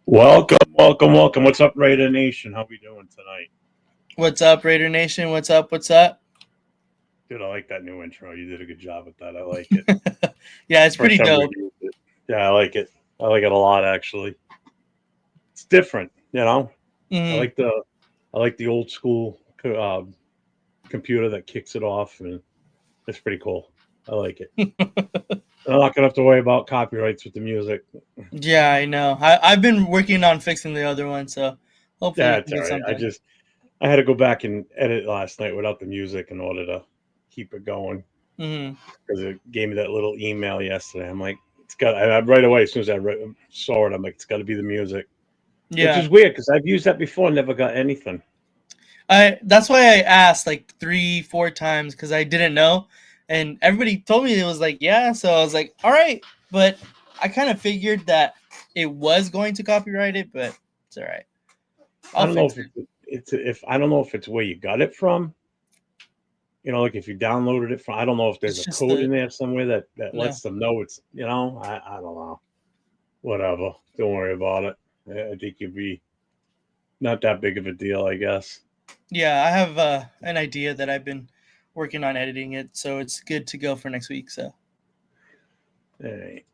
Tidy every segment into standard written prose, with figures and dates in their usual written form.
Welcome. What's up, Raider Nation? How we doing tonight? What's up, Raider Nation? What's up? Dude, I like that new intro. You did a good job with that. I like it. Yeah, it's pretty dope. Yeah, I like it. I like it a lot, actually. It's different, you know. Mm-hmm. I like the old school computer that kicks it off, and it's pretty cool. I like it. I'm not gonna have to worry about copyrights with the music. Yeah, I know. I've been working on fixing the other one, so hopefully we That's can all get right. something. I had to go back and edit last night without the music in order to keep it going. Mm-hmm. Because it gave me that little email yesterday. I'm like, it's got. Right away as soon as I saw it, I'm like, it's got to be the music, which Yeah, is weird because I've used that before, never got anything. that's why I asked like 3-4 times because I didn't know, and everybody told me it was like yeah, so I was like all right, but I kind of figured that it was going to copyright it, but it's all right. I I'll don't know fix if it. if I don't know if it's where you got it from. You know, like if you downloaded it from, I don't know if there's It's a just code the in there somewhere that no. lets them know it's. You know, I don't know. Whatever. Don't worry about it. I think you'd be not that big of a deal, I guess. Yeah, I have an idea that I've been working on editing it, so it's good to go for next week. So, Hey.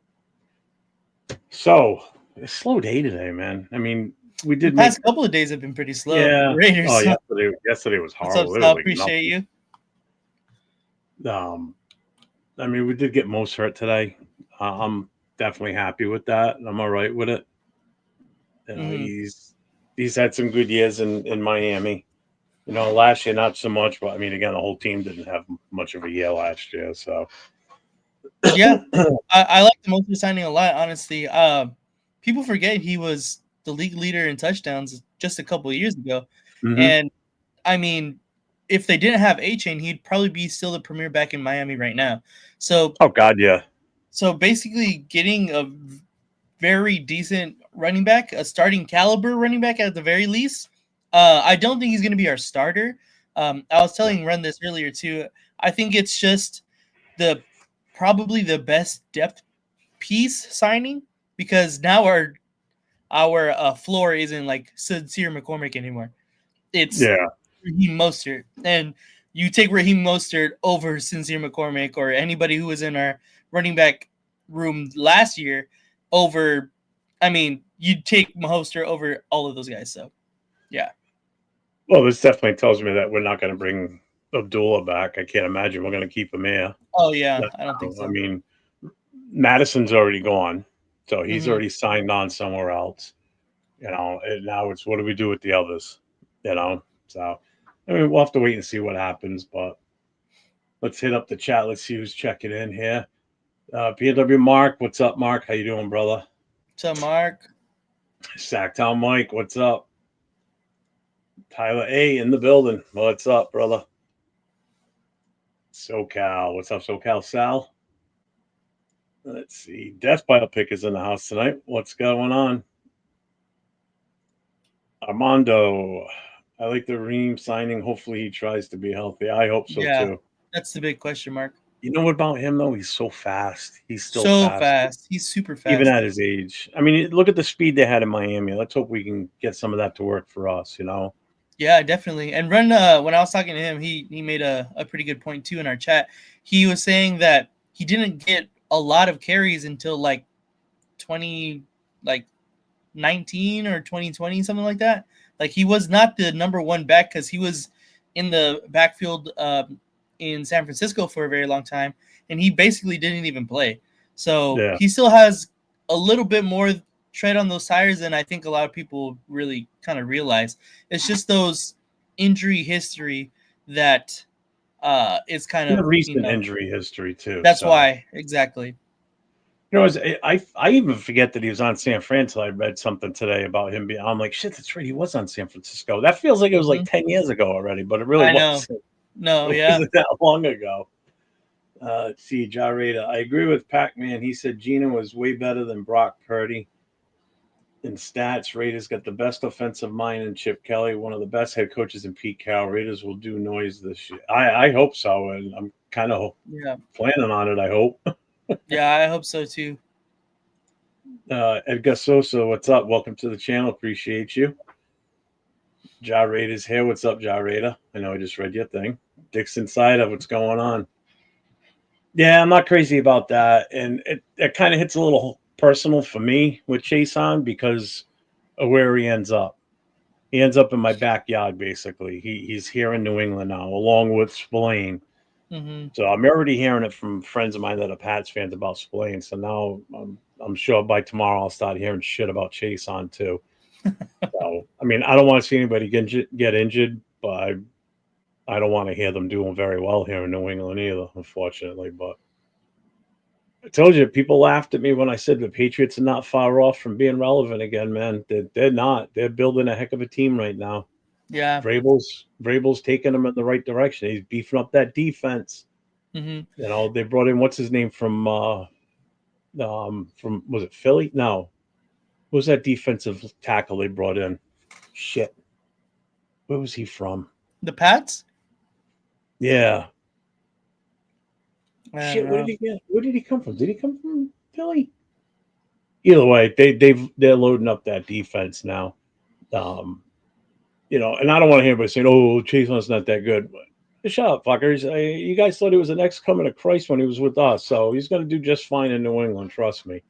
So, a slow day today, man. I mean, we the did make. past couple of days have been pretty slow for the Yeah. Raiders. Oh, So, yesterday was what's up, horrible. It was Sal? like Appreciate nothing. you. Um, I mean, we did get Mostert today. I'm definitely happy with that. I'm all right with it. You know, Mm-hmm. he's had some good years in Miami. You know, last year not so much, but I mean, again, the whole team didn't have much of a year last year. So, Yeah, I like the Mostert signing a lot. Honestly, people forget he was the league leader in touchdowns just a couple of years ago, mm-hmm. and I mean, if they didn't have A-Chain, he'd probably be still the premier back in Miami right now. So, Oh God, yeah. so basically, getting a very decent running back, a starting caliber running back at the very least. I don't think he's going to be our starter. I was telling Ren this earlier too. I think it's just the probably the best depth piece signing because now our floor isn't like Sincere McCormick anymore. It's Yeah. Raheem Mostert, and you take Raheem Mostert over Sincere McCormick or anybody who was in our running back room last year over. I mean, you'd take Mostert over all of those guys. So, yeah. Well, this definitely tells me that we're not going to bring Abdullah back. I can't imagine we're going to keep him here. Oh yeah, I don't think I so. mean, Madison's already gone, so he's Mm-hmm. already signed on somewhere else. You know, and now it's what do we do with the others? You know, so I mean, we'll have to wait and see what happens. But let's hit up the chat. Let's see who's checking in here. PW Mark, what's up, Mark? How you doing, brother? So, Mark. Sacktown Mike, what's up? Tyler A in the building. What's up, brother? SoCal, what's up, SoCal Sal? Let's see. Death Biopic is in the house tonight. What's going on? Armando, I like the Reem signing. Hopefully he tries to be healthy. I hope so Yeah, too. that's the big question mark. You know what about him though? He's so fast. He's still So fast, fast. He's super even fast. at his age. I mean, look at the speed they had in Miami. Let's hope we can get some of that to work for us. You know. Yeah, definitely. And Ren, when I was talking to him, he made a pretty good point too in our chat. He was saying that he didn't get a lot of carries until like 20 like 19 or 2020, something like that. Like he was not the number one back because he was in the backfield in San Francisco for a very long time, and he basically didn't even play. So Yeah. he still has a little bit more tread on those tires than I think a lot of people really kind of realize. It's just those injury history that is kind And the of recent injury history too. that's So why exactly. you know, I even forget that he was on San Fran until I read something today about him being. I'm like, shit, that's right. He was on San Francisco. That feels like it was like Mm-hmm. 10 years ago already, but it really I know. wasn't. No, It yeah. wasn't that long ago. Let's see, Jarada. I agree with Pac-Man. He said Gina was way better than Brock Purdy. In stats, Raiders got the best offensive mind in Chip Kelly, one of the best head coaches in Pete Carroll. Raiders will do noise this year. I hope so, and I'm kind of Yeah, planning on it. I hope. yeah, I hope so too. Edgar Sosa, what's up? Welcome to the channel. Appreciate you. Ja Raiders here. What's up, Ja Raider? I know I just read your thing. Dixon side of what's going on. Yeah, I'm not crazy about that, and it kind of hits a little personal for me with Chaisson because of where he ends up. He ends up in my backyard, basically. He's here in New England now, along with Spillane. Hmm. So I'm already hearing it from friends of mine that are Pats fans about Spillane. So now I'm sure by tomorrow I'll start hearing shit about Chaisson too. So I mean, I don't want to see anybody get injured, but I don't want to hear them doing very well here in New England either, unfortunately. But I told you, people laughed at me when I said the Patriots are not far off from being relevant again, man. They're not. They're building a heck of a team right now. Yeah. Vrabel's taking them in the right direction. He's beefing up that defense. Hmm. You know, they brought in what's his name from was it Philly? No, what was that defensive tackle they brought in? Shit, where was he from? The Pats? Yeah, I don't shit. Where did know. he get? Where did he come from? Did he come from Philly? Either way, they're loading up that defense now. Um, you know, and I don't want to hear anybody saying, "Oh, Chaison's not that good." But shut up, fuckers! You guys thought he was the next coming of Christ when he was with us, so he's going to do just fine in New England. Trust me.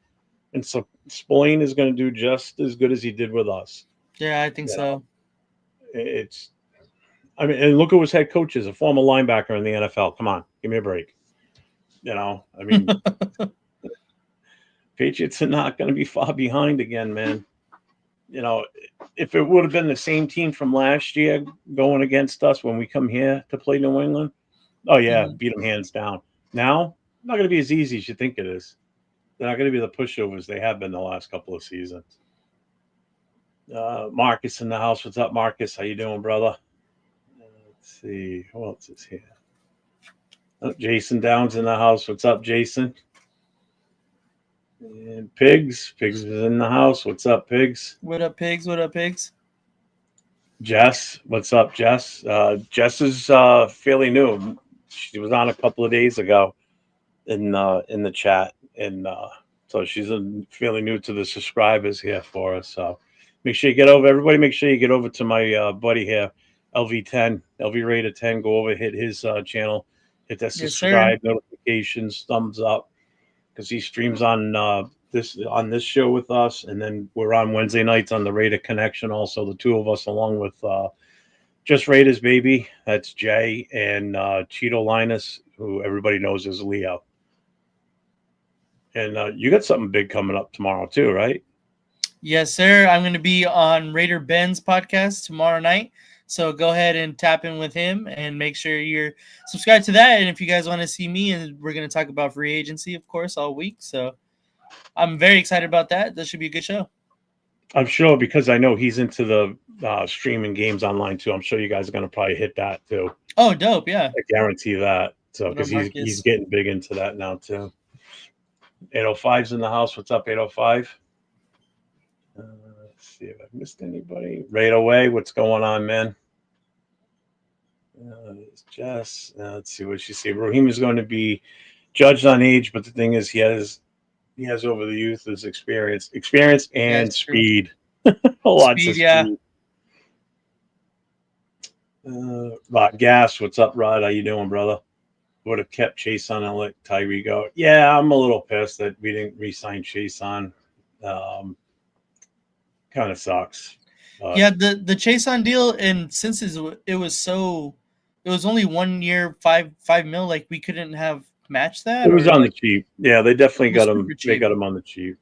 And so Spillane is going to do just as good as he did with us. Yeah, I think You know, so. it's. I mean, and look who his head coach is, a former linebacker in the NFL. Come on, give me a break. You know, I mean, Patriots are not going to be far behind again, man. You know, if it would have been the same team from last year going against us when we come here to play New England, oh yeah, Hmm. beat them hands down. Now, not going to be as easy as you think it is. They're not going to be the pushovers they have been the last couple of seasons. Marcus in the house. What's up, Marcus? How you doing, brother? Let's see. Who else is here? Oh, Jason Downs in the house. What's up, Jason? And Pigs is in the house. What's up, Pigs? What up, pigs? What up, pigs? Jess, what's up, Jess? Jess is fairly new. She was on a couple of days ago in the chat, and so she's fairly new to the subscribers here for us. So make sure you get over. Everybody, make sure you get over to my buddy here, LV10, LV Raider 10. Go over, hit his channel, hit that Yes, sir. subscribe, notifications, thumbs up, because he streams on this show with us, and then we're on Wednesday nights on the Raider Connection. Also, the two of us, along with just Raiders baby. That's Jay and Cheeto Linus, who everybody knows as Leo. And you got something big coming up tomorrow too, right? Yes, sir. I'm going to be on Raider Ben's podcast tomorrow night. So go ahead and tap in with him and make sure you're subscribed to that. And if you guys want to see me, and we're going to talk about free agency, of course, all week. So I'm very excited about that. This should be a good show. I'm sure because I know he's into the streaming games online too. I'm sure you guys are going to probably hit that too. Oh, dope. Yeah. I guarantee that. So What up, because he's Marcus? getting big into that now too. 805's in the house. What's up, 805? Let's see if I missed anybody. Right away. What's going on, man? It's Jess. Let's see what she said. Raheem is going to be judged on age, but the thing is, he has over the youth is experience and That's true. speed. Lots of Speed. Yeah. speed. Rod Gas, what's up, Rod? How you doing, brother? Would have kept Chaisson and let Tyree go. Yeah, I'm a little pissed that we didn't re-sign Chaisson. Um, kind of sucks. Yeah. The Chaisson deal, and since it was only 1 year, five mil. Like we couldn't have matched that, It was or on the like cheap. Yeah, they definitely it was got him. super They cheap. got him on the cheap.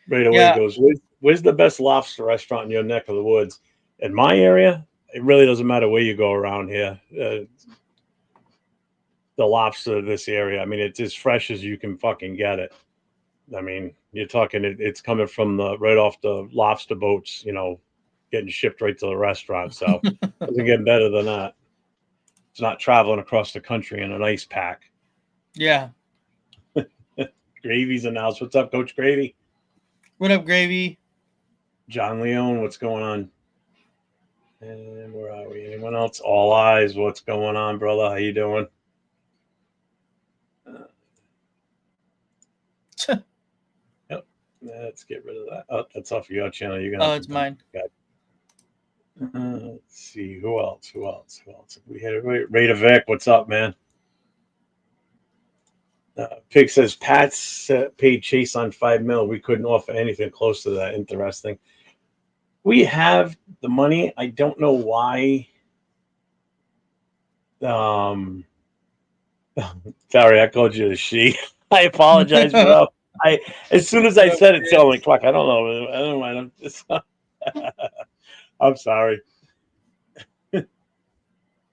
Right away Yeah. goes, where's the best lobster restaurant in your neck of the woods? In my area, it really doesn't matter where you go around here. The lobster of this area, I mean, it's as fresh as you can fucking get it. I mean, you're talking it's coming from the right off the lobster boats, getting shipped right to the restaurant. So it doesn't get better than that. It's not traveling across the country in an ice pack. Yeah. Gravy's announced. What's up, Coach Gravy? What up, Gravy? John Leone, what's going on? And where are we? Anyone else? All eyes. What's going on, brother? How you doing? Yep. Let's get rid of that. Oh, that's off your channel. You're gonna Oh, have to it's dump mine. that. Let's see. Who else? We had Raider Vic. What's up, man? Pig says Pat's paid Chaisson $5 million. We couldn't offer anything close to that. Interesting. We have the money. I don't know why. Sorry, I called you a she. I apologize, bro. I as soon as I said it, I'm like, fuck, I don't know. I don't mind. I'm just, I'm sorry.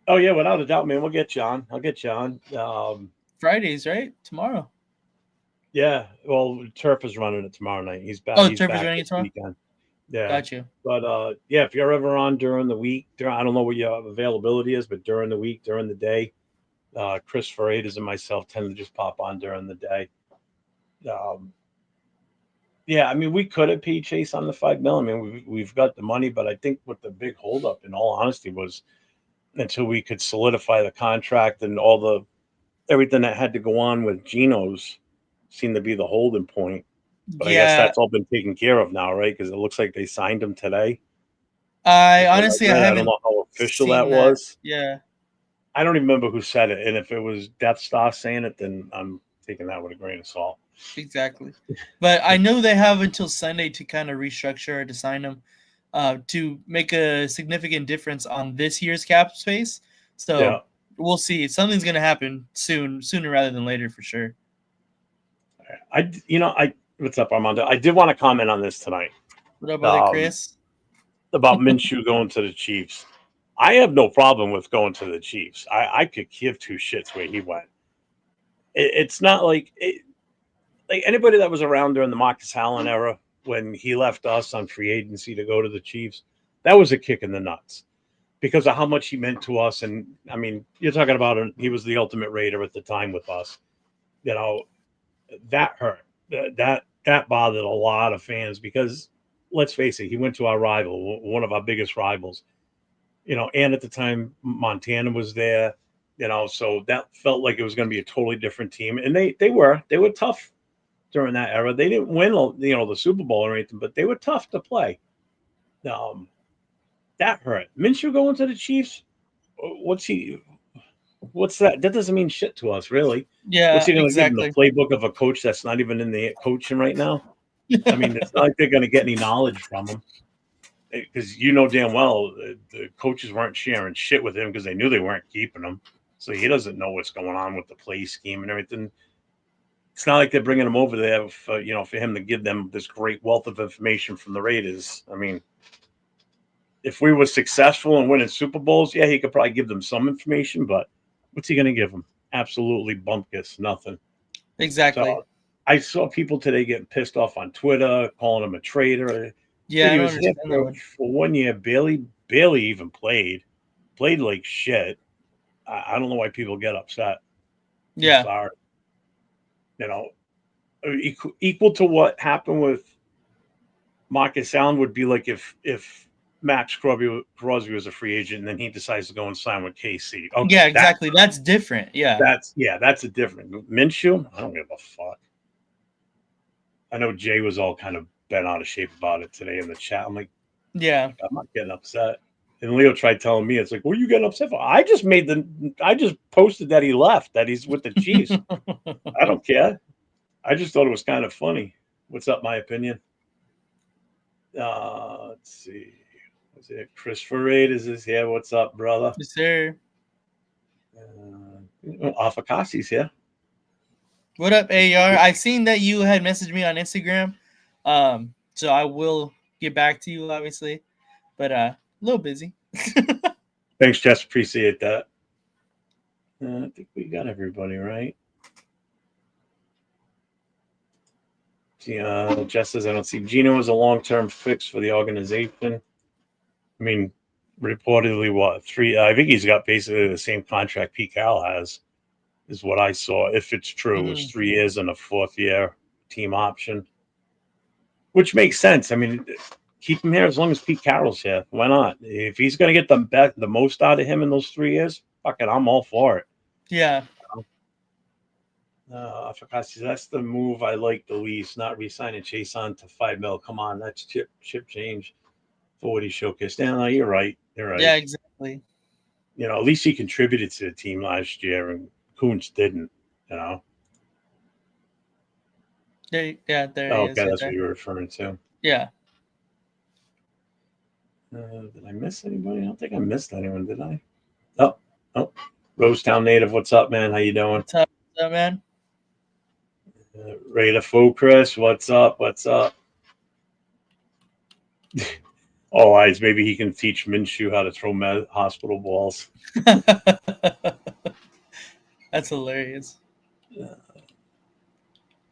Oh yeah, without a doubt, man. We'll get you on. I'll get you on. Fridays, right? Tomorrow. Yeah. Well, Turf is running it tomorrow night. He's back. Oh, He's Turf is back running this it tomorrow? weekend. Yeah. Got you. But yeah, if you're ever on during the week, I don't know what your availability is, but during the week, during the day, Chris Freitas and myself tend to just pop on during the day. Yeah, I mean, we could have paid Chase on the $5 million. I mean, we've got the money, but I think what the big holdup, in all honesty, was until we could solidify the contract and all the everything that had to go on with Geno's seemed to be the holding point. But I guess Yeah. that's all been taken care of now, right? Because it looks like they signed him today. I honestly, I I don't haven't know how official that seen that. was. Yeah. I don't even remember who said it. And if it was Death Star saying it, then I'm taking that with a grain of salt. Exactly. But I know they have until Sunday to kind of restructure or to sign them to make a significant difference on this year's cap space. So Yeah. we'll see. Something's going to happen sooner rather than later for sure. What's up, Armando? I did want to comment on this tonight. What up, brother Chris? About Minshew going to the Chiefs. I have no problem with going to the Chiefs. I could give two shits where he went. It's not like anybody that was around during the Marcus Allen era when he left us on free agency to go to the Chiefs. That was a kick in the nuts because of how much he meant to us. And I mean, you're talking about he was the ultimate Raider at the time with us. You know, that hurt. That bothered a lot of fans because let's face it, he went to our rival, one of our biggest rivals. And at the time Montana was there, so that felt like it was going to be a totally different team. And they were tough during that era. They didn't win, the Super Bowl or anything, but they were tough to play. That hurt. Minshew going to the Chiefs. What's that? That doesn't mean shit to us, really. What's Yeah, he going to give him? The exactly. playbook of a coach that's not even in the coaching right now? I mean, it's not like they're going to get any knowledge from him. Because damn well the coaches weren't sharing shit with him because they knew they weren't keeping him. So he doesn't know what's going on with the play scheme and everything. It's not like they're bringing him over there for him to give them this great wealth of information from the Raiders. I mean, if we were successful in winning Super Bowls, yeah, he could probably give them some information, but what's he going to give them? Absolutely bumpkiss, nothing. Exactly. So I saw people today getting pissed off on Twitter, calling him a traitor. Yeah, Dude, I he don't was here understand for 1 year, barely even played like shit. I don't know why people get upset. I'm Yeah. sorry. Equal to what happened with Marcus Allen would be like if Max Crosby was a free agent and then he decides to go and sign with KC. Okay, Yeah, exactly. That's different. Yeah. That's a different Minshew. I don't give a fuck. I know Jay was all kind of bent out of shape about it today in the chat. I'm like, yeah, I'm not getting upset. And Leo tried telling me, it's like, what are you getting upset for? I just posted that he left, that he's with the Chiefs. I don't care. I just thought it was kind of funny. What's up, my opinion? Let's see. Was it Chris Freitas is here? What's up, brother? Yes, sir. Afakasi's here. What up, AR? I seen that you had messaged me on Instagram. So I will get back to you, obviously. But a little busy. Thanks, Jess. Appreciate that. I think we got everybody right. Jess says, I don't see Geno as a long-term fix for the organization. I mean, reportedly, what, 3? I think he's got basically the same contract Pete Carroll has. is what I saw. If it's true, it's 3 years and a 4th year team option, which makes sense. I mean, keep him here as long as Pete Carroll's here. Why not? If he's going to get the most out of him in those 3 years, fuck it, I'm all for it. Yeah. I forgot. That's the move I like the least. Not re-signing Chaisson to $5 million. Come on, that's chip change for what he showcased. Yeah, no, you're right. You're right. Yeah, exactly. You know, at least he contributed to the team last year, and Kuntz didn't. You know. There he Okay, is. Right that's there. what you were referring to. Yeah. Did I miss anybody? I don't think I missed anyone, did I? Oh, Rosetown native. What's up, man? How you doing? What's up, man? Raider Fo Chris. What's up? What's up? Oh, eyes. Maybe he can teach Minshew how to throw hospital balls. That's hilarious.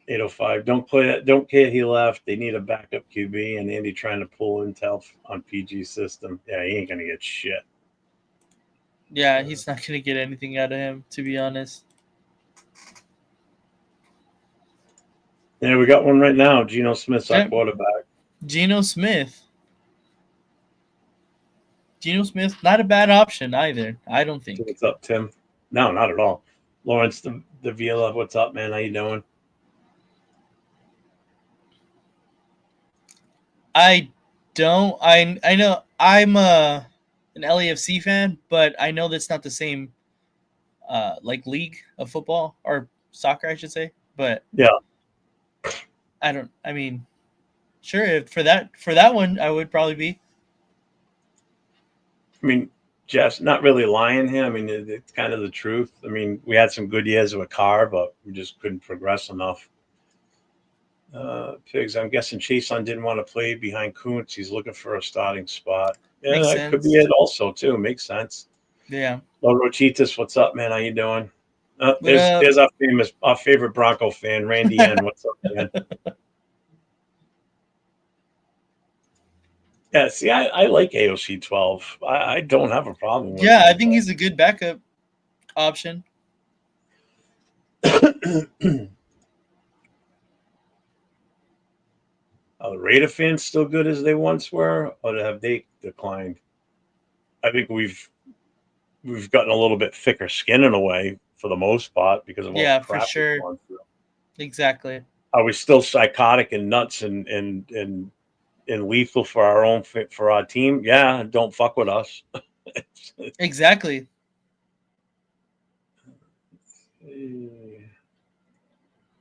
805. Don't play that. Don't care he left. They need a backup QB, and Andy trying to pull intel on PG system. Yeah, he ain't gonna get shit. Yeah, he's not gonna get anything out of him, to be honest. Yeah, we got one right now. Geno Smith's our quarterback. Geno Smith. Geno Smith, not a bad option either. I don't think. What's up, Tim? No, not at all. Lawrence the Vila. What's up, man? How you doing? I don't. I know I'm an LAFC fan, but I know that's not the same like league of football or soccer, I should say. But yeah, I don't. I mean, sure, for that one, I would probably be. I mean, Jeff's not really lying here. I mean, it's kind of the truth. I mean, we had some good years with Carr, but we just couldn't progress enough. Pigs, I'm guessing Chaisson didn't want to play behind Kuntz. He's looking for a starting spot. Yeah, Makes that sense. could be it also, too. Makes sense. Yeah. Loro Cheetas, what's up, man? How you doing? There's our favorite Bronco fan, Randy N. What's up, man? Yeah, see, I like AOC 12. I don't have a problem with Yeah, him. I think he's a good backup option. Are the Raider fans still good as they once were, or have they declined? I think we've gotten a little bit thicker skin in a way for the most part because of all the crap for sure. we've gone through. Exactly. Are we still psychotic and nuts and lethal for our team? Yeah, don't fuck with us. Exactly.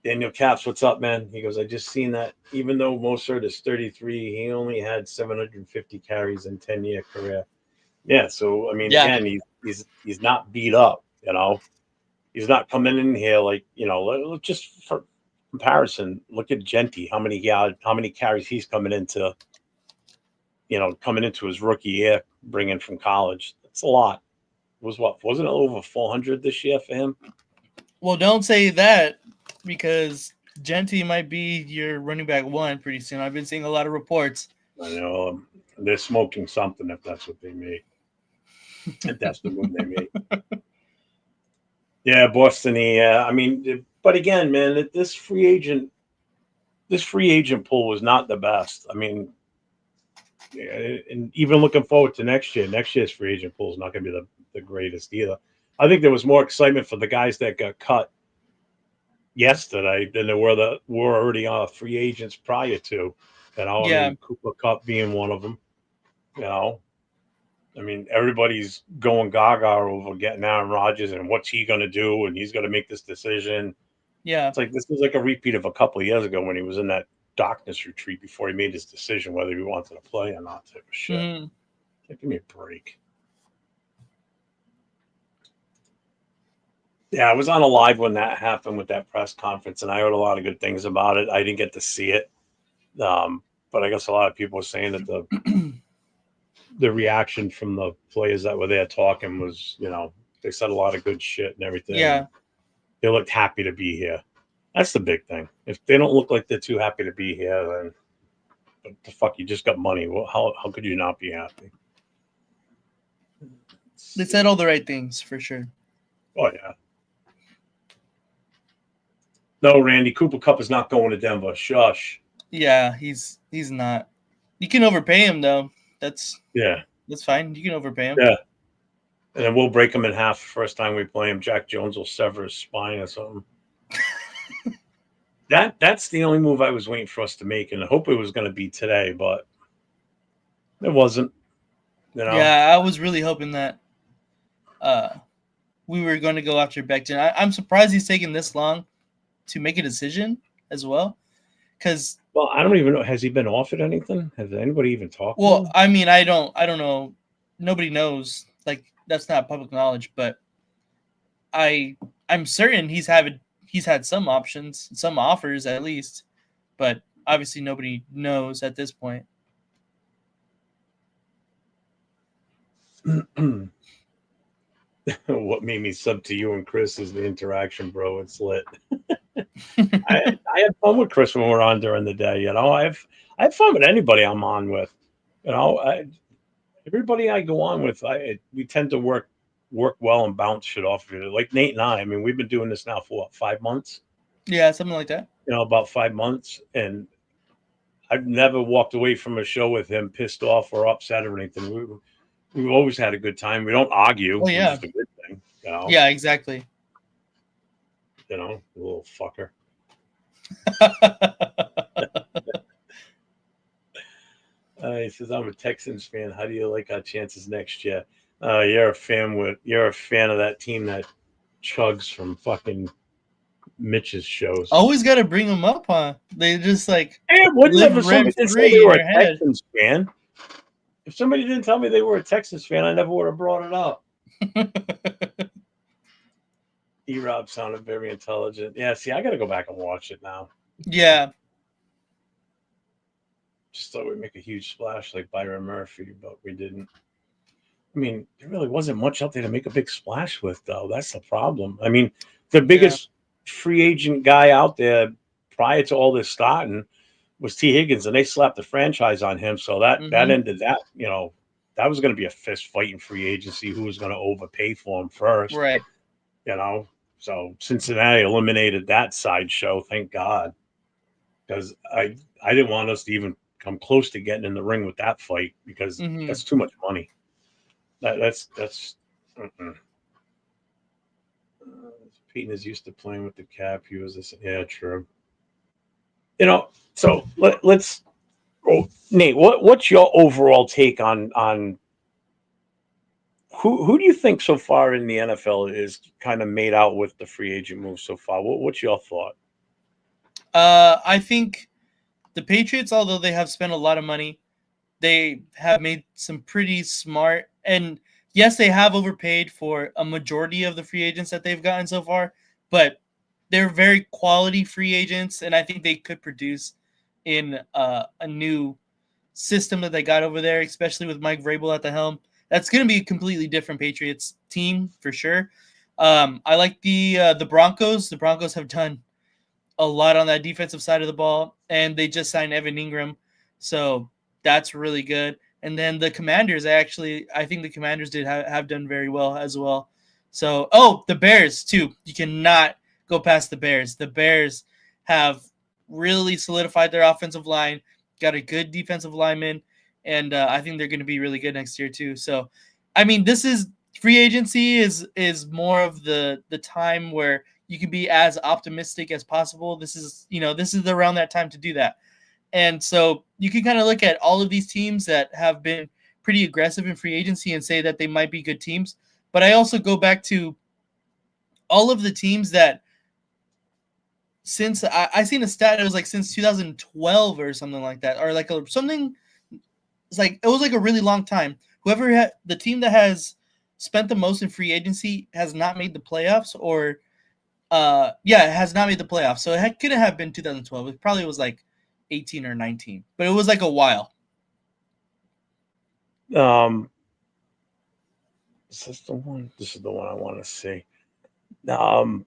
Daniel Caps, what's up, man? He goes, I just seen that even though Mostert is 33, he only had 750 carries in 10-year career. Yeah, so I mean, again, he's not beat up, you know. He's not coming in here like, you know, just for comparison, look at Genty, how many carries he's coming into his rookie year, bringing from college. That's a lot. Wasn't it over 400 this year for him? Well, don't say that because Genty might be your running back one pretty soon. I've been seeing a lot of reports. I know they're smoking something if that's what they made. If that's the move they made. Yeah, Boston. Yeah, I mean, but again, man, this free agent pool was not the best. I mean, and even looking forward to next year's free agent pool is not going to be the greatest either. I think there was more excitement for the guys that got cut yesterday than there were already free agents prior to. You know, Yeah. I mean, Cooper Kupp being one of them. You know, I mean, everybody's going gaga over getting Aaron Rodgers and what's he going to do, and he's going to make this decision. Yeah. It's like this is like a repeat of a couple of years ago when he was in that darkness retreat before he made his decision whether he wanted to play or not. Type of shit. Mm-hmm. Give me a break. Yeah, I was on a live when that happened with that press conference, and I heard a lot of good things about it. I didn't get to see it, but I guess a lot of people were saying that the reaction from the players that were there talking was, you know, they said a lot of good shit and everything. Yeah. They looked happy to be here. That's the big thing. If they don't look like they're too happy to be here, then what the fuck, you just got money. Well, how could you not be happy? They said all the right things for sure. Oh, yeah. No, Randy, Cooper Cup is not going to Denver. Shush. Yeah, he's not. You can overpay him though. Yeah, That's fine. You can overpay him. yeah. And then we'll break him in half the first time we play him. Jack Jones will sever his spine or something. That's the only move I was waiting for us to make, and I hope it was going to be today, but it wasn't. You know. Yeah, I was really hoping that uh we were going to go after Becton. I'm surprised he's taken this long to make a decision as well. Because Well, I don't even know. Has he been offered anything? Has anybody even talked to well, him? I mean, I don't know. Nobody knows. Like that's not public knowledge, but I I'm certain he's had some options, some offers at least, but obviously nobody knows at this point. What made me sub to you and Chris is the interaction, bro. It's lit. I I have fun with Chris when we're on during the day. You know, I have fun with anybody I'm on with. You know, everybody I go on with, we tend to work well and bounce shit off of it. Like Nate and I mean, we've been doing this now for what, 5 months? Yeah, something like that. You know, about 5 months, and I've never walked away from a show with him pissed off or upset or anything. We've always had a good time. We don't argue, Oh which yeah, is a good thing. You know, yeah, exactly. little fucker. He says, "I'm a Texans fan. How do you like our chances next year?" You're a fan of that team that chugs from fucking Mitch's shows. Always got to bring them up, huh? They just like Hey, wouldn't live have if somebody rent didn't say free they in were your a head. Texans fan. If somebody didn't tell me they were a Texans fan, I never would have brought it up. E-Rob sounded very intelligent. Yeah, see, I got to go back and watch it now. Yeah, Just thought we'd make a huge splash like Byron Murphy, but we didn't. I mean, there really wasn't much out there to make a big splash with, though. That's the problem. I mean, the yeah. biggest free agent guy out there prior to all this starting was T. Higgins, and they slapped the franchise on him. So that Hmm. ended that. You know, that was going to be a fist fight in free agency. Who was going to overpay for him first? Right. You know, so Cincinnati eliminated that sideshow. Thank God, because I didn't want us to even come close to getting in the ring with that fight because Hmm. that's too much money. That's. Mm-mm. Peyton is used to playing with the cap. He was this. Yeah, true. You know, so let's. Oh, Nate, what's your overall take on who do you think so far in the NFL is kind of made out with the free agent move so far? What's your thought? I think the Patriots, although they have spent a lot of money, they have made some pretty smart and yes, they have overpaid for a majority of the free agents that they've gotten so far, but they're very quality free agents, and I think they could produce in a new system that they got over there, especially with Mike Vrabel at the helm. That's going to be a completely different Patriots team for sure. I like the Broncos. The Broncos have done a lot on that defensive side of the ball, and they just signed Evan Ingram, so that's really good. And then the Commanders, I think the Commanders did have done very well as well. So, the Bears too. You cannot go past the Bears. The Bears have really solidified their offensive line, got a good defensive lineman, and I think they're going to be really good next year too. So, I mean, this is free agency is more of the time where you can be as optimistic as possible. This is around that time to do that. And so you can kind of look at all of these teams that have been pretty aggressive in free agency and say that they might be good teams. But I also go back to all of the teams that since I seen a stat, it was like since 2012 or something like that, or like something. It's like it was like a really long time. Whoever had the team that has spent the most in free agency has not made the playoffs, or it has not made the playoffs. So it couldn't have been 2012. It probably was like 18 or 19, but it was like a while. Um, is this the one? This is the one I want to see. Um,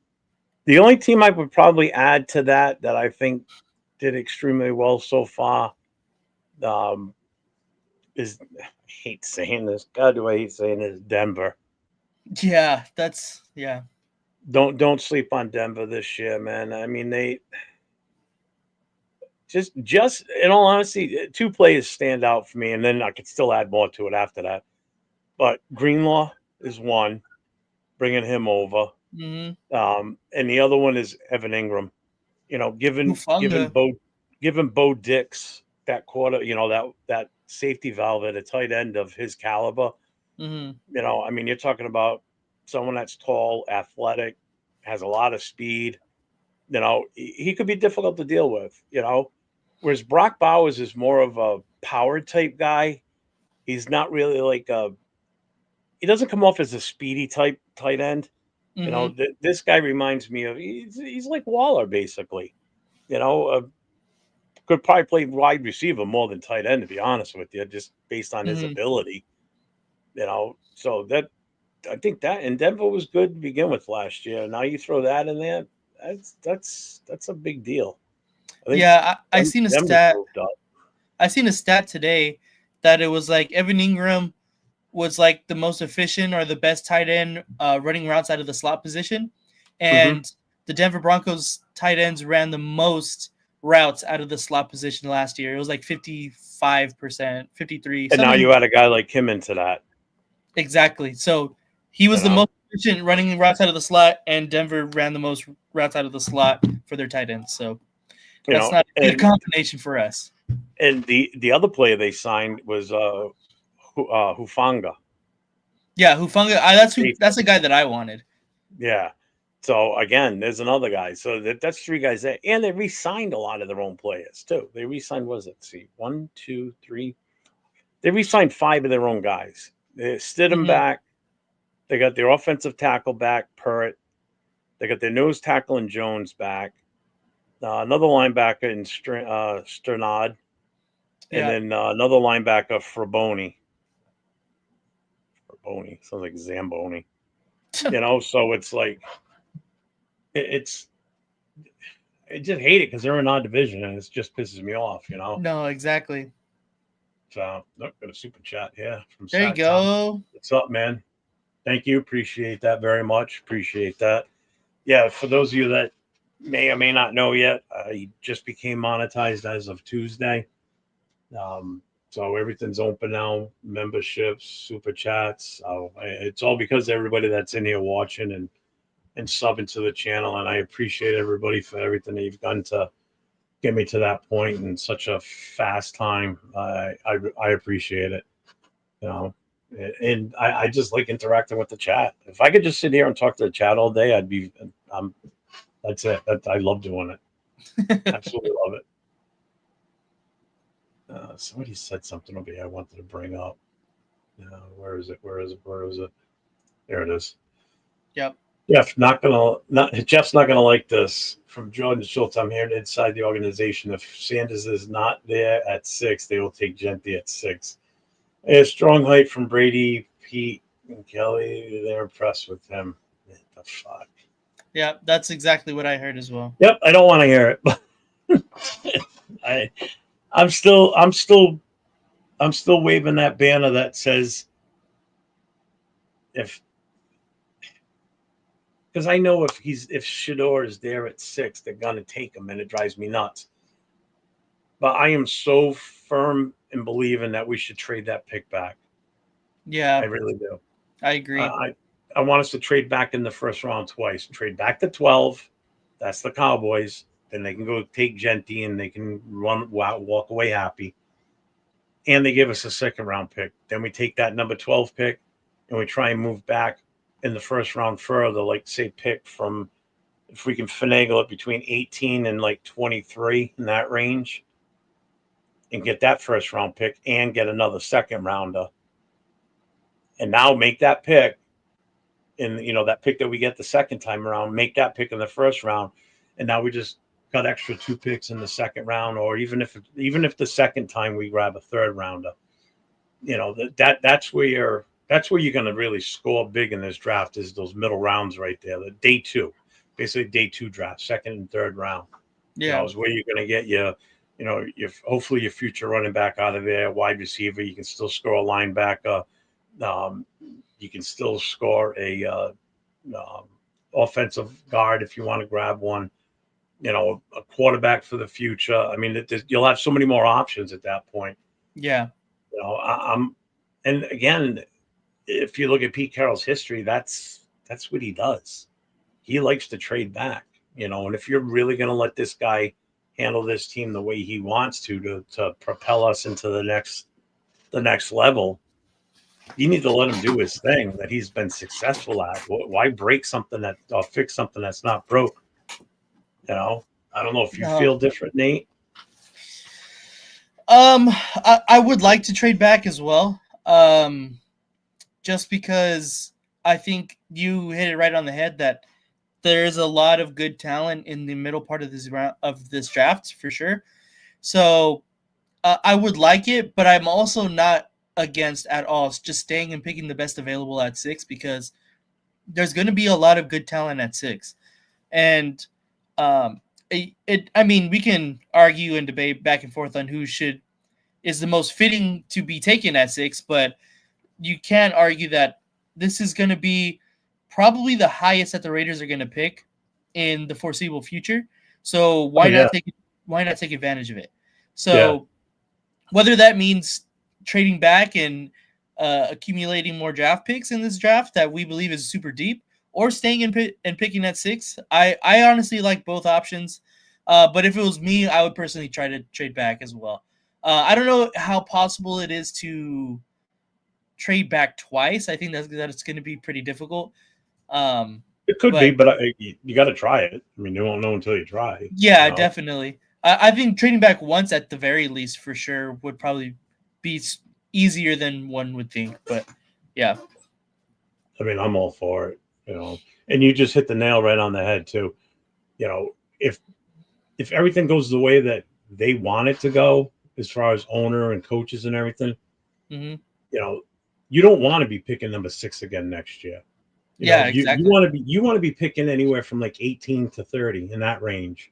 the only team I would probably add to that I think did extremely well so far um, is I hate saying this. God, do I hate saying this? Denver. Yeah, that's yeah. don't sleep on Denver this year, man. I mean, they just in all honesty, two players stand out for me, and then I could still add more to it after that. But Greenlaw is one, bringing him over, Mm-hmm. and the other one is Evan Ingram. You know, Hufunga. giving Bo Dix that quarter, you know, that safety valve at a tight end of his caliber. Mm-hmm. You know, I mean, you're talking about someone that's tall, athletic, has a lot of speed. You know, he could be difficult to deal with. You know, whereas Brock Bowers is more of a power type guy. He's not really like a. He doesn't come off as a speedy type tight end. You know, Mm-hmm. this guy reminds me of he's like Waller basically. You know, could probably play wide receiver more than tight end to be honest with you, just based on his Mm-hmm. ability. You know, so that I think that and Denver was good to begin with last year. Now you throw that in there, that's a big deal. I think Yeah, I seen a Denver's stat. moved up. I seen a stat today that it was like Evan Ingram was like the most efficient or the best tight end running routes out of the slot position, Hmm. and the Denver Broncos tight ends ran the most routes out of the slot position last year. It was like 55%, 53, And now something you add a guy like him into that, exactly. So he you was the know, most efficient running routes out of the slot, and Denver ran the most routes out of the slot for their tight ends. So that's not a good combination for us. and the other player they signed was Hufanga. Yeah, Hufunga. That's the guy that I wanted. Yeah. So again, there's another guy. So that's three guys there, and they re-signed a lot of their own players too. They re-signed, what was it? Let's see, one, two, three. They re-signed five of their own guys. They Stidham Mm-hmm. back. They got their offensive tackle back, Purritt. They got their nose tackle and Jones back. Another linebacker in Sternad, and Yeah. then another linebacker Fraboni. Fraboni sounds like Zamboni. You know, so it's like it's I just hate it because they're in our division and it just pisses me off, you know. No, exactly. So look, got a super chat here from There you Sat Tom. go. What's up, man? Thank you. Appreciate that very much. Appreciate that. Yeah, for those of you that may or may not know yet, he just became monetized as of Tuesday. Um, so everything's open now. Memberships, super chats. It's all because of everybody that's in here watching and subbing to the channel. And I appreciate everybody for everything that you've done to get me to that point in such a fast time. I appreciate it. You know, and I just like interacting with the chat. If I could just sit here and talk to the chat all day, I'd be. That's it. I love doing it. Absolutely love it. Somebody said something over here I wanted to bring up. Where is it? Where is it? Where is it? There it is. Yep. Jeff's not gonna like this from Jordan Schultz. I'm hearing inside the organization. If Sanders is not there at 6, they will take Gentry at 6. A strong height from Brady, Pete, and Kelly. They're impressed with him. What the fuck? Yeah, that's exactly what I heard as well. Yep, I don't want to hear it. I I'm still waving that banner that says if because I know if Shador is there at 6, they're gonna take him, and it drives me nuts. But I am so firm in believing that we should trade that pick back. I Yeah, really do. I I agree. I, I want us to trade back in the first round twice. Trade back to 12. That's the Cowboys. Then they can go take Gentry and they can walk away happy. And they give us a second round pick. Then we take that number 12 pick and we try and move back in the first round further, like say pick from if we can finagle it between 18 and like 23 in that range and get that first round pick and get another second rounder. And now make that pick in that pick that we get the second time around, make that pick in the first round, and now we just got extra 2 picks in the second round, or even if the second time we grab a third rounder, that's where you're going to really score big in this draft is those middle rounds right there, the day two, basically day two draft, second and third round. Yeah. Is where you're going to get your hopefully your future running back out of there, wide receiver. You can still score a linebacker. Um, you can still score a offensive guard if you want to grab one, a quarterback for the future. I mean, you'll have so many more options at that point. Yeah. I'm, and again, if you look at Pete Carroll's history, that's what he does. He likes to trade back, and if you're really going to let this guy handle this team the way he wants to propel us into the next level, you need to let him do his thing that he's been successful at. Why break something that or fix something that's not broke? I don't know if you No. feel different, Nate. I would like to trade back as well. Just because I think you hit it right on the head that there is a lot of good talent in the middle part of this round of this draft for sure. So I would like it, but I'm also not against at all just staying and picking the best available at 6 because there's going to be a lot of good talent at 6, and I mean, we can argue and debate back and forth on who is the most fitting to be taken at 6, but you can't argue that this is going to be probably the highest that the Raiders are going to pick in the foreseeable future. So Oh yeah, why not take advantage of it? yeah. So whether that means trading back and accumulating more draft picks in this draft that we believe is super deep, or staying and picking at 6, I honestly like both options. But if it was me, I would personally try to trade back as well. I don't know how possible it is to trade back twice. I think that's going to be pretty difficult. It could be, But but you got to try it. I mean, you won't know until you try. yeah, definitely. I think trading back once at the very least for sure would probably be easier than one would think. But yeah, I mean, I'm all for it. And you just hit the nail right on the head too. You know, if everything goes the way that they want it to go, as far as owner and coaches and everything, hmm you know, you don't want to be picking number 6 again next year. yeah, You exactly. want to be picking anywhere from like 18 to 30 in that range.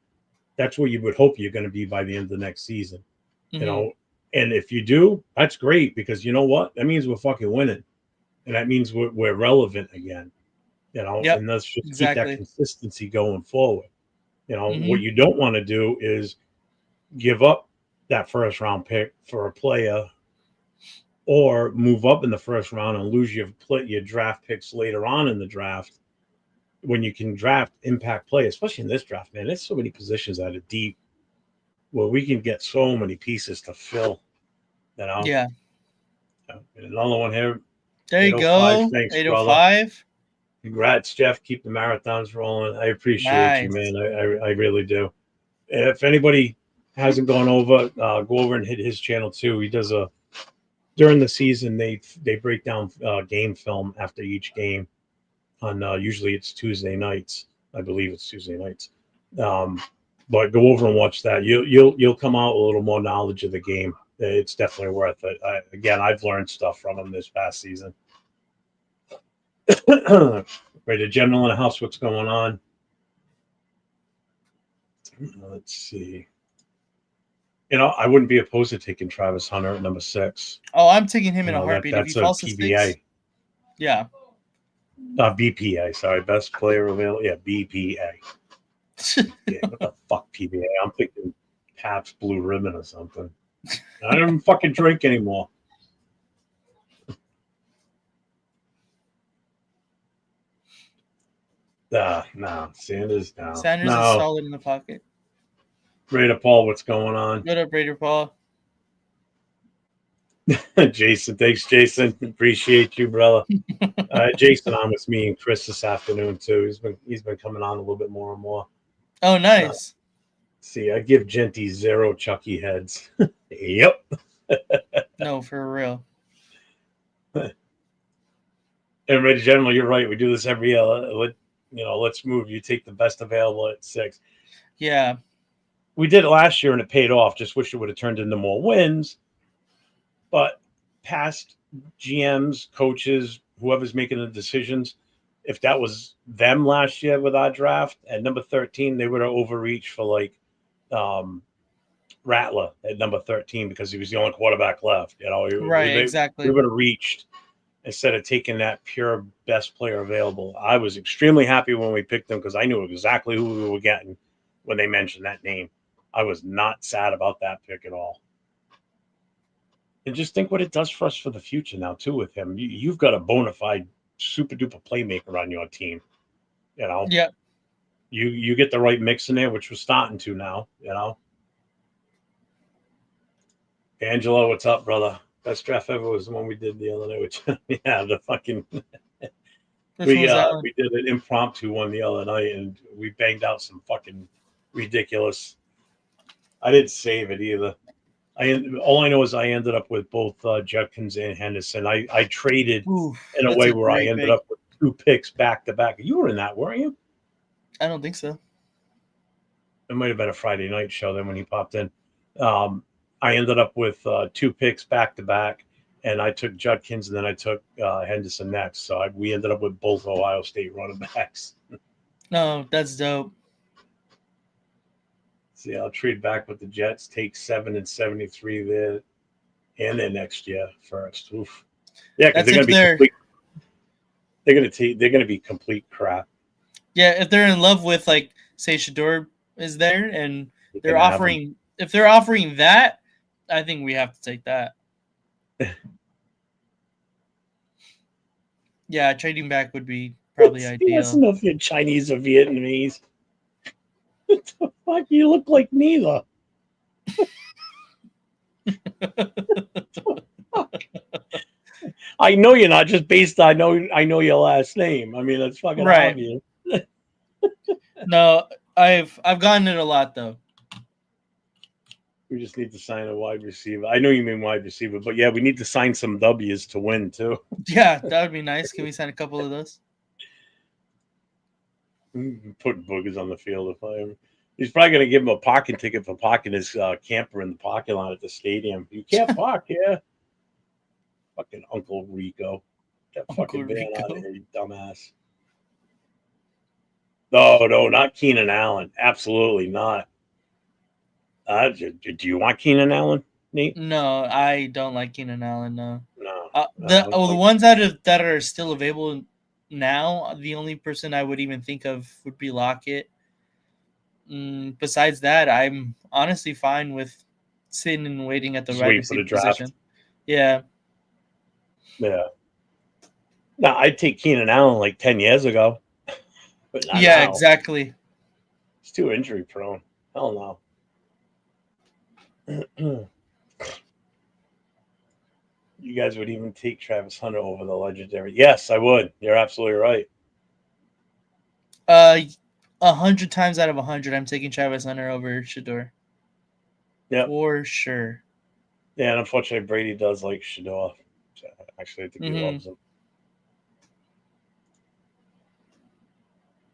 That's where you would hope you're going to be by the end of the next season. You hmm know, and if you do, that's great because you know what? That means we're fucking winning, and that means we're relevant again. Yep, And let's just keep that exactly. consistency going forward. What hmm you don't want to do is give up that first round pick for a player or move up in the first round and lose your draft picks later on in the draft when you can draft impact play, especially in this draft, man. There's so many positions that are deep where we can get so many pieces to fill, you know. Yeah, And another one here, there you 805. go. Thanks, brother. 805. Congrats, Jeff. Keep the marathons rolling. I appreciate you, Nice. man. I really do. If anybody hasn't gone over, go over and hit his channel too. He does during the season they break down game film after each game on usually it's Tuesday nights. I believe it's Tuesday nights. Um, but go over and watch that. You'll come out with a little more knowledge of the game. It's definitely worth it. Again, I've learned stuff from him this past season. Right, the general in the house, what's going on? Let's see. I wouldn't be opposed to taking Travis Hunter at number 6. Oh, I'm taking him in a That heartbeat. If he that's a falls to 6, PBA, yeah. BPA. Sorry, best player available. Yeah, BPA. Yeah, what the fuck, PBA? I'm thinking Pabst Blue Ribbon or something. I don't even fucking drink anymore. No, Sanders, no. Sanders is No. solid in the pocket. Raider Paul, what's going on? What up, Raider Paul? Jason, thanks, Jason. Appreciate you, brother. Jason on with me and Chris this afternoon too. He's been coming on a little bit more and more. Oh, Uh, nice. see, I give Genty 0 Chucky heads. Yep. No, for real. And Red General, you're right. We do this every year. Let's move. You take the best available at 6. Yeah. We did it last year and it paid off. Just wish it would have turned into more wins. But past GMs, coaches, whoever's making the decisions, if that was them last year with our draft at number 13, they would have overreached for like um, Rattler at number 13 because he was the only quarterback left. Right, We exactly. would have reached. instead of taking that pure best player available. I was extremely happy when we picked him because I knew exactly who we were getting when they mentioned that name. I was not sad about that pick at all. And just think what it does for us for the future now too with him. You've got a bona fide super duper playmaker on your team. You know, Yeah. you get the right mix in there, which we're starting to now. You know, Angelo, what's up, brother? Best draft ever was the one we did the other night. Which yeah, the fucking Which one was that one? we did an impromptu one the other night, and we banged out some fucking ridiculous. I didn't save it either. All I know is I ended up with both Judkins and Henderson. I traded Ooh, in a that's way a where I great ended pick. up with 2 picks back to back. You were in that, weren't you? I don't think so. It might have been a Friday night show then when he popped in. Um, I ended up with 2 picks back to back, and I took Judkins and then I took Henderson next. So we ended up with both Ohio State running backs. No, that's dope. See, I'll trade back with the Jets, take 7 and 73 there, and then next year first. Oof. Yeah, because That's they're going if to be they're complete. They're going to be complete crap. if they're in love with, like, say Shador is there and You they're can have them. offering if they're offering that, I think we have to take that. Yeah, trading back would be probably He ideal. doesn't know if you're Chinese or Vietnamese. What the fuck? You look like neither. I know you're not just based on I know your last name. I mean, that's fucking Right. obvious. No, I've gotten it a lot though. We just need to sign a wide receiver. I know you mean wide receiver, but yeah, we need to sign some W's to win too. Yeah, that would be nice. Can we sign a couple of those? Putting boogers on the field if I ever. He's probably going to give him a parking ticket for parking his camper in the parking lot at the stadium. You can't park here. Fucking Uncle Rico. Get that Uncle fucking van out of Rico. here, you dumbass. No, not Keenan Allen. Absolutely not. Do you want Keenan Allen, Nate? No, I don't like Keenan Allen. No. No. The ones that are still available now, the only person I would even think of would be Lockett. Besides that, I'm honestly fine with sitting and waiting at the Just wide wait for the receiver draft. position. Yeah. Yeah. Now, I'd take Keenan Allen like 10 years ago, but not Yeah, now. exactly. He's too injury prone. Hell no. You guys would even take Travis Hunter over the legendary. Yes, I would. You're absolutely right. 100 times out of 100, I'm taking Travis Hunter over Shador. Yep. For sure. Yeah, and unfortunately, Brady does like Shador. Actually, I think he loves him.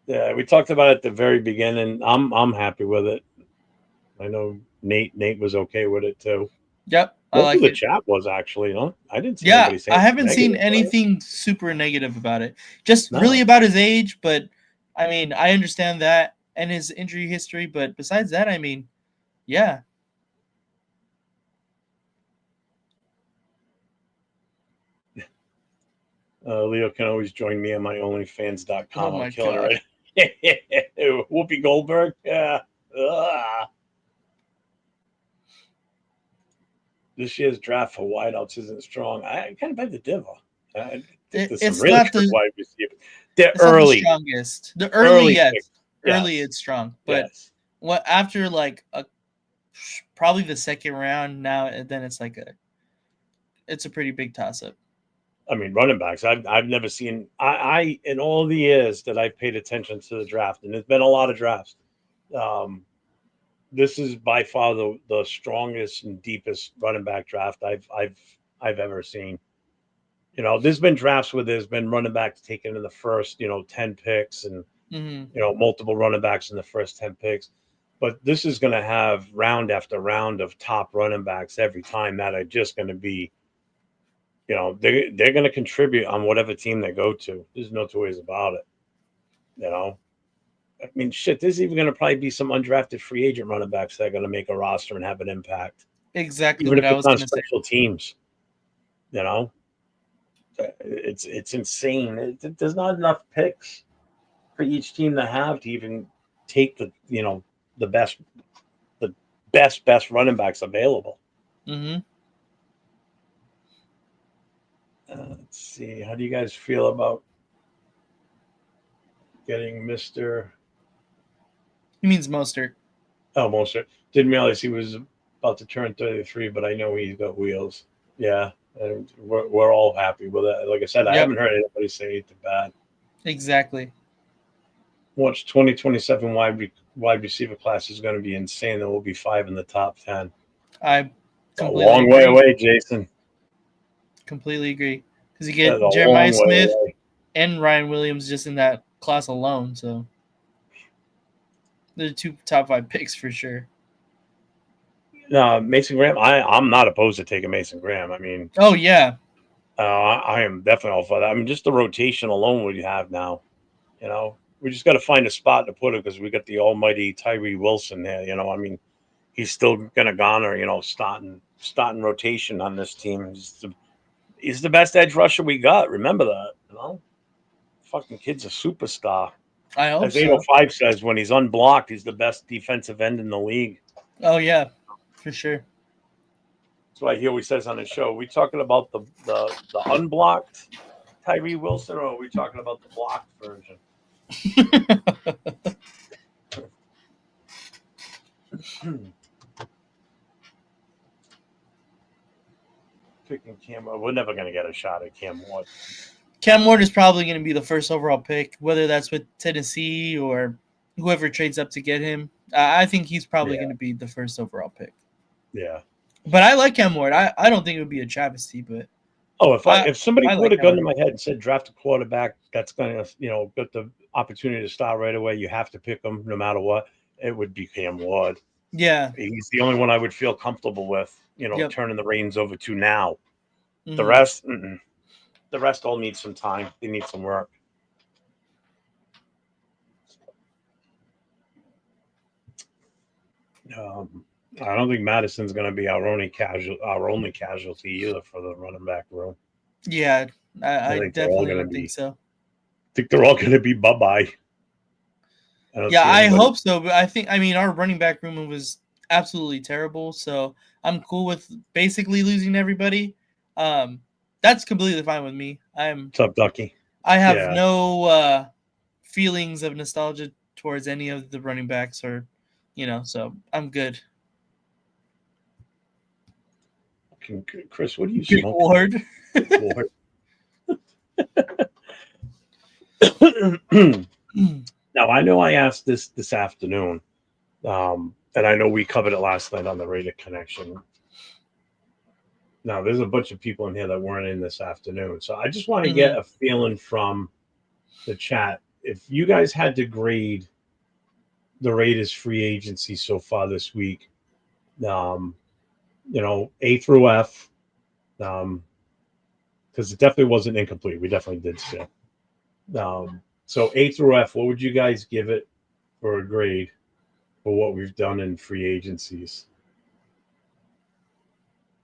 Yeah, we talked about it at the very beginning. I'm happy with it. I know Nate was okay with it too. Yep, I Most like of the it. chat was actually, I didn't see Yeah, anybody say I haven't seen negative, right? anything super negative about it. Just No. really about his age, but I mean, I understand that and his injury history, but besides that, I mean, yeah. Leo can always join me on my OnlyFans.com. Oh I'm my killing god. it. Whoopi Goldberg. Yeah. This year's draft for wideouts isn't strong. I kind of bet the Diva. I think there's some It's really not good the wide receivers. They're it's not the early. strongest. The early, yes. Picks. Early Yes. it's strong, but Yes. what after like probably the second round now, then it's like it's a pretty big toss up. I mean, running backs. I've never seen. I in all the years that I've paid attention to the draft, and there's been a lot of drafts. This is by far the strongest and deepest running back draft I've ever seen. You know, there's been drafts where there's been running backs taken in the first 10 picks, and multiple running backs in the first 10 picks. But this is going to have round after round of top running backs every time that are just going to be. They're going to contribute on whatever team they go to. There's no two ways about it. I mean, shit. There's even going to probably be some undrafted free agent running backs that are going to make a roster and have an impact, Exactly even what if I it's was on gonna say. special teams. You know, It's insane. There's not enough picks for each team to have to even take the the best running backs available. Mm-hmm. Let's see. How do you guys feel about getting Mister? He means Mostert. Oh, Mostert. Didn't realize he was about to turn 33, but I know he's got wheels. Yeah, and we're all happy with it. Like I said, I Yep, haven't heard anybody say anything bad. exactly. Watch 2027 wide receiver class is going to be insane. There will be 5 in the top 10. I A completely long way agree. away, Jason. Completely agree. Because you That's get a Jeremiah long way Smith away. and Ryan Williams just in that class alone. So they're the 2 top 5 picks for sure. Mason Graham, I'm not opposed to taking Mason Graham. I mean, Oh yeah, I am definitely all for that. I mean, just the rotation alone we have now. We just got to find a spot to put it because we got the almighty Tyree Wilson there. I mean, he's still gonna garner, starting rotation on this team. He's the best edge rusher we got. Remember that. Fucking kid's a superstar. I hope As so. 805 says, when he's unblocked, he's the best defensive end in the league. Oh yeah, for sure. That's why he always says on his show, are we talking about the unblocked Tyree Wilson, or are we talking about the blocked version? Picking Cam, we're never going to get a shot at Cam Ward. Cam Ward is probably going to be the first overall pick, whether that's with Tennessee or whoever trades up to get him. I think he's probably going to be the first overall pick. Yeah. But I like Cam Ward. I don't think it would be a travesty, but if somebody I put like a gun Cam to my head and said draft a quarterback that's going to get the opportunity to start right away, you have to pick him no matter what. It would be Cam Ward. yeah. He's the only one I would feel comfortable with. Yep. Turning the reins over to now. Mm-hmm. The rest all need some time. They need some work. I don't think Madison's going to be our only casualty either for the running back room. Yeah, I think they're all definitely going to don't think be. so. I think they're all going to be bye-bye. Yeah, I hope so. But I mean, our running back room was absolutely terrible. So I'm cool with basically losing everybody. That's completely fine with me. What's up, Ducky? I have no feelings of nostalgia towards any of the running backs, or so I'm good. Chris, what do you Pick smoke? Ward. Ward. Now I know I asked this afternoon, and I know we covered it last night on the Raider Connection. Now there's a bunch of people in here that weren't in this afternoon, so I just want to get a feeling from the chat. If you guys had to grade the Raiders free agency so far this week, A through F, because it definitely wasn't incomplete. We definitely did still. So A through F, what would you guys give it for a grade for what we've done in free agencies?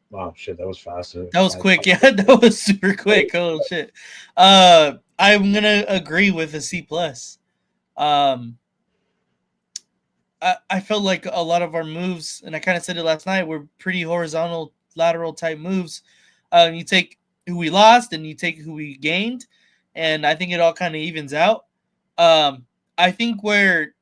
Wow, shit, that was fast. That was quick. Yeah, that was super quick. Oh shit. I'm gonna agree with a C plus. I felt like a lot of our moves, and I kind of said it last night, were pretty horizontal, lateral type moves. You take who we lost and you take who we gained, and I think it all kind of evens out. I think where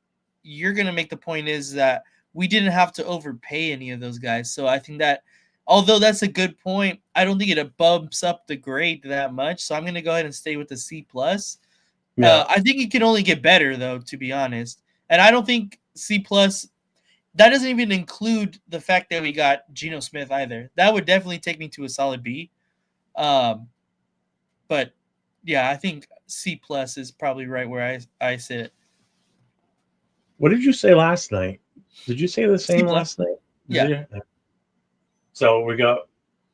you're going to make the point is that we didn't have to overpay any of those guys. So I think that, although that's a good point, I don't think it bumps up the grade that much. So I'm going to go ahead and stay with the C plus. I think it can only get better, though, to be honest. And I don't think C plus, that doesn't even include the fact that we got Geno Smith either. That would definitely take me to a solid B. But yeah, I think C plus is probably right where I sit. What did you say last night? Did you say the same C+. last night? Yeah. So we got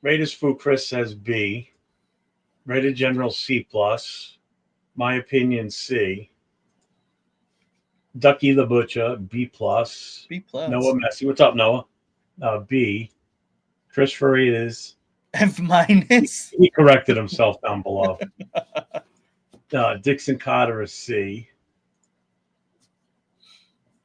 Raiders Foo Chris says B. Rated General C plus. My opinion C. Ducky the Butcher B plus. B plus. Noah Messi. What's up, Noah? B. Chris Faridas F minus. He corrected himself down below. Dixon Carter is C.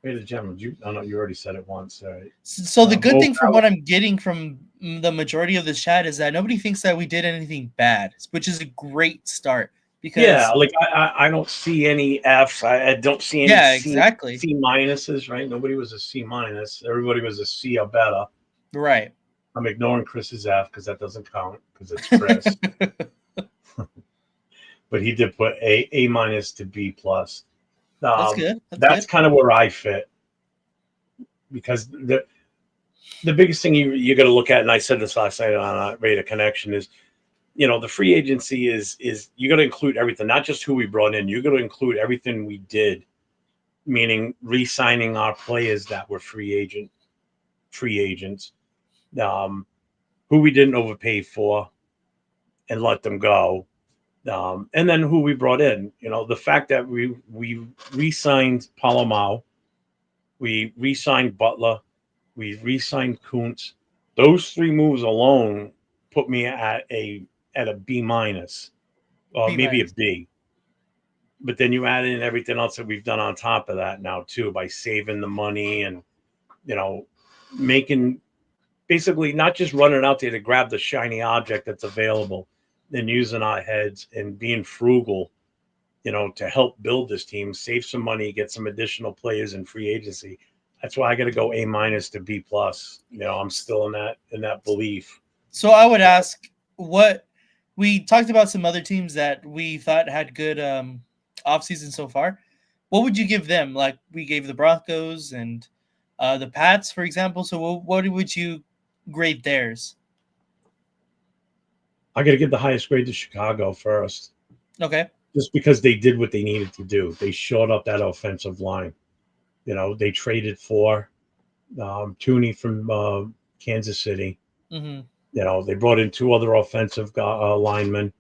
Wait a gentleman. Oh no, you already said it once. Right. So the good Bo thing from Bauer. what I'm getting from the majority of this chat is that nobody thinks that we did anything bad, which is a great start Yeah, because like I don't see any Fs. I don't see any yeah, exactly. C minuses. Right? Nobody was a C minus. Everybody was a C or better. Right. I'm ignoring Chris's F because that doesn't count because it's Chris. But he did put A minus to B plus. That's good. That's That's good. kind of where I fit because the biggest thing you got to look at, and I said this last night on Rate of Connection, is the free agency is you got to include everything, not just who we brought in. You got to include everything we did, meaning re-signing our players that were free agents, who we didn't overpay for and let them go. And then who we brought in. The fact that we re-signed Palomau, we re-signed Butler, we re-signed Kuntz. Those three moves alone put me at a B minus, or B maybe a minus. B. But then you add in everything else that we've done on top of that now too, by saving the money and you know making basically not just running out there to grab the shiny object that's available, then using our heads and being frugal, to help build this team, save some money, get some additional players in free agency. That's why I got to go A minus to B plus. I'm still in that belief. So I would ask what we talked about some other teams that we thought had good offseason so far. What would you give them? Like we gave the Broncos and the Pats, for example. So what would you grade theirs? I got to give the highest grade to Chicago first, Okay. just because they did what they needed to do. They showed up that offensive line. They traded for Tooney from Kansas City. Mm-hmm. They brought in two other offensive linemen.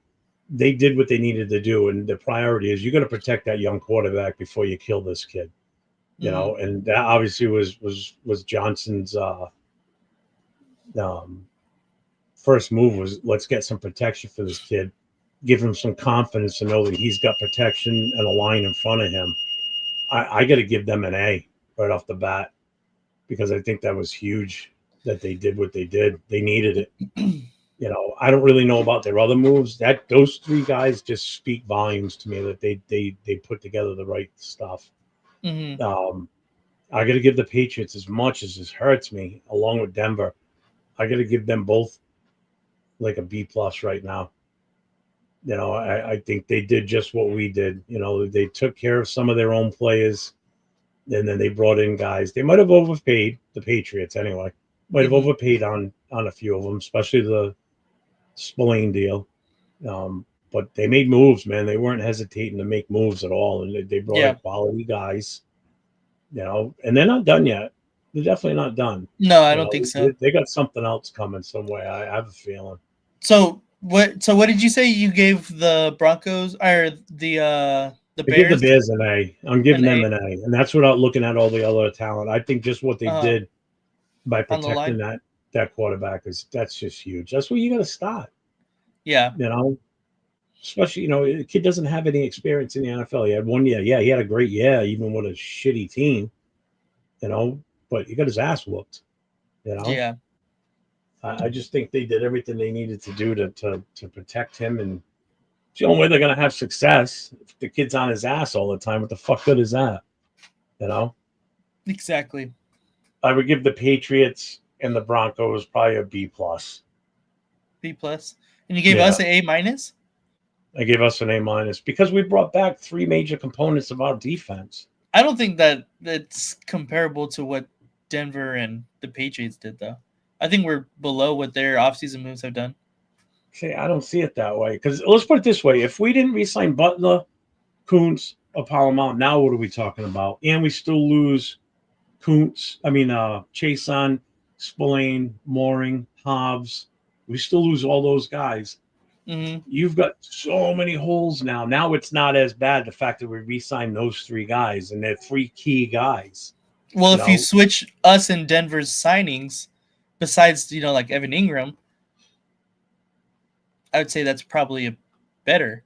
They did what they needed to do, and the priority is you got to protect that young quarterback before you kill this kid. Mm-hmm. And that obviously was Johnson's um, first move was let's get some protection for this kid, give him some confidence to know that he's got protection and a line in front of him. I got to give them an A right off the bat because I think that was huge that they did what they did. They needed it. I don't really know about their other moves. That those three guys just speak volumes to me that they put together the right stuff. Mm-hmm. Um, I got to give the Patriots, as much as this hurts me, along with Denver, I got to give them both like a B plus right now. I think they did just what we did. They took care of some of their own players, and then they brought in guys. They might have overpaid the Patriots anyway. Might have Mm-hmm. overpaid on a few of them, especially the Spillane deal. But they made moves, man. They weren't hesitating to make moves at all, and they brought in Yeah. quality guys. And they're not done yet. They're definitely not done. No, I don't think so. They got something else coming some way. I have a feeling. So what? So what did you say you gave the Broncos or the I give the Bears Bears an A. I'm giving an them A an A, and that's without looking at all the other talent. I think just what they uh, did by on the line? protecting that quarterback that's just huge. That's where you got to start. Yeah. You know, especially the kid doesn't have any experience in the NFL. He had 1 year. Yeah, he had a great year, even with a shitty team. You know, but he got his ass whooped. You know, Yeah. I just think they did everything they needed to do to protect him, and it's the only way they're gonna have success. If the kid's on his ass all the time, what the fuck good is that? You know, Exactly. I would give the Patriots and the Broncos probably a B plus. B plus. And you gave Yeah, us an A minus? I gave us an A minus because we brought back three major components of our defense. I don't think that it's comparable to what Denver and the Patriots did, though. I think we're below what their offseason moves have done. See, I don't see it that way because let's put it this way: if we didn't re-sign Butler, Kuntz, or Palomar, now what are we talking about? And we still lose Kuntz. I mean, Chaisson, Spillane, Mooring, Hobbs. We still lose all those guys. Mm-hmm. You've got so many holes now. Now it's not as bad the fact that we re-signed those three guys and they're three key guys. Well, You if you know, switch us and Denver's signings, besides like Evan Ingram, I would say that's probably a better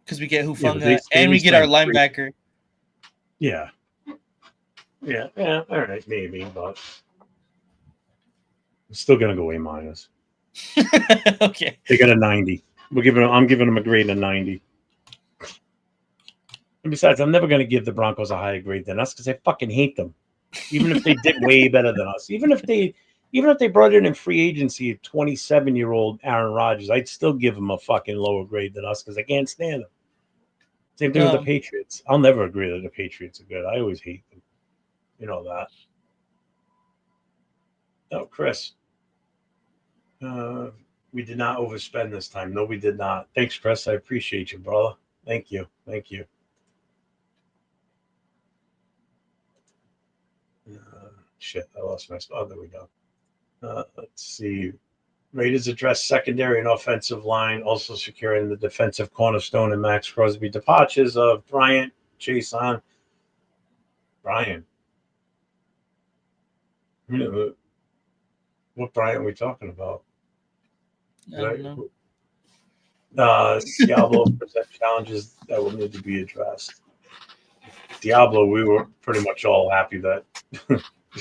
because we get Yeah, but Hufanga they at and we least get our ran 3. linebacker. Yeah. Yeah. All right, maybe, but I'm still gonna go A minus. Okay. They got a 90. I'm giving them a grade of 90. And besides, I'm never gonna give the Broncos a higher grade than us because I fucking hate them. Even if they did way better than us, even if they brought in free agency a 27-year-old Aaron Rodgers, I'd still give them a fucking lower grade than us because I can't stand them. Same thing with the Um, Patriots. I'll never agree that the Patriots are good. I always hate them. You know that. Oh, Chris. Uh, we did not overspend this time. No, we did not. Thanks, Chris. I appreciate you, brother. Thank you. Thank you. Shit, I lost my spot. Oh, there we go. Let's see. Raiders address secondary and offensive line, also securing the defensive cornerstone and Max Crosby. Departures of Bryant, Chaisson. Bryant. What Bryant are we talking about? I don't know. Diablo present challenges that will need to be addressed. Diablo, we were pretty much all happy that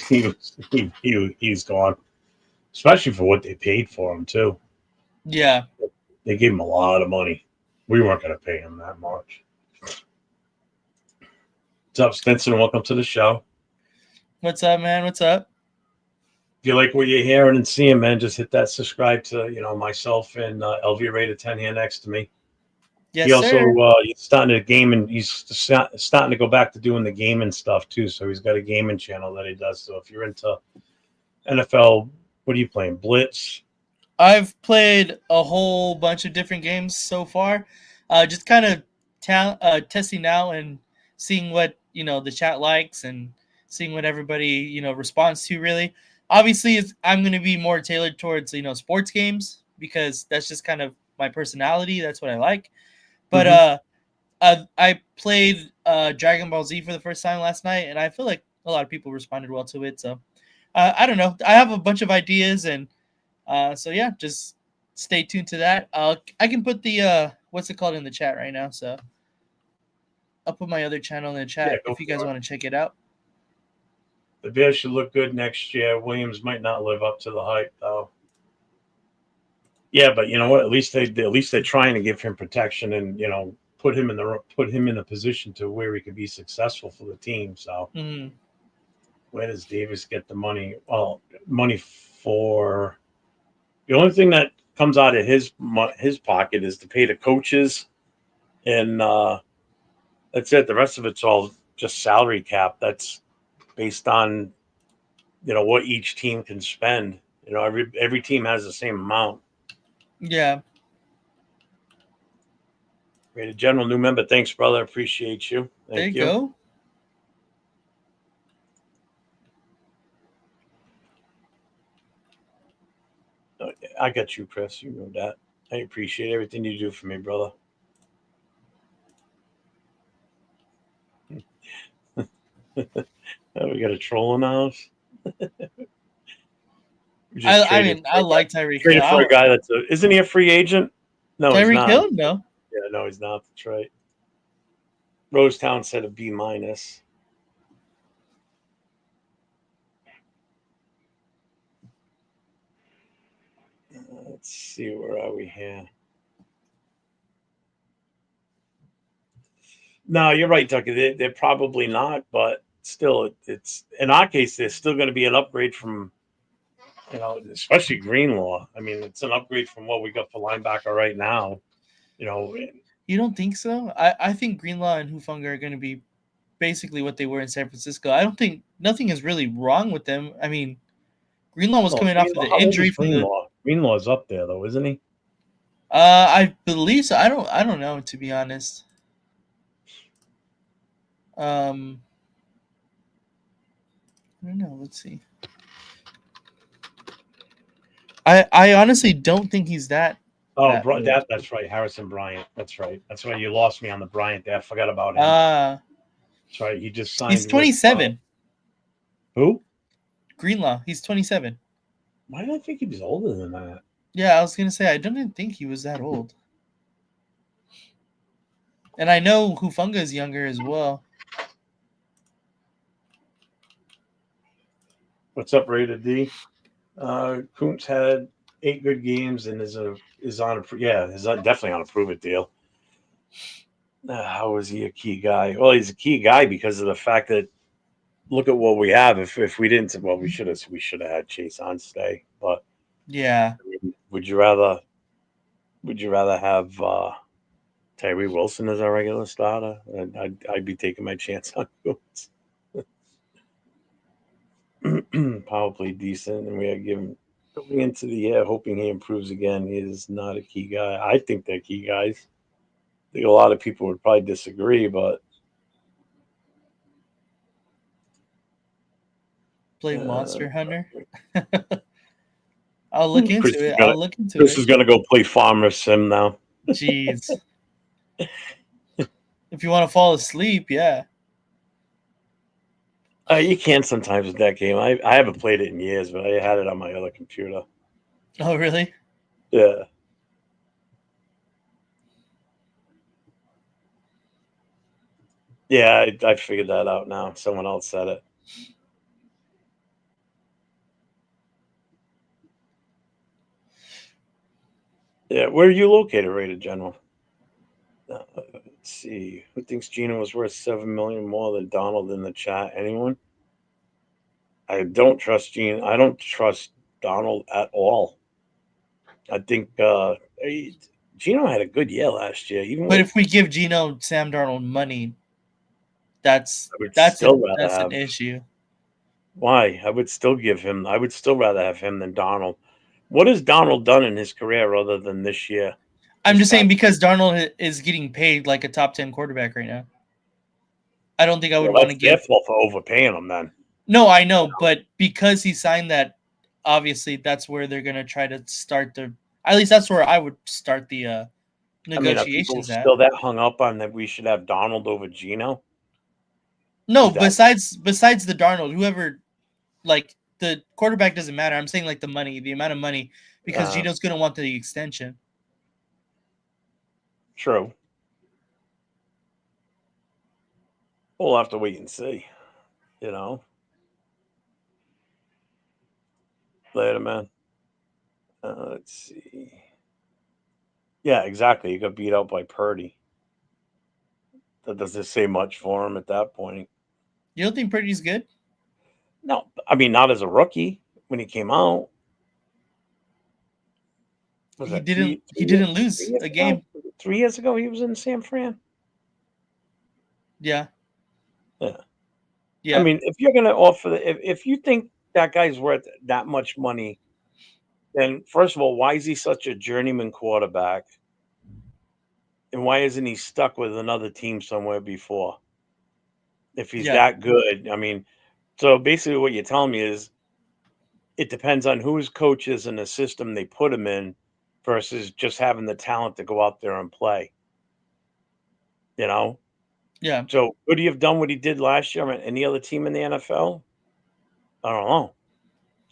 he's gone, especially for what they paid for him too. Yeah. They gave him a lot of money. We weren't going to pay him that much. What's up, Stinson? Welcome to the show. What's up, man? What's up? If you like what you're hearing and seeing, man, just hit that subscribe to myself and LV Rated 10 here next to me. Yes, He also sir. he's starting to game and he's starting to go back to doing the gaming stuff too. So he's got a gaming channel that he does. So if you're into NFL, what are you playing? Blitz? I've played a whole bunch of different games so far. Just kind of testing out and seeing what the chat likes and seeing what everybody responds to. Really, obviously, I'm going to be more tailored towards sports games because that's just kind of my personality. That's what I like. But I played Dragon Ball Z for the first time last night, and I feel like a lot of people responded well to it. So I don't know. I have a bunch of ideas and. So yeah, just stay tuned to that. I can put the what's it called in the chat right now. So I'll put my other channel in the chat if you guys want to check it out. The Bears should look good next year. Williams might not live up to the hype though. Yeah, but you know what? At least they're trying to give him protection and put him in a position to where he could be successful for the team. So where does Davis get the money? Well, money for the only thing that comes out of his pocket is to pay the coaches, and that's it. The rest of it's all just salary cap. That's based on what each team can spend. Every team has the same amount. Yeah. Rated General, new member. Thanks, brother. Appreciate you. There Thank you go. I got you, Chris. You know that. I appreciate everything you do for me, brother. We got a troll in the house. I mean, I like Tyreek Hill. Traded for a guy isn't he a free agent? No, he's Tyreek not. Hill? No. Yeah, no, he's not. That's right. Rosetown said a B minus. Let's see, where are we here? No, you're right, Tucker. They're probably not, but still, it's in our case, there's still going to be an upgrade from, especially Greenlaw. I mean, it's an upgrade from what we got for linebacker right now. You don't think so? I think Greenlaw and Hufanga are going to be basically what they were in San Francisco. I don't think nothing is really wrong with them. I mean, Greenlaw was coming off of the injury from Greenlaw. Greenlaw's up there though, isn't he? I believe so. I don't know, to be honest. I don't know. Let's see. I honestly don't think he's that. Oh, that's right. Harrison Bryant. That's right. That's why you lost me on the Bryant there. I forgot about him. That's right. He just signed. He's 27. Who? Greenlaw. He's 27. Why did I think he was older than that? Yeah, I was gonna say I didn't think he was that old, and I know Hufunga is younger as well. What's up, Rated D? Kuntz had 8 good games and is definitely on a prove it deal. How is he a key guy? Well, he's a key guy because of the fact that look at what we have. If we didn't, well, we should have had Chaisson stay. But Yeah, I mean, would you rather have Tyree Wilson as our regular starter? I'd be taking my chance on Kuntz. Power play decent, and we had given going into the year hoping he improves again. He is not a key guy. I think they're key guys. I think a lot of people would probably disagree, but play uh, Monster Hunter. I'll look Chris into is it. gonna I'll look into Chris it. is gonna go play Farmer Sim now. Jeez, if you want to fall asleep, yeah. You can sometimes with that game. I haven't played it in years, but I had it on my other computer. Oh, really? Yeah. Yeah, I figured that out now. Someone else said it. Yeah, where are you located, Rated General? Let's see. Who thinks Gino was worth 7 million more than Donald in the chat? Anyone? I don't trust Gino. I don't trust Donald at all. I think Gino had a good year last year, even But with. if we give Gino Sam Darnold money, I would still rather that's an have. issue. Why? I would still give him. I would still rather have him than Donald. What has Donald done in his career other than this year? I'm This just saying past. because Darnold is getting paid like a top 10 quarterback right now. I don't think I would Well, want to that's their give. fault for overpaying him. Then. No, I know, but because he signed that, obviously that's where they're gonna try to start the. At least that's where I would start the I mean, are people negotiations at. still that hung up on that we should have Donald over Gino? No, Is that besides the Darnold, whoever like the quarterback doesn't matter. I'm saying like the money, the amount of money, because uh, Gino's gonna want the extension. true? We'll have to wait and see. You know, later, man. Let's see. Yeah, exactly. You got beat out by Purdy. That doesn't say much for him at that point. You don't think Purdy's good? No, I mean not as a rookie when he came out. Was that three He three years didn't three lose years a ago? game. Was it 3 years ago he was in San Fran. Yeah, Yeah. I yeah, mean, if you're gonna offer if you think that guy's worth that much money, then first of all, why is he such a journeyman quarterback? And why isn't he stuck with another team somewhere before? If he's yeah, that good, I mean, so basically what you're telling me is it depends on whose coaches and the system they put him in versus just having the talent to go out there and play, you know? yeah. So could he have done what he did last year on any other team in the NFL? I don't know.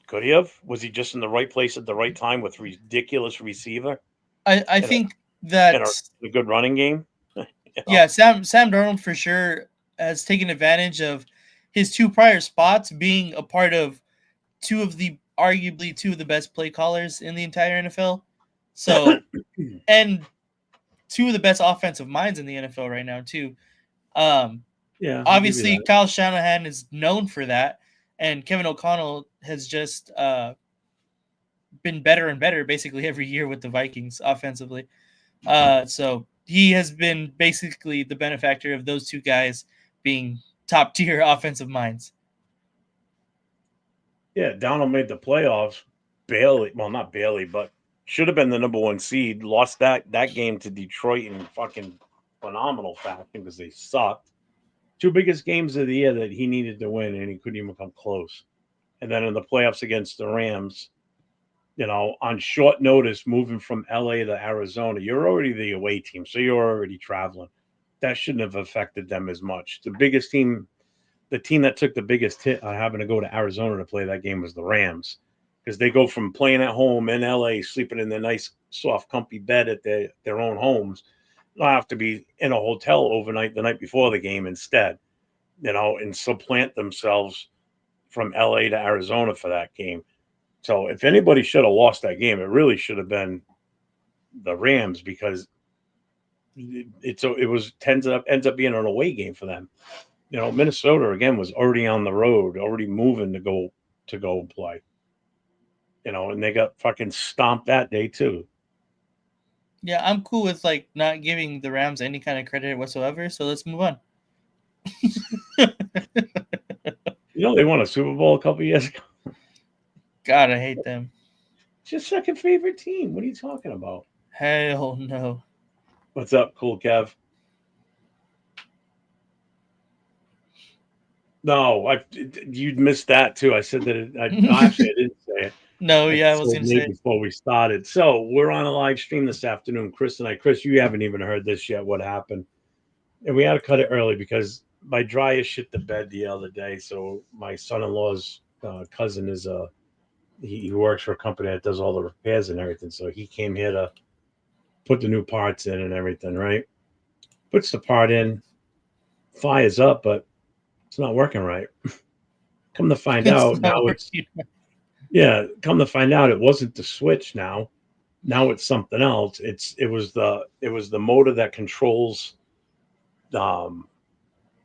Could he have? Was he just in the right place at the right time with ridiculous receiver I and a, think and that a good running game? You know? yeah, Sam Darnold for sure has taken advantage of his two prior spots being a part of arguably two of the best play callers in the entire NFL. So and two of the best offensive minds in the NFL right now too. Um, Yeah, I'll give you Obviously that. Kyle Shanahan is known for that, and Kevin O'Connell has just been better and better basically every year with the Vikings offensively. So he has been basically the benefactor of those two guys being top tier offensive minds. Yeah, Donald made the playoffs barely. Well, not barely, but should have been the number one seed. Lost that game to Detroit in fucking phenomenal fashion because they sucked. Two biggest games of the year that he needed to win, and he couldn't even come close. And then in the playoffs against the Rams, on short notice, moving from LA to Arizona, you're already the away team, so you're already traveling. That shouldn't have affected them as much. The team that took the biggest hit on having to go to Arizona to play that game was the Rams because they go from playing at home in LA, sleeping in their nice, soft, comfy bed at their own homes. They'll have to be in a hotel overnight the night before the game instead, and supplant themselves from LA to Arizona for that game. So if anybody should have lost that game, it really should have been the Rams, because ends up being an away game for them. Minnesota again was already on the road, already moving to go play. And they got fucking stomped that day too. Yeah, I'm cool with like not giving the Rams any kind of credit whatsoever. So let's move on. They won a Super Bowl a couple years ago. God, I hate them. It's your second favorite team. What are you talking about? Hell no. What's up, Cool Kev? No, you'd missed that too. I said that actually I didn't say it. No, I yeah, I was told gonna Nate say. before we started. So we're on a live stream this afternoon, Chris and I. Chris, you haven't even heard this yet. What happened? And we had to cut it early because my dryer shit the bed the other day. So my son-in-law's cousin is he works for a company that does all the repairs and everything. So he came here to put the new parts in and everything. Right? Puts the part in, fires up, but it's not working right. Come to find It's out, not now it's working. come to find out it wasn't the switch now. Now it's something else. It was the motor that controls um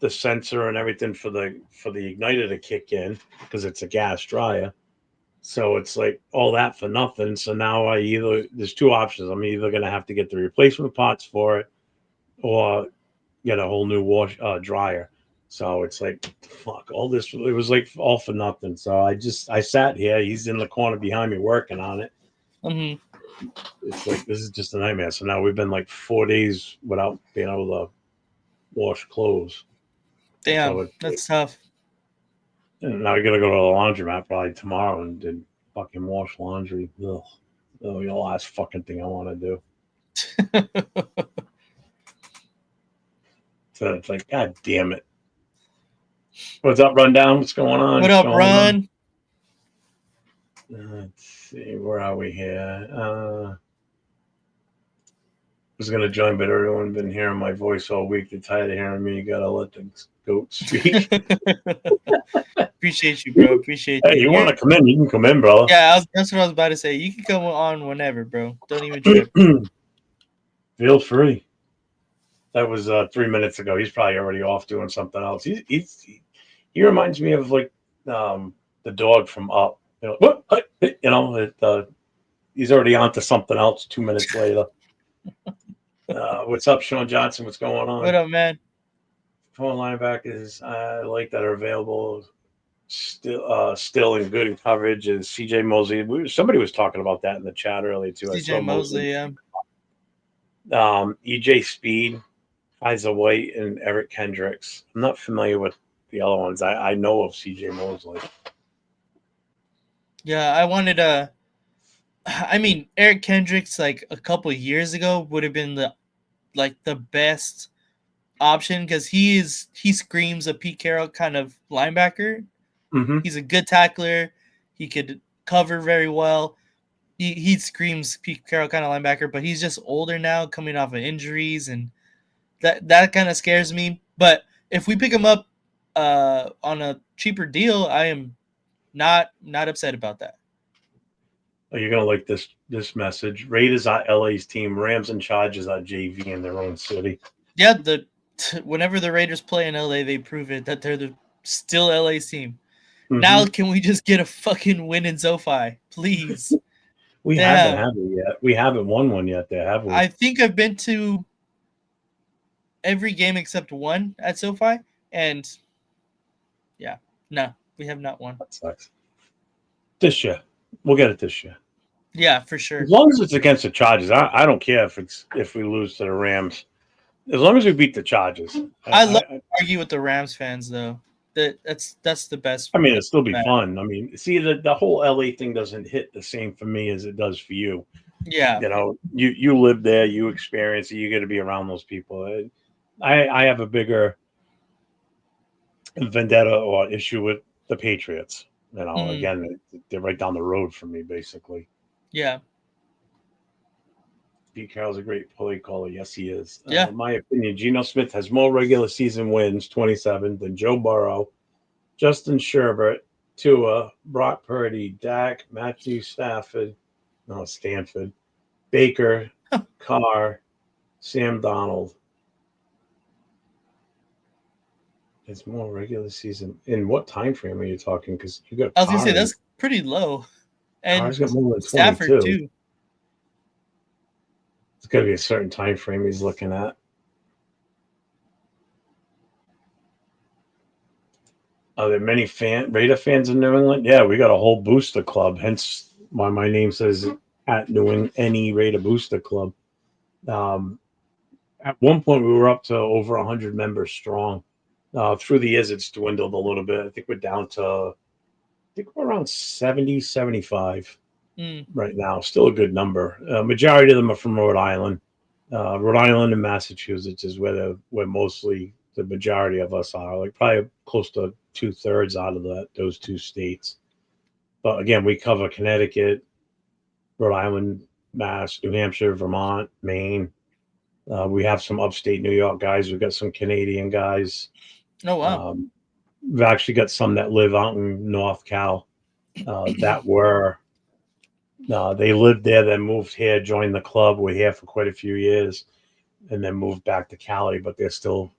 the sensor and everything for the igniter to kick in, because it's a gas dryer. So it's like all that for nothing. So now there's two options. I'm either gonna have to get the replacement parts for it, or get a whole new dryer. So it's like, fuck, all this. It was like all for nothing. So I sat here. He's in the corner behind me working on it. Mm-hmm. It's like, this is just a nightmare. So now we've been like 4 days without being able to wash clothes. So Damn, it's like, that's tough. now we gotta go to the laundromat probably tomorrow and fucking wash laundry. Ugh. Oh, the last fucking thing I want to do. So it's like, God damn it. What's up, Rundown? What's going on, What up, Sean? Run? Let's see, where are we here? I was gonna join, but everyone been hearing my voice all week. They're tired of hearing me. You gotta let the goat speak. Appreciate you, bro. Appreciate Hey, you. you want to come in? You can come in, brother. Yeah, that's what I was about to say. You can come on whenever, bro. Don't even trip. Feel free. That was 3 minutes ago. He's probably already off doing something else. He reminds me of like the dog from Up. What? He's already on to something else 2 minutes later. What's up, Sean Johnson? What's going on? What up, man? Phone linebackers I like that are available still in good coverage is CJ Mosley. Somebody was talking about that in the chat earlier too. I saw CJ Mosley, yeah. EJ Speed, Isaiah White, and Eric Kendricks. I'm not familiar with the other ones. I know of CJ Mosley. Yeah, I wanted to. I mean, Eric Kendricks, like a couple years ago, would have been the best option because he screams a Pete Carroll kind of linebacker. Mm-hmm. He's a good tackler. He could cover very well. He screams Pete Carroll kind of linebacker, but he's just older now, coming off of injuries, and that kind of scares me. But if we pick him up on a cheaper deal, I am not upset about that. Oh, you're gonna like this message. Raiders are LA's team. Rams and Chargers are JV in their own city. Yeah, whenever the Raiders play in LA, they prove it that they're still LA's team. Mm-hmm. Now, can we just get a fucking win in SoFi, please? We haven't had it yet. We haven't won one yet there, have we? I think I've been to every game except one at SoFi, and yeah, no, we have not won. That sucks. This year. We'll get it this year. Yeah, for sure. As long as it's against the Chargers, I don't care if we lose to the Rams. As long as we beat the Chargers. I love to argue with the Rams fans though. That's the best. I mean, it'll still be fun. I mean, see, the whole LA thing doesn't hit the same for me as it does for you. Yeah. You live there, you experience it, you got to be around those people. I have a bigger vendetta or issue with the Patriots. Mm, Again, they're right down the road from me, basically. yeah. Pete Carroll's a great play caller. Yes, he is. Yeah. My opinion, Geno Smith has more regular season wins, 27, than Joe Burrow, Justin Sherbert, Tua, Brock Purdy, Dak, Matthew Stafford, no, Stanford, Baker, Carr, Sam Donald. It's more regular season. In what time frame are you talking? Because you got I was gonna say Carr, and that's pretty low, Carr's and got more than Stafford 22. too. It's got to be a certain time frame he's looking at. Are there many Raider fans in New England? Yeah, we got a whole booster club. Hence why my name says at New England any Raider booster club. Um, at one point, we were up to over 100 members strong. Through the years, it's dwindled a little bit. I think we're down to, we're around 70, 75 Mm, right now. Still a good number. Majority of them are from Rhode Island. Rhode Island and Massachusetts is where mostly the majority of us are. Like probably close to 2/3 out of those two states. But again, we cover Connecticut, Rhode Island, Mass, New Hampshire, Vermont, Maine. We have some upstate New York guys. We've got some Canadian guys. oh wow. Um, we've actually got some that live out in North Cal that were they lived there, then moved here, joined the club. We're here for quite a few years, and then moved back to Cali. But they're still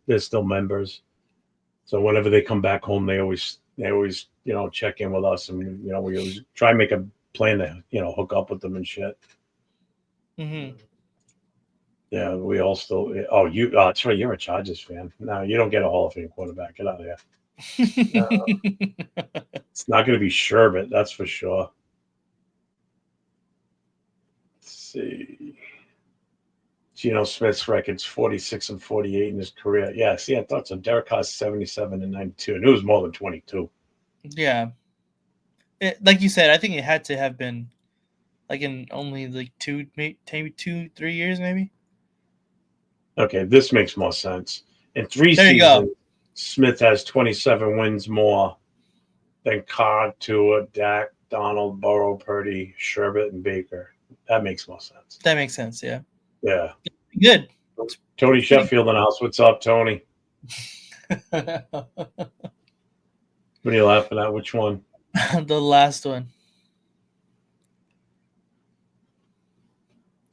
members. So whenever they come back home, they always check in with us, and we always try and make a plan to hook up with them and shit. Hmm. Yeah, we all still. Oh, that's right. You're a Chargers fan. No, you don't get a Hall of Fame quarterback. Get out of here. No, it's not going to be Sherbert. That's for sure. Let's see. Geno Smith's record's 46-48 in his career. Yeah, see, I thought so. Derek Carr's 77 and 92, and it was more than 22. Yeah. Like you said, I think it had to have been like in only like maybe 2, 3 years, maybe. Okay, this makes more sense. In three There you go. seasons, Smith has 27 wins more than Carr, Tua, Dak, Donald, Burrow, Purdy, Sherbert, and Baker. That makes more sense. That makes sense. Yeah. Yeah. Good. Tony It's pretty. Sheffield in the house. What's up, Tony? What are you laughing at? Which one? The last one.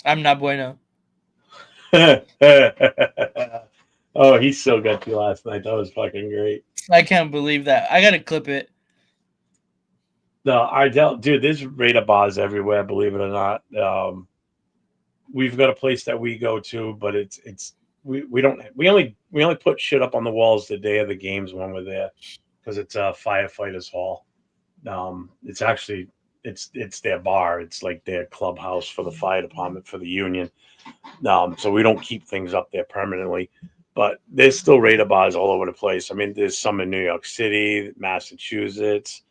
I'm not bueno. Oh, he still got you last night. That was fucking great. I can't believe that. I gotta clip it. No, I don't, dude. There's radar bars everywhere. Believe it or not. We've got a place that we go to, but it's we don't we only put shit up on the walls the day of the games when we're there because it's a firefighters hall. It's actually it's their bar. It's like their clubhouse for the fire department for the union. So we don't keep things up there permanently. But there's still radar bars all over the place. I mean, there's some in New York City, Massachusetts.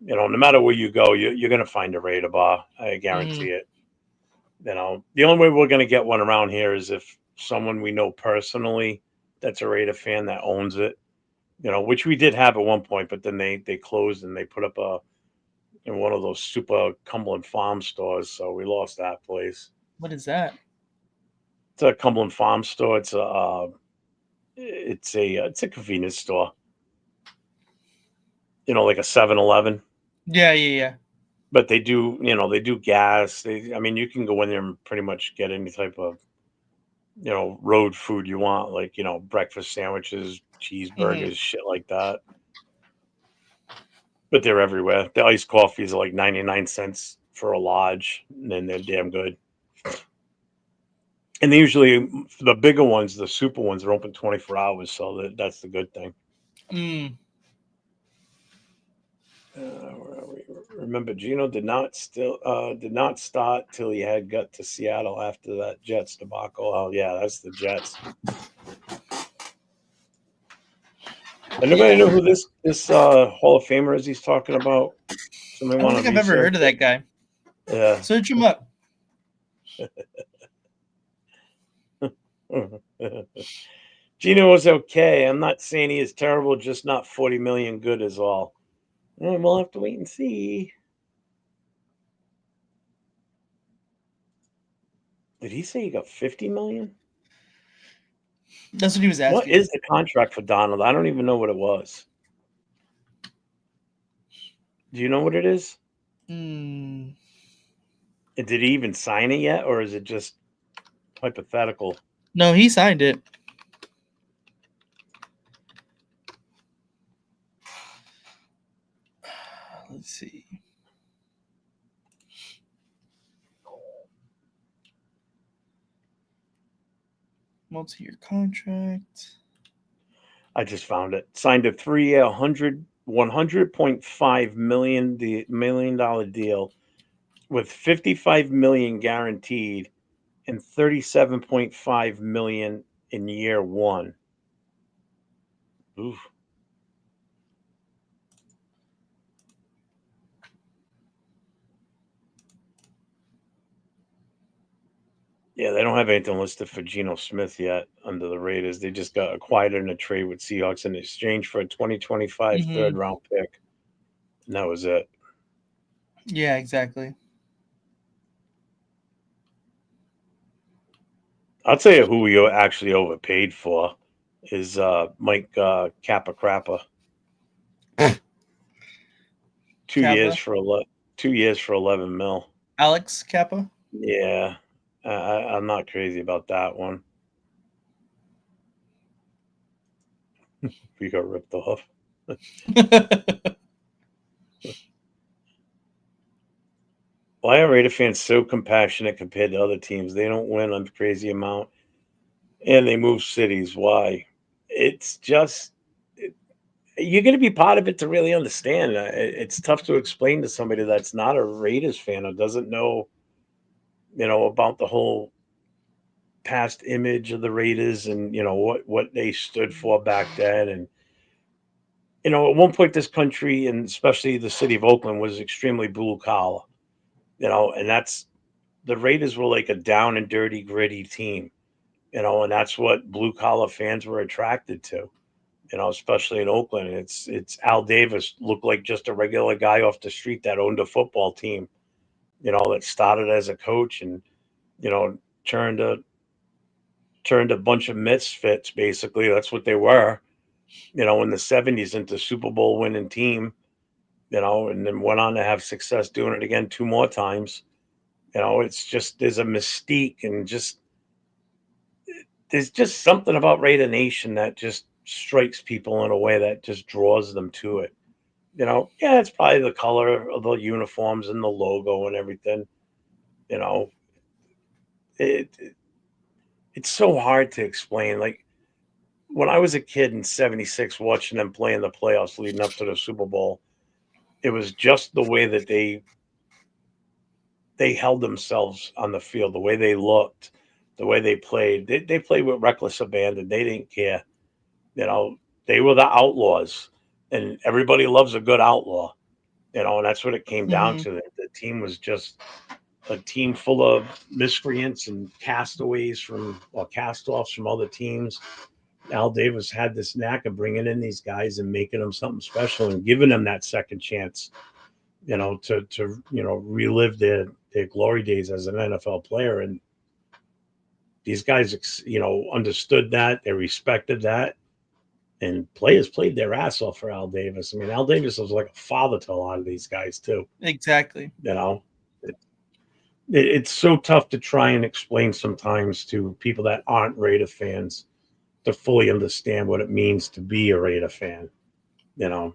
No matter where you go, you're going to find a radar bar. I Hmm. guarantee it. The only way we're going to get one around here is if someone we know personally that's a Raider fan that owns it. Which we did have at one point, but then they closed and they put up in one of those super Cumberland Farm stores, so we lost that place. What is that? It's a Cumberland Farm store. It's a convenience store. Like a 7-Eleven. Yeah, yeah, yeah. But they do gas. I mean, you can go in there and pretty much get any type of road food you want, like breakfast sandwiches, Hmm. cheeseburgers, shit like that. But they're everywhere. The iced coffees are like 99 cents for a large, and then they're damn good. And they usually, the bigger ones, the super ones, are open 24 hours, so that's the good thing. Mm. Remember, Gino did not start till he had got to Seattle after that Jets debacle. Oh yeah, that's the Jets. Anybody Yeah. know who this Hall of Famer is he's talking about? Somebody I don't want to think I've ever research heard of it? that guy. Yeah. Search him up. Gino was okay. I'm not saying he is terrible, just not 40 million good is all. And we'll have to wait and see. Did he say he got 50 million? That's what he was What asking. is the contract for Donald? I don't even know what it was. Do you know what it is? Mm, And did he even sign it yet, or is it just hypothetical? no, he signed it. Let's see. Multi-year contract. I just found it. Signed a 3-year, 100.5 million dollar deal with 55 million guaranteed and 37.5 million in year one. Oof. Yeah, they don't have anything listed for Geno Smith yet under the Raiders. They just got acquired in a trade with Seahawks in exchange for a 2025 third Mm-hmm. round pick. And that was it. Yeah, exactly. I'll tell you who we actually overpaid for is Mike Kappa Crappa. 2 years Kappa. for 11 mil. Alex Kappa. Yeah, I'm not crazy about that one. We got ripped off. Why are Raider fans so compassionate compared to other teams? They don't win a crazy amount, and they move cities. Why? It's just you're going to be part of it to really understand. It's tough to explain to somebody that's not a Raiders fan or doesn't know, about the whole past image of the Raiders and what they stood for back then. And at one point, this country and especially the city of Oakland was extremely blue collar. And that's the Raiders were like a down and dirty, gritty team. And that's what blue collar fans were attracted to. Especially in Oakland. It's Al Davis looked like just a regular guy off the street that owned a football team. That started as a coach and you know turned a turned a bunch of misfits. Basically, that's what they were. In the '70s into Super Bowl winning team. And then went on to have success doing it again two more times. It's just there's a mystique and just there's just something about Raider Nation that just strikes people in a way that just draws them to it. Yeah, it's probably the color of the uniforms and the logo and everything. You know, it it's so hard to explain. Like when I was a kid in '76, watching them play in the playoffs leading up to the Super Bowl, it was just the way that they held themselves on the field, the way they looked, the way they played. They played with reckless abandon. They didn't care. You know, they were the outlaws, and everybody loves a good outlaw. And that's what it came down Mm-hmm. to. The team was just a team full of miscreants and castaways or cast-offs from other teams. Al Davis had this knack of bringing in these guys and making them something special and giving them that second chance, to relive their glory days as an NFL player. And these guys, understood that, they respected that, and players played their ass off for Al Davis. I mean, Al Davis was like a father to a lot of these guys too. Exactly. You know, it's so tough to try and explain sometimes to people that aren't Raider fans to fully understand what it means to be a Raider fan. You know,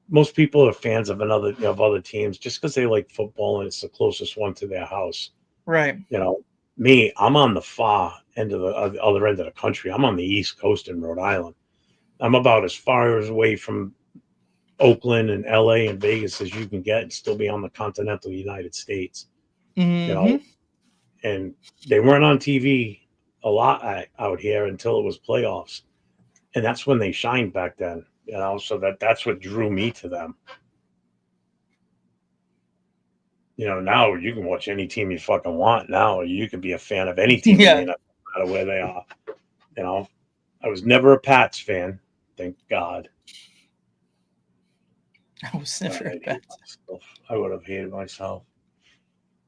most people are fans of other teams just because they like football and it's the closest one to their house. Right. You know, me, I'm on the far end of the other end of the country. I'm on the East Coast in Rhode Island. I'm about as far as away from Oakland and LA and Vegas as you can get and still be on the continental United States. You know, Mm-hmm. and they weren't on TV a lot out here until it was playoffs, and that's when they shined back then. So that's what drew me to them. Now you can watch any team you fucking want. Now you can be a fan of any team in the Yeah. NFL, no matter where they are. You know, I was never a Pats fan, thank God. I was never a I'd bet. hate myself. I would have hated myself.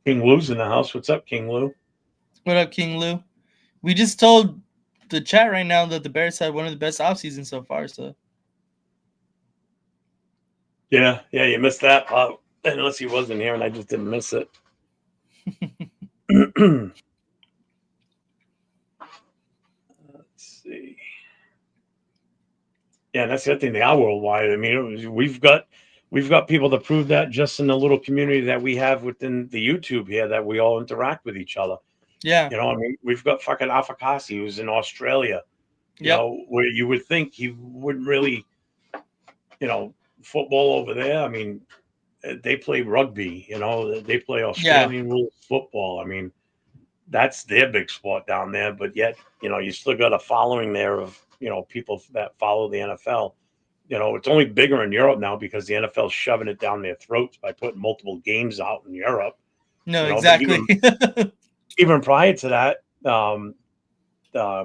King Lou's in the house. What's up, King Lou? What up, King Lou? We just told the chat right now that the Bears had one of the best off seasons so far. So Yeah, you missed that part. Unless he wasn't here and I just didn't miss it. Let's see. Yeah, that's the other thing. They are worldwide. I mean, we've got people to prove that just in the little community that we have within the YouTube here that we all interact with each other. yeah, You know, I mean, we've got fucking Afakasi who's in Australia. You yep, know, where you would think he wouldn't really, you know, football over there. I mean, they play rugby. You know, they play yeah, Australian rules football. I mean, that's their big sport down there. But yet, you know, you still got a following there of, you know, people that follow the NFL. You know, it's only bigger in Europe now because the NFL's shoving it down their throats by putting multiple games out in Europe. no, You know, but exactly. even prior to that,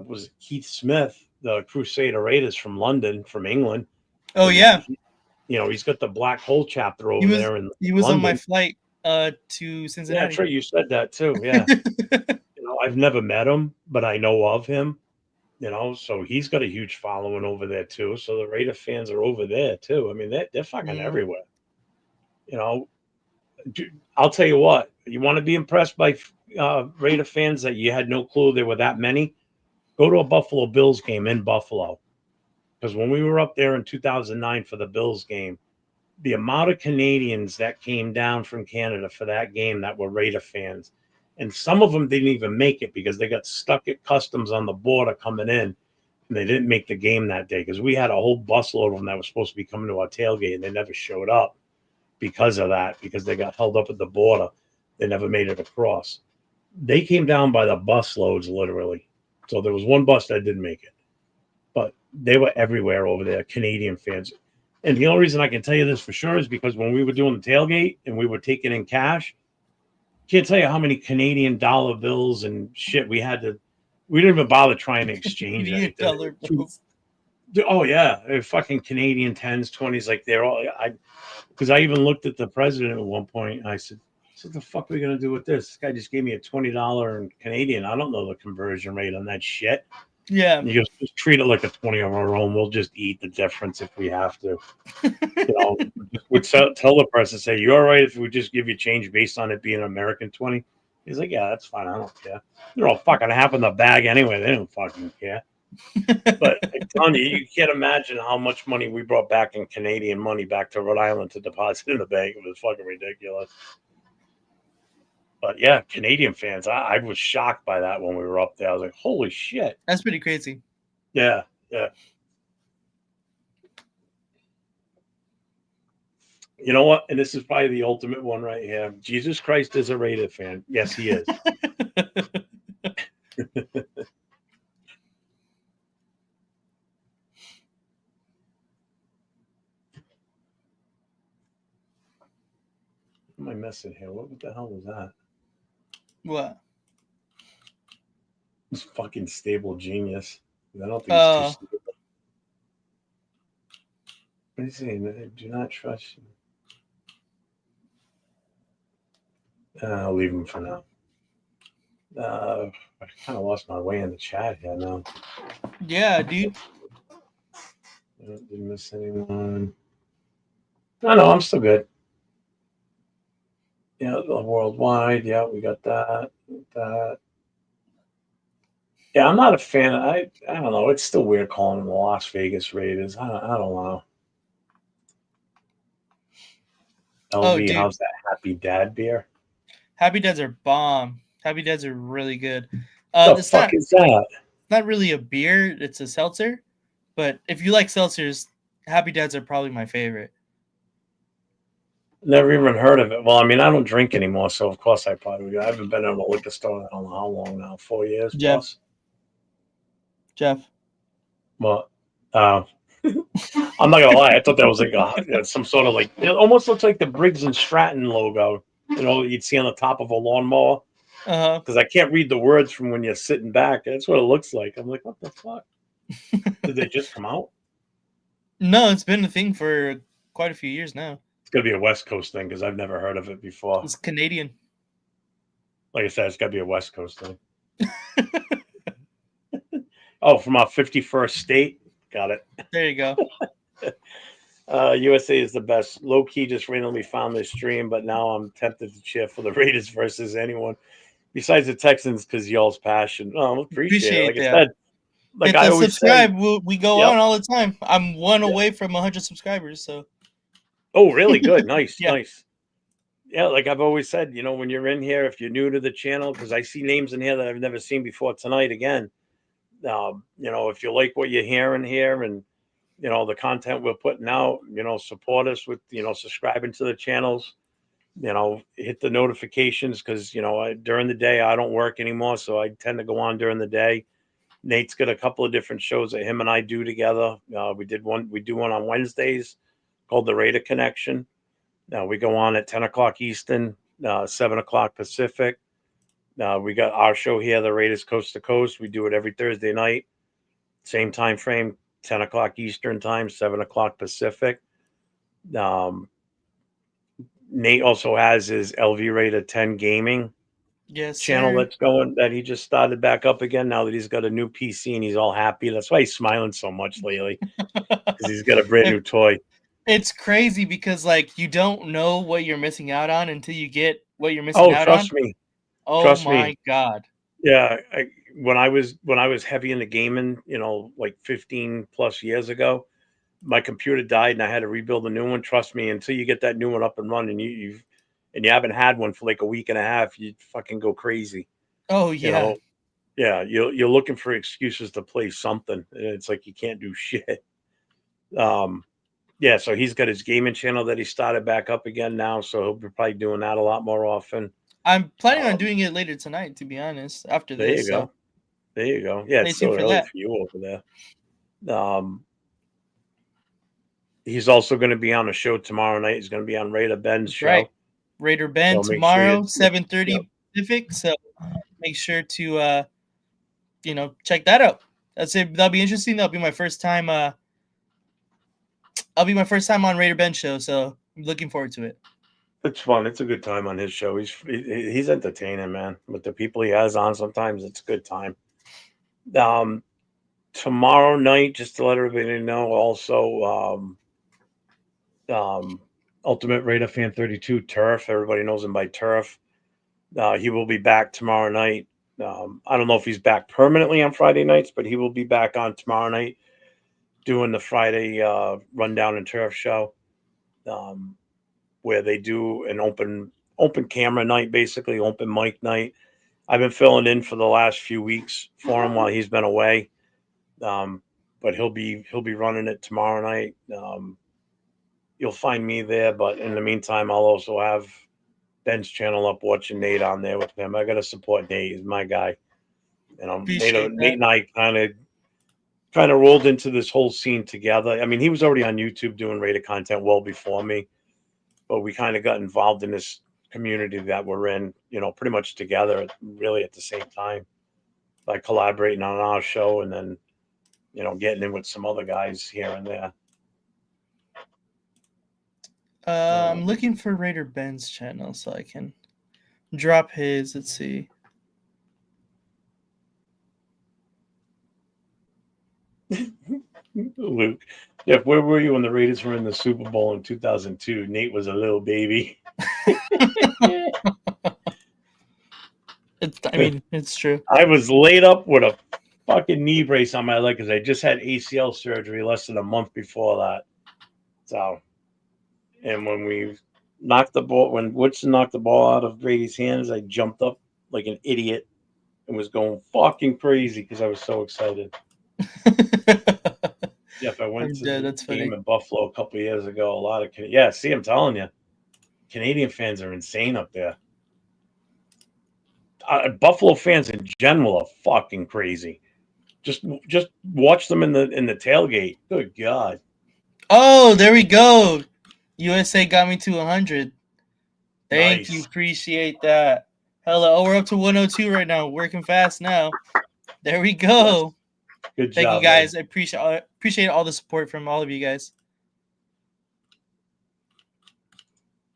was Keith Smith, the Crusader Raiders from London, from England. Oh yeah, You know, he's got the Black Hole chapter he over was there in he was on my London. flight to Yeah, that's Cincinnati. right. You said that too. Yeah. You know, I've never met him, but I know of him. You know, so he's got a huge following over there too. So the Raider fans are over there too. I mean, they're fucking Mm. everywhere. You know, I'll tell you what. You want to be impressed by Raider fans that you had no clue there were that many? Go to a Buffalo Bills game in Buffalo, because when we were up there in 2009 for the Bills game, the amount of Canadians that came down from Canada for that game that were Raider fans, and some of them didn't even make it because they got stuck at customs on the border coming in, and they didn't make the game that day because we had a whole busload of them that was supposed to be coming to our tailgate, and they never showed up because of that, because they got held up at the border. They never made it across. They came down by the busloads, literally. So there was one bus that didn't make it, but they were everywhere over there, Canadian fans. And the only reason I can tell you this for sure is because when we were doing the tailgate and we were taking in cash, can't tell you how many Canadian dollar bills and shit we had to. We didn't even bother trying to exchange Canadian anything. dollar bills. Oh yeah, they're fucking Canadian 10s, 20s, like they're all. Because I even looked at the president at one point. And I said, "So what the fuck are we gonna do with this? This guy just gave me a $20 in Canadian. I don't know the conversion rate on that shit. Yeah. You just treat it like a 20 of our own. We'll just eat the difference if we have to. You know, would tell the person, say, "You all right if we just give you change based on it being an American 20?" He's like, "Yeah, that's fine. I don't care. They're all fucking half in the bag anyway. They don't fucking care." But I'm telling you, you can't imagine how much money we brought back in Canadian money back to Rhode Island to deposit in the bank. It was fucking ridiculous. But yeah, Canadian fans, I was shocked by that when we were up there. I was like, holy shit. That's pretty crazy. Yeah, yeah. You know what? And this is probably the ultimate one right here. Jesus Christ is a Raider fan. Yes, he is. What am I missing here? What the hell was that? What? This fucking stable genius. I don't think he's too stable. What is he saying? Do not trust him. I'll leave him for now. I kind of lost my way in the chat here now. Yeah, dude. Didn't miss anyone. No, I'm still good. Yeah, worldwide. Yeah, we got that. That. Yeah, I'm not a fan. I don't know. It's still weird calling them the Las Vegas Raiders. I don't know. Oh, LV, dude. how's that Happy Dad beer? Happy Dads are bomb. Happy Dads are really good. The It's fuck is that? not really a beer. It's a seltzer. But if you like seltzers, Happy Dads are probably my favorite. Never even heard of it. Well, I mean, I don't drink anymore, so of course I probably. I haven't been in a liquor store in I don't know how long now. 4 years plus. Jeff. But I'm not gonna lie. I thought that was like some sort of like. It almost looks like the Briggs and Stratton logo. You know, you'd see on the top of a lawnmower. Because I can't read the words from when you're sitting back. That's what it looks like. I'm like, what the fuck? Did they just come out? No, it's been a thing for quite a few years now. It's gonna be a West Coast thing because I've never heard of it before. It's Canadian. Like I said, it's got to be a West Coast thing. Oh, from our 51st state. Got it. There you go. USA is the best. Low key just randomly found this stream, but now I'm tempted to cheer for the Raiders versus anyone besides the Texans because y'all's passion. Oh, appreciate it. Like I that. said, like Hit I the always subscribe. say, We go yep. on all the time. I'm one away from 100 subscribers. So. Oh, really? Good. Nice. Yeah. Nice. Yeah, like I've always said, when you're in here, if you're new to the channel, because I see names in here that I've never seen before tonight again. If you like what you're hearing here and the content we're putting out, support us with subscribing to the channels, hit the notifications because during the day I don't work anymore, so I tend to go on during the day. Nate's got a couple of different shows that him and I do together. We do one on Wednesdays called the Raider Connection. We go on at 10 o'clock Eastern, 7 o'clock Pacific. We got our show here, the Raiders Coast to Coast. We do it every Thursday night, same time frame, 10 o'clock Eastern time, 7 o'clock Pacific. Nate also has his LV Raider 10 gaming channel that's going, that he just started back up again now that he's got a new PC and he's all happy. That's why he's smiling so much lately, because he's got a brand new toy. It's crazy because you don't know what you're missing out on until you get what you're missing out on. Trust me. Oh my God. Yeah, when I was heavy into gaming, like 15 plus years ago, my computer died and I had to rebuild a new one. Trust me, until you get that new one up and running, you haven't had one for like a week and a half, you fucking go crazy. Oh yeah. Yeah, you're looking for excuses to play something. It's like you can't do shit. Yeah, so he's got his gaming channel that he started back up again now, so he'll be probably doing that a lot more often. I'm planning on doing it later tonight, to be honest, after this. There you go. Yeah, it's still early for you over there. He's also going to be on a show tomorrow night. He's going to be on Raider Ben's show. Right. Raider Ben tomorrow, 7:30 Pacific. So make sure to check that out. That'll be interesting. That'll be my first time. I'll be my first time on Raider Ben show, so I'm looking forward to it. It's fun. It's a good time on his show. He's entertaining, man. With the people he has on, sometimes it's a good time. Tomorrow night, just to let everybody know, also Ultimate Raider Fan 32 Turf. Everybody knows him by Turf. He will be back tomorrow night. I don't know if he's back permanently on Friday nights, but he will be back on tomorrow night doing the Friday Rundown and Turf show, where they do an open camera night, basically open mic night. I've been filling in for the last few weeks for him while he's been away, but he'll be running it tomorrow night. You'll find me there, but in the meantime, I'll also have Ben's channel up, watching Nate on there with him. I got to support Nate. He's my guy. Nate and I kind of rolled into this whole scene together. I mean, he was already on YouTube doing Raider content well before me, but we kind of got involved in this community that we're in, pretty much together, really at the same time, by collaborating on our show and then, getting in with some other guys here and there. I'm looking for Raider Ben's channel so I can drop his. Let's see. Luke, Jeff, where were you when the Raiders were in the Super Bowl in 2002? Nate was a little baby. It's true. I was laid up with a fucking knee brace on my leg because I just had ACL surgery less than a month before that. So, and when Woodson knocked the ball out of Brady's hands, I jumped up like an idiot and was going fucking crazy because I was so excited. If I went to the game in Buffalo a couple of years ago, I'm telling you, Canadian fans are insane up there. Buffalo fans in general are fucking crazy. Just watch them in the tailgate. Good God. Oh, there we go. USA got me to 100. Thank you. Appreciate that. Hello. Oh, we're up to 102 right now. Working fast now. There we go. Yes. Good job. Thank you guys. Man. I appreciate all the support from all of you guys.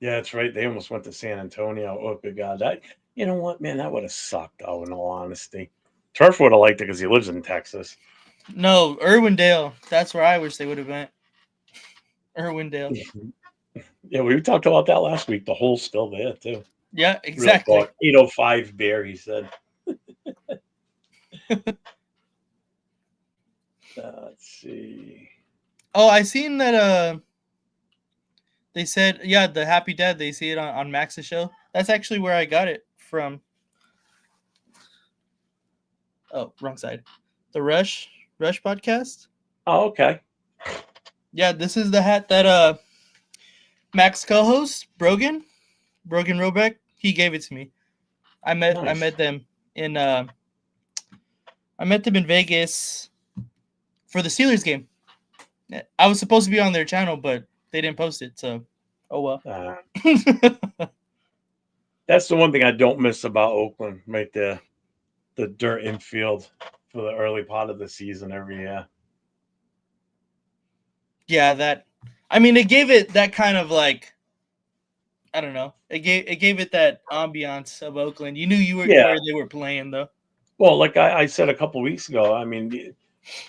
Yeah, that's right. They almost went to San Antonio. Oh, good God. That, you know what, man? That would have sucked, though, in all honesty. Turf would have liked it because he lives in Texas. No, Irwindale. That's where I wish they would have went. Irwindale. Yeah, we talked about that last week. The hole's still there, too. Yeah, Real exactly. talk. 805 bear, he said. Let's see. Oh, I seen that. They said, yeah, the Happy Dad. They see it on Max's show. That's actually where I got it from. Oh, wrong side. The Rush podcast. Oh, okay. Yeah, this is the hat that Max co-host Brogan Robeck. He gave it to me. I Nice. met them in Vegas for the Steelers game. I was supposed to be on their channel, but they didn't post it. So, oh well. Uh, that's the one thing I don't miss about Oakland, right there. The dirt infield for the early part of the season every year. Yeah, that. I mean, it gave it that kind of like, I don't know. It gave it that ambiance of Oakland. You knew you were Yeah. where they were playing though. Well, like I said a couple weeks ago, I mean,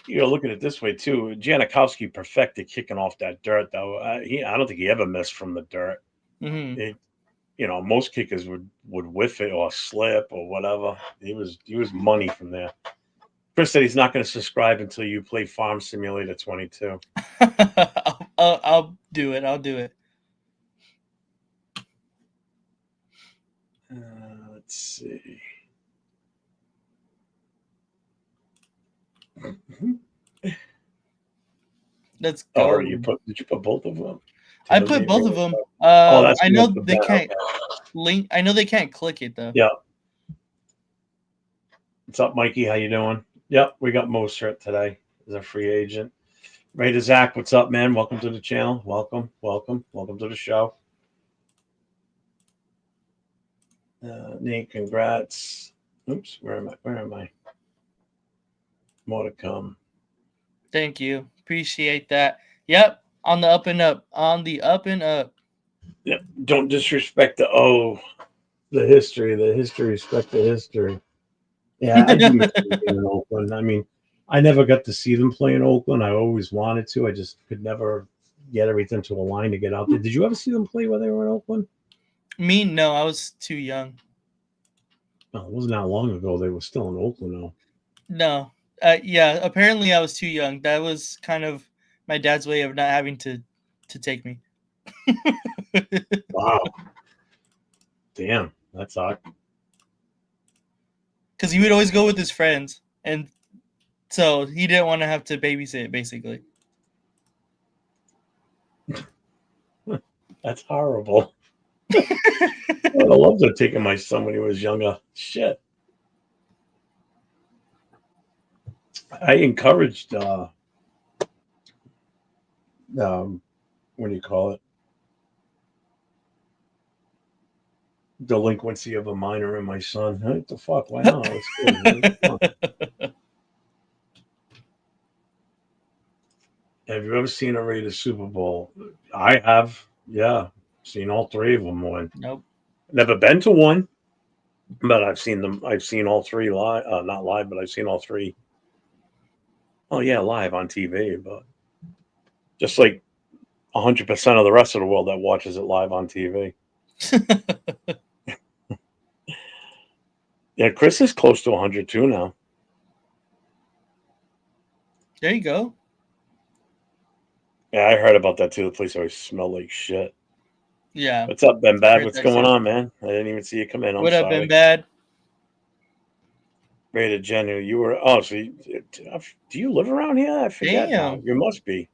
you know, look at it this way too. Janikowski perfected kicking off that dirt, though. I don't think he ever missed from the dirt. Mm-hmm. It, you know, most kickers would whiff it or slip or whatever. He was money from there. Chris said he's not going to subscribe until you play Farm Simulator 22. I'll do it. I'll do it. Let's see. Let's Oh, go. right, did you put both of them? I put both of Tailgate. them. Oh, that's I what know the they bet. can't Okay. link. I know they can't click it though. Yeah. What's up, Mikey? How you doing? Yep, we got Mostert today as a free agent. Raider Zach, what's up, man? Welcome to the channel. Welcome to the show. Nate, congrats. Oops, where am I? More to come. Thank you. Appreciate that. Yep. On the up and up. On the up and up. Yep. Don't disrespect the history. The history, respect the history. Yeah, I do miss being in Oakland. I mean, I never got to see them play in Oakland. I always wanted to. I just could never get everything to align to get out there. Did you ever see them play when they were in Oakland? Me, no, I was too young. No, it wasn't that long ago. They were still in Oakland, though. No. Yeah, apparently I was too young. That was kind of my dad's way of not having to take me. Wow. Damn, that's odd. Because he would always go with his friends, and so he didn't want to have to babysit, basically. That's horrible. I would have loved to have taken my son when he was younger. Shit. I encouraged, what do you call it? Delinquency of a minor in my son. What the fuck? Why not? Let's go, man. Come on. Have you ever seen a Raiders Super Bowl? I have. Yeah, seen all three of them win. Nope. Never been to one, but I've seen them. I've seen all three live. Not live, but I've seen all three. Oh yeah, live on TV. But just like 100% of the rest of the world that watches it live on TV. Yeah, Chris is close to 102 now. There you go. Yeah, I heard about that too. The place always smelled like shit. Yeah. What's up, Ben Bad? Heard What's that going too. on, man? I didn't even see you come in. I'm Would have been sorry. bad. Rated Jenny, you were. Oh, so do you live around here? I forget now. Damn. You must be.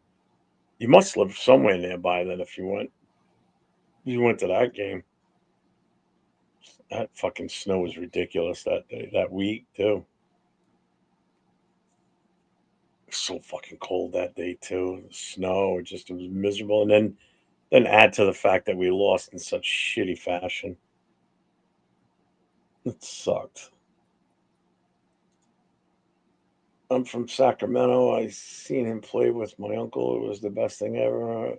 You must live somewhere nearby then. If you went to that game. That fucking snow was ridiculous that day, that week too. It was so fucking cold that day too. The snow, it was miserable, and then add to the fact that we lost in such shitty fashion. It sucked. I'm from Sacramento. I seen him play with my uncle. It was the best thing ever,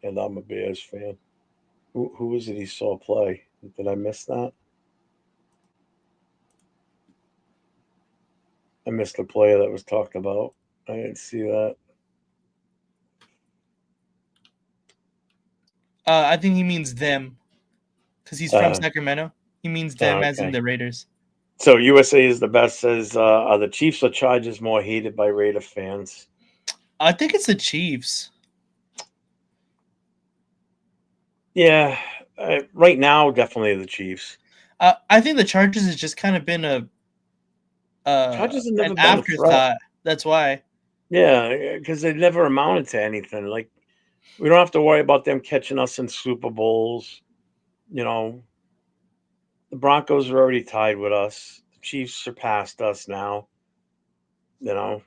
and I'm a Bears fan. Who was it he saw play? Did I miss that? I missed the player that was talked about. I didn't see that. I think he means them because he's from Sacramento. He means them as in Okay. the Raiders. So USA is the best. Says are the Chiefs or Chargers more hated by Raider fans? I think it's the Chiefs. Yeah, right now definitely the Chiefs. I think the Chargers has just kind of been Chargers have an never been a threat. afterthought. That's why. Yeah, because they never amounted to anything. Like we don't have to worry about them catching us in Super Bowls. You know, the Broncos are already tied with us. The Chiefs surpassed us now. You know,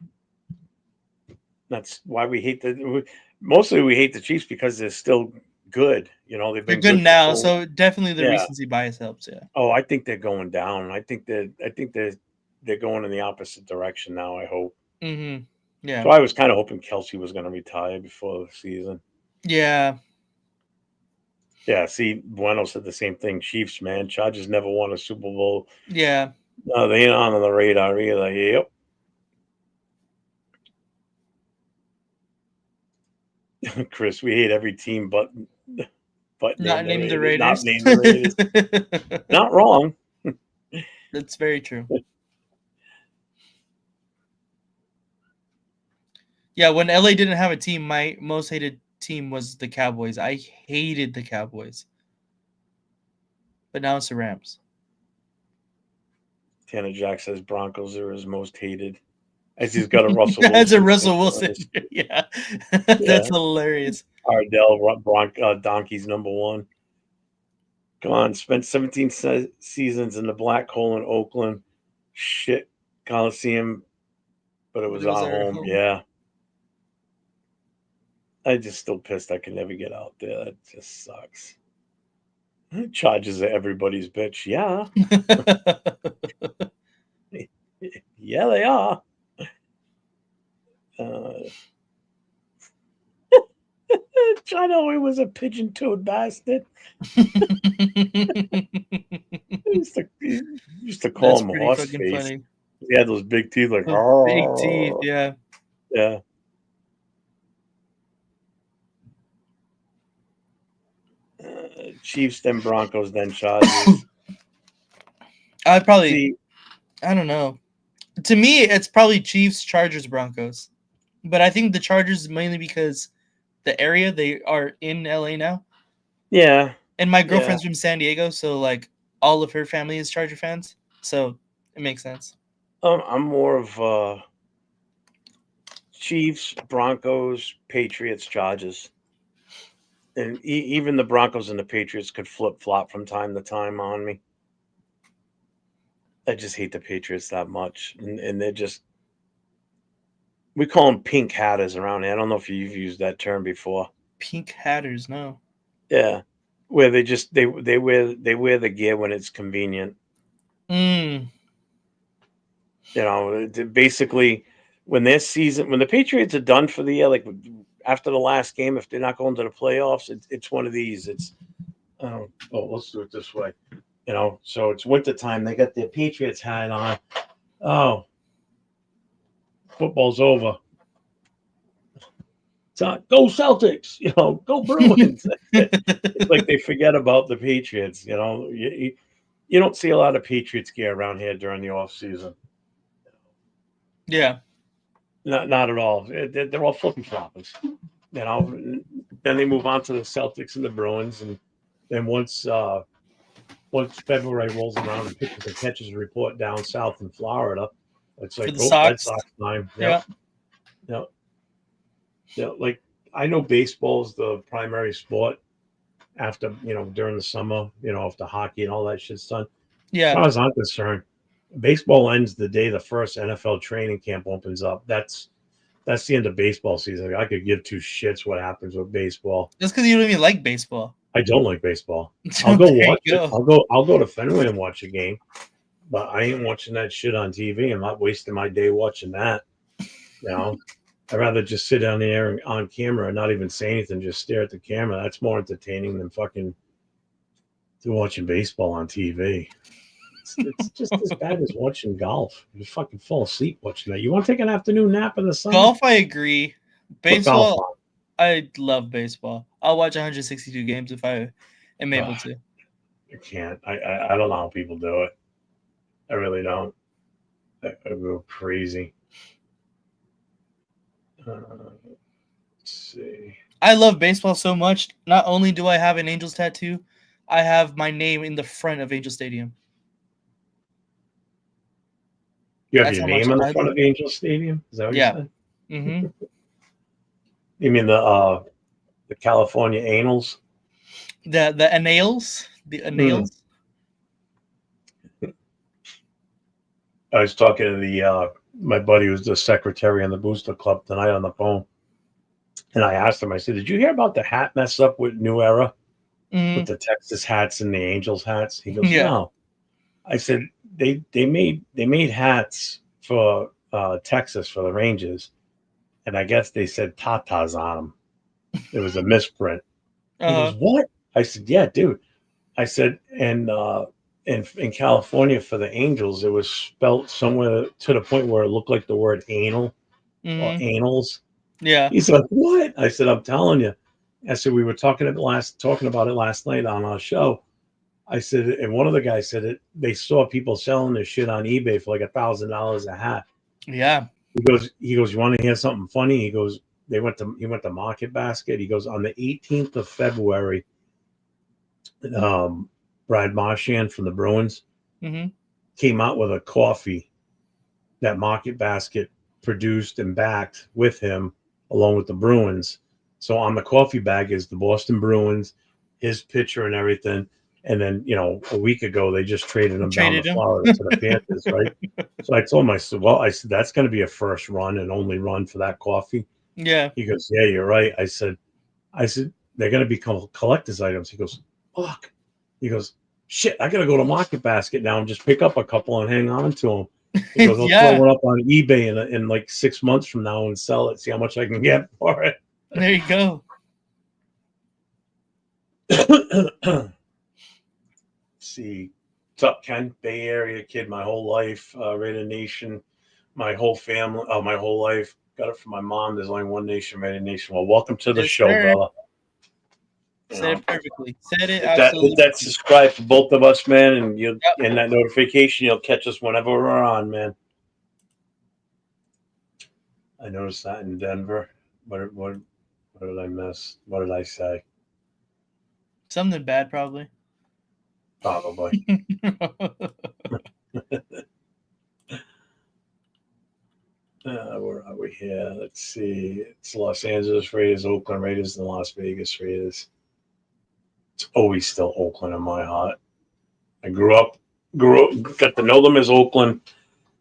that's why we hate the. Mostly we hate the Chiefs because they're still good. You know, they've They're been good good for now, so. so definitely the Yeah. recency bias helps. Yeah. Oh, I think they're going down. I think they're going in the opposite direction now. I hope. Mm-hmm. So Yeah. I was kind of hoping Kelsey was going to retire before the season. Yeah. Yeah, see, Bueno said the same thing. Chiefs, man, Chargers never won a Super Bowl. Yeah. No, they ain't on the radar either. Yep. Chris, we hate every team but Not name the named the Raiders. Not Raiders. name the Raiders. Not wrong. That's very true. Yeah, when LA didn't have a team, my most hated team was the Cowboys. I hated the Cowboys. But now it's the Rams. Tanner Jack says Broncos are his most hated. As he's got a Russell That's a Wilson Russell sticker on Wilson. his. Yeah. Yeah. That's hilarious. Ardell Donkey's number one. Come on, spent 17 seasons in the black hole in Oakland. Shit, Coliseum, but it But was it was on our home. home. Yeah. I just still pissed I could never get out there. That just sucks. Charges are everybody's bitch. Yeah. Yeah, they are. Uh, John Elway was a pigeon toed bastard. He used to call That's him pretty horse fucking face. funny. He had those big teeth like, Those big teeth, "Arr." yeah. Yeah. Chiefs, then Broncos, then Chargers. I probably, See, I don't know. To me, it's probably Chiefs, Chargers, Broncos. But I think the Chargers mainly because the area they are in LA now. yeah, And my yeah. girlfriend's from San Diego, so like all of her family is Charger fans. So it makes sense. I'm more of Chiefs, Broncos, Patriots, Chargers. And even the Broncos and the Patriots could flip flop from time to time on me. I just hate the Patriots that much, and they're just we call them pink hatters around here. I don't know if you've used that term before. Pink Hatters, no. Yeah, where they wear the gear when it's convenient. Mm, You know, basically when the Patriots are done for the year, like after the last game, if they're not going to the playoffs, it's one of these. It's let's do it this way. You know, so it's wintertime. They got their Patriots hat on. Oh, football's over. Go Celtics, go Bruins. It's like they forget about the Patriots. You don't see a lot of Patriots gear around here during the off season. yeah. Not at all. They're all flippy floppers. Then they move on to the Celtics and the Bruins, and then once February rolls around and pitchers and catches report down south in Florida, it's For like, the oh, Red Sox. Sox time. Yeah. Yep. Yep. Yep. Like I know baseball is the primary sport after during the summer, after hockey and all that shit's done. As Yeah. far as I'm concerned, baseball ends the day the first NFL training camp opens up. That's the end of baseball season. I could give two shits what happens with baseball. Just because you don't even like baseball. I don't like baseball. So I'll go there watch you it. go. I'll go to Fenway and watch a game, but I ain't watching that shit on TV. I'm not wasting my day watching that. I'd rather just sit down there on camera and not even say anything, just stare at the camera. That's more entertaining than fucking to watching baseball on TV. It's just as bad as watching golf. You fucking fall asleep watching that. You want to take an afternoon nap in the sun? Golf, I agree. Put golf Baseball, on. I love baseball. I'll watch 162 games if I am able to. I can't. I don't know how people do it. I really don't. I go crazy. Let's see. I love baseball so much. Not only do I have an Angels tattoo, I have my name in the front of Angel Stadium. You have That's your how much name on the I front love of it. Angel Stadium? Is that what Yeah. you said? Mm-hmm. You mean the California Anals? The Anales? The Anales? I was talking to the my buddy who's the secretary on the Booster Club tonight on the phone, and I asked him. I said, "Did you hear about the hat mess up with New Era with Mm-hmm. the Texas hats and the Angels hats?" He goes, Yeah. "No." I said, "They made hats for Texas for the Rangers, and I guess they said Tatas on them. It was a misprint." He goes, Uh-huh. "What?" I said, "Yeah, dude." I said, and in California for the Angels, it was spelt somewhere to the point where it looked like the word anal or Mm-hmm. anals. Yeah. He's like, "What?" I said, "I'm telling you." I said, "We were talking about it last night on our show." I said, and one of the guys said it. They saw people selling this shit on eBay for like $1,000 a hat. Yeah. He goes, "You want to hear something funny?" He goes, he went to Market Basket. He goes, on the 18th of February, Brad Marchand from the Bruins Mm-hmm. came out with a coffee that Market Basket produced and backed with him, along with the Bruins. So on the coffee bag is the Boston Bruins, his pitcher and everything. And then, a week ago, they just traded him down to Traded him. Florida to the Panthers, right? So I told him, I said, that's going to be a first run and only run for that coffee. Yeah. He goes, "Yeah, you're right." I said, "They're going to become collector's items." He goes, "Fuck." He goes, "Shit, I got to go to Market Basket now and just pick up a couple and hang on to them." He goes, "I'll throw Yeah. one up on eBay in like 6 months from now and sell it, see how much I can get for it." There you go. See, what's up, Ken? Bay Area kid, my whole life, Raider Nation, my whole family, my whole life. Got it from my mom. There's only one nation, Raider Nation. Well, welcome to the Yes, show, sir. brother. Said it perfectly. Said it Hit that absolutely. subscribe for both of us, man, and Yep. and that notification, you'll catch us whenever we're on, man. I noticed that in Denver. What did I miss? What did I say? Something bad, probably. Probably. Where are we here? Let's see. It's Los Angeles Raiders, Oakland Raiders, and Las Vegas Raiders. It's always still Oakland in my heart. I grew up, got to know them as Oakland,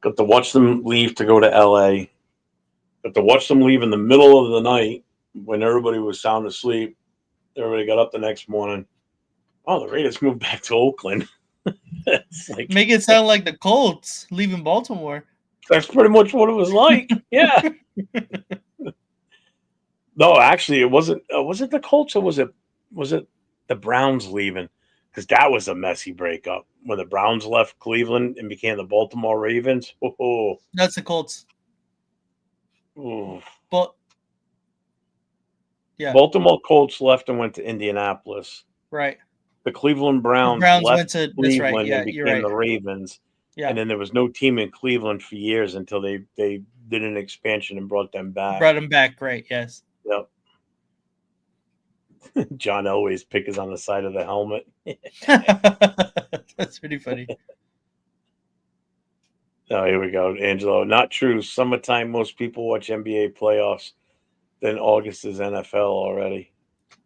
got to watch them leave to go to LA, got to watch them leave in the middle of the night when everybody was sound asleep. Everybody got up the next morning. Oh, the Raiders moved back to Oakland. It's like, Make it sound like the Colts leaving Baltimore. that's pretty much what it was like. Yeah. No, actually, it wasn't. Was it the Colts or was it the Browns leaving? Because that was a messy breakup when the Browns left Cleveland and became the Baltimore Ravens. Oh, That's the Colts. oh. But yeah, Baltimore Colts left and went to Indianapolis. right. The Cleveland The Browns Browns left went to. That's right. Cleveland Yeah, and you're became right. the Ravens. Yeah, And then there was no team in Cleveland for years until they did an expansion and brought them back. brought him back. Right. Yes. Yep. John Elway's pick is on the side of the helmet. That's pretty funny. Oh, here we go, Angelo. Not true. Summertime, most people watch NBA playoffs. Then August is NFL already.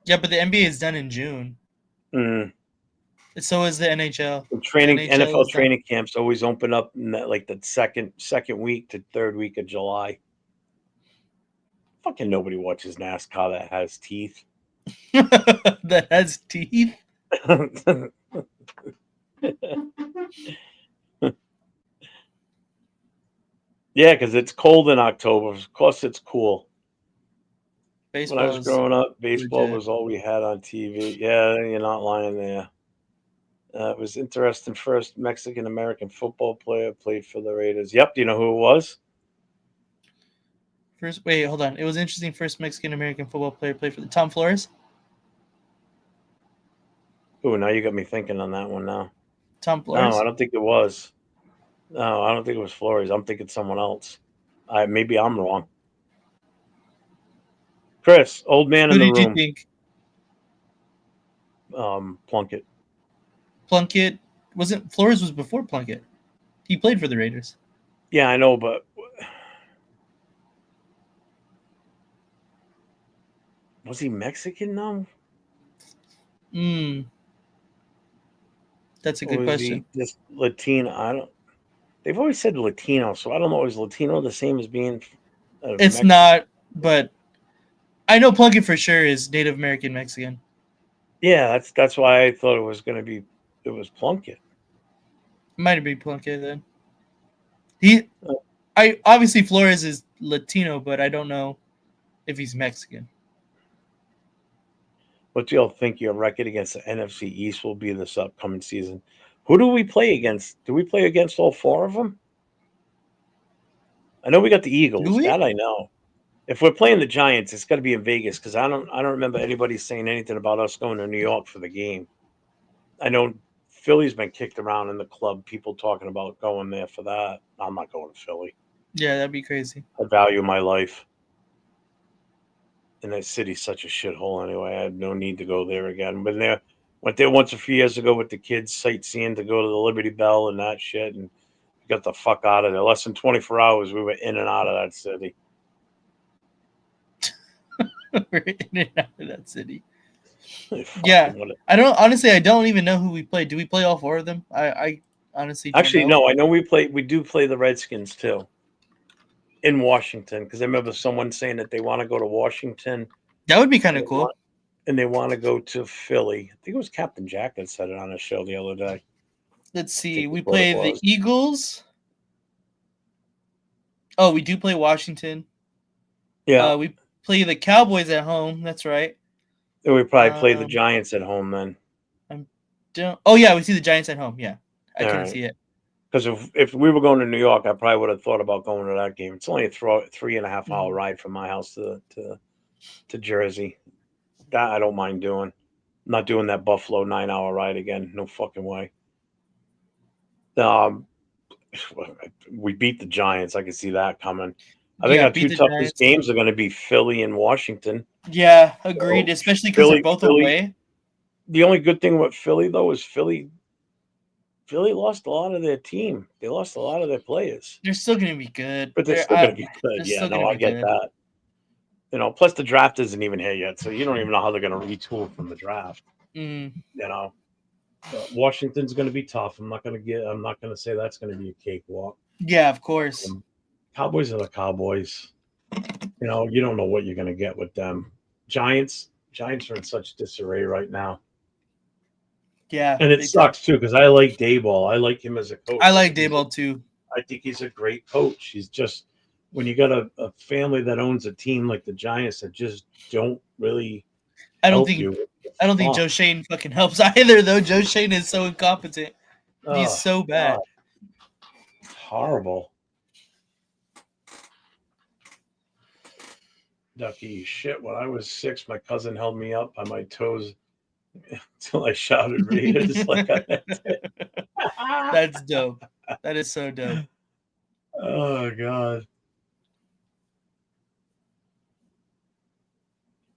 Yeah, but the NBA is done in June. So is the NHL. The The NHL NFL is done. training camps always open up in that, like the second week to third week of July. Fucking nobody watches NASCAR that has teeth. That has teeth. Yeah, because it's cold in October. Of course, it's cool. When I Baseball was is growing up, baseball legit. was all we had on TV. Yeah, you're not lying there. It was interesting. First Mexican American football player played for the Raiders. Yep. Do you know who it was? Wait, hold on. It was interesting. First Mexican American football player played for the Tom Flores. Oh, now you got me thinking on that one now. Tom No, I Flores. don't think it was. No, I don't think it was Flores. I'm thinking someone else. Maybe I'm wrong. Chris, old man Who in the did you room. think? Plunkett. Plunkett wasn't Flores was before Plunkett. He played for the Raiders. Yeah, I know, but was he Mexican now? That's a Or good was he question. just Latino? I don't. They've always said Latino, so I don't know. Is Latino the same as being It's Mexican? not, but I know Plunkett for sure is Native American Mexican. Yeah, that's why I thought it was going to be. It was Plunkett. Might have been Plunkett then. He, Uh, I obviously Flores is Latino, but I don't know if he's Mexican. What do y'all think your record against the NFC East will be this upcoming season? Who do we play against? Do we play against all four of them? I know we got the Do Eagles. we? That I know. If we're playing the Giants, it's got to be in Vegas because I don't remember anybody saying anything about us going to New York for the game. I know Philly's been kicked around in the club. People talking about going there for that. I'm not going to Philly. Yeah, that'd be crazy. I value my life, and that city's such a shithole anyway. I have no need to go there again. Went there once a few years ago with the kids sightseeing to go to the Liberty Bell and that shit, and got the fuck out of there. Less than 24 hours, we were in and out of that city. We're in and out of that city. Yeah, Fucking I don't honestly. I don't even know who we play. Do we play all four of them? I honestly don't Actually, know. no. I know we do play the Redskins too in Washington because I remember someone saying that they want to go to Washington That would be kind and of cool. they want to go to Philly. I think it was Captain Jack that said it on a show the other day. Let's I see. think We that's what it play the was. Eagles. Oh, we do play Washington. Yeah, We play the Cowboys at home. That's right. and we probably play the Um, Giants at home then. I'm don't. Oh yeah, we see the Giants at home. Yeah, I All couldn't right. see it. Because if we were going to New York, I probably would have thought about going to that game. It's only a 3.5 hour Mhm. ride from my house to Jersey. That I don't mind doing. I'm not doing that Buffalo 9 hour ride again. No fucking way. Um, we beat the Giants. I can see that coming. I think Yeah, our beat two the toughest Giants. games are going to be Philly and Washington. Yeah, agreed. So Especially because they're both Philly. away. The only good thing with Philly though is Philly lost a lot of their team. They lost a lot of their players, They're still gonna be good. but they're still going to be good. They're Yeah, still no, gonna I be get good. that. Plus the draft isn't even here yet, so you don't even know how they're going to retool from the draft. Mm, You know, but Washington's going to be tough. I'm not going to say that's going to be a cakewalk. yeah, of course. Um, Cowboys are the Cowboys. You don't know what you're going to get with them. Giants are in such disarray right now, Yeah, and it big time. sucks too because I like Dayball. I like him as a coach. I like Dayball too. I think he's a great coach. He's just when you got a family that owns a team like the Giants that just don't really I don't help think you. I don't think Fuck. Joe Shane fucking helps either though. Joe Shane is so incompetent. He's Oh so God, bad. horrible. Ducky shit. When I was 6, my cousin held me up by my toes until I shouted Raiders like I meant it. That's dope. That is so dope. Oh God.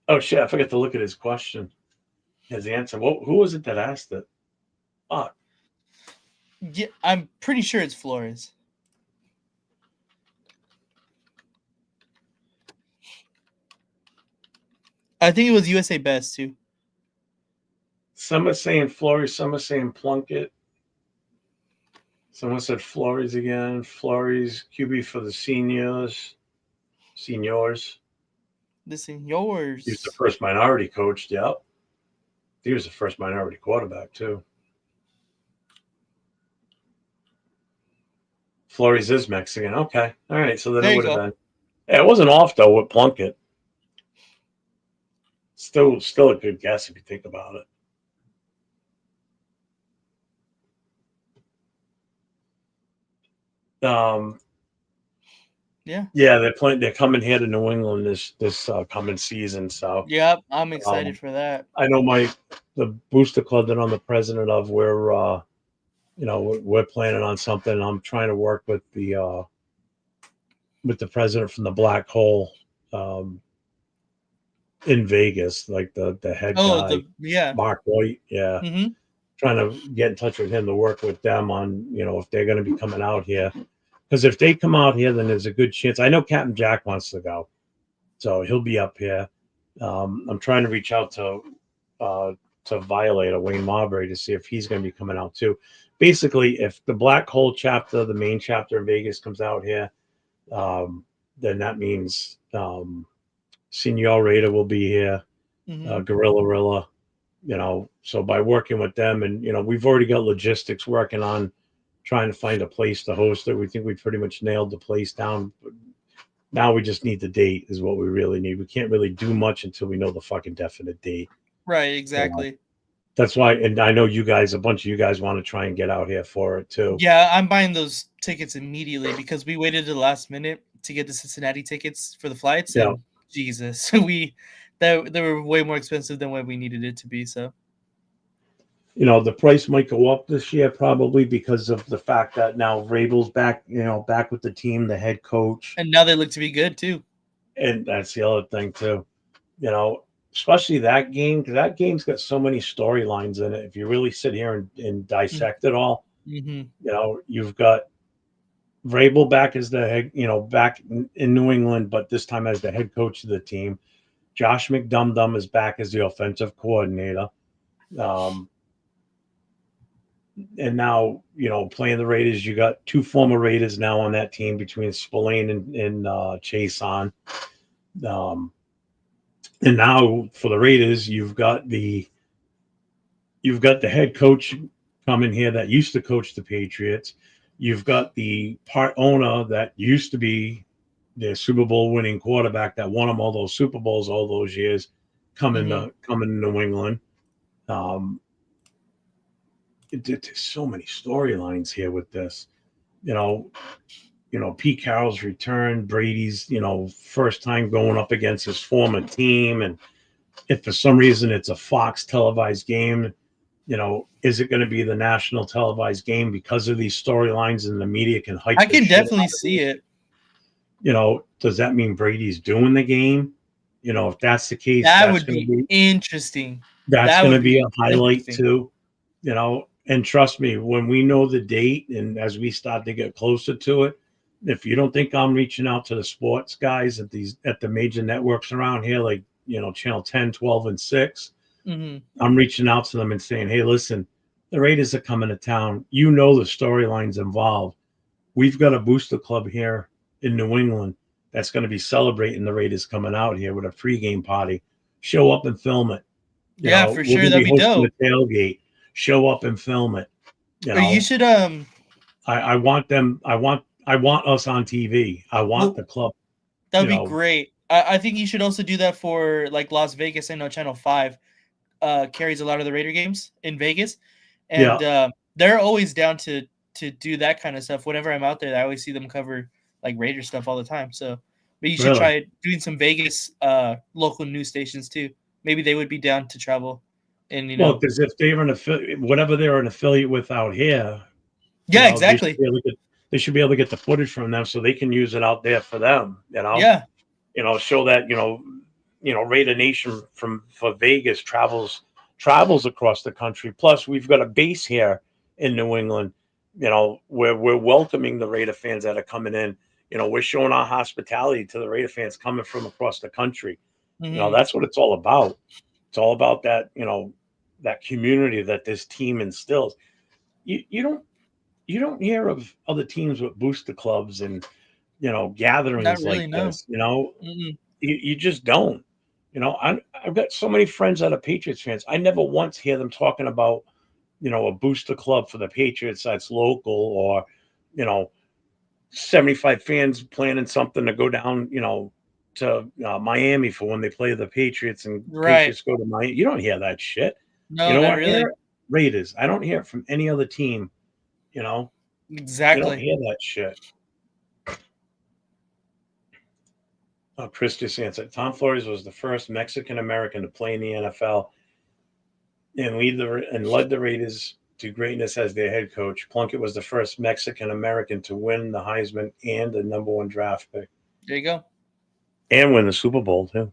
Oh shit! I forgot to look at his question, his answer. Who was it that asked it? Fuck. Yeah, I'm pretty sure it's Flores. I think it was USA Best too. Some are saying Flores, some are saying Plunkett. Someone said Flores again. Flores QB for the seniors. Listen, He was the yours. first minority coach. Yep. He was the first minority quarterback too. Flores is Mexican. Okay. All right. So then it There you would have go. been. Yeah, it wasn't off though with Plunkett. Still a good guess if you think about it. Um, Yeah. yeah, they're playing. They're coming here to New England this coming season. So Yep. I'm excited um, for that. I know the booster club that I'm the president of. We're planning on something. I'm trying to work with the president from the Black Hole um, in Vegas, like the head Oh, guy, yeah. Mark White. Yeah, Mm-hmm. trying to get in touch with him to work with them on if they're going to be coming out here. Because if they come out here, then there's a good chance. I know Captain Jack wants to go, so he'll be up here. I'm trying to reach out uh, to Violator Wayne Marbury to see if he's going to be coming out too. Basically, if the Black Hole chapter, the main chapter in Vegas, comes out here, um, then that means Senor Raider will be here, Mm-hmm. Gorilla Rilla. So by working with them, and we've already got logistics working on trying to find a place to host it. We think we pretty much nailed the place down. Now we just need the date, is what we really need. We can't really do much until we know the fucking definite date. Right. You know, Exactly. that's why, and I know a bunch of you guys want to try and get out here for it too. Yeah, I'm buying those tickets immediately because we waited to the last minute to get the Cincinnati tickets for the flights, Yeah, and Jesus, they were way more expensive than what we needed it to be. So, the price might go up this year probably because of the fact that now Rabel's back, back with the team, the head coach, and now they look to be good too. and that's the other thing too. You know, Especially that game, because that game's got so many storylines in it. If you really sit here and dissect it all, Mm-hmm. you've got Vrabel back as the head, back in New England, but this time as the head coach of the team. Josh McDumdum is back as the offensive coordinator. Um, and now, playing the Raiders, you got two former Raiders now on that team between Spillane and Chaisson. Um, and now for the Raiders, you've got the head coach coming here that used to coach the Patriots. You've got the part owner that used to be the Super Bowl winning quarterback that won them all those Super Bowls all those years Mm-hmm. coming to New England. Um, there's so many storylines here with this. You know, Pete Carroll's return, Brady's, first time going up against his former team, and if for some reason it's a Fox televised game, is it going to be the national televised game because of these storylines and the media can hype I the can shit definitely out of see it? it. Does that mean Brady's doing the game? If that's the case, That would be interesting. that's That going to would be be a highlight interesting. too. And trust me, when we know the date and as we start to get closer to it, if you don't think I'm reaching out to the sports guys at the major networks around here, like channel 10, 12, and 6, Mm-hmm. I'm reaching out to them and saying, hey, listen, the Raiders are coming to town. The storylines involved. We've got a booster club here in New England that's going to be celebrating the Raiders coming out here with a pregame party. Show up and film it. Yeah, for We're sure. going to That'd be be hosting dope. the tailgate. Show up and film it. You Or you know, should I want them. I want us on TV. I want well, the club. that would You be know, great. I think you should also do that for like Las Vegas. I know Channel 5 carries a lot of the Raider games in Vegas, yeah. and they're always down to do that kind of stuff. Whenever I'm out there, I always see them cover like Raider stuff all the time. So, but you should Really. try doing some Vegas local news stations too. Maybe they would be down to travel, and Well, because if they're an affiliate, whatever they're an affiliate with out here, yeah, they should exactly, be able to get the footage from them so they can use it out there for them. yeah, Show that Raider Nation from for Vegas travels across the country. Plus, we've got a base here in New England. Where we're welcoming the Raider fans that are coming in. We're showing our hospitality to the Raider fans coming from across the country. hmm That's what it's all about. It's all about that that community that this team instills. You don't hear of other teams with booster clubs and not gatherings really, like no. this. Mm-mm. You just don't. I've got so many friends that are Patriots fans. I never once hear them talking about a booster club for the Patriots that's local, or you know 75 fans planning something to go down to Miami for when they play the Patriots and Right? Patriots go to Miami. You don't hear that shit. You No, know not what? I hear really. it? Raiders. I don't hear it from any other team. You know. You don't Exactly. hear that shit. Oh, Chris just answered. Tom Flores was the first Mexican American to play in the NFL and led the Raiders to greatness as their head coach. Plunkett was the first Mexican American to win the Heisman and the #1 draft pick, There you go. and win the Super Bowl too.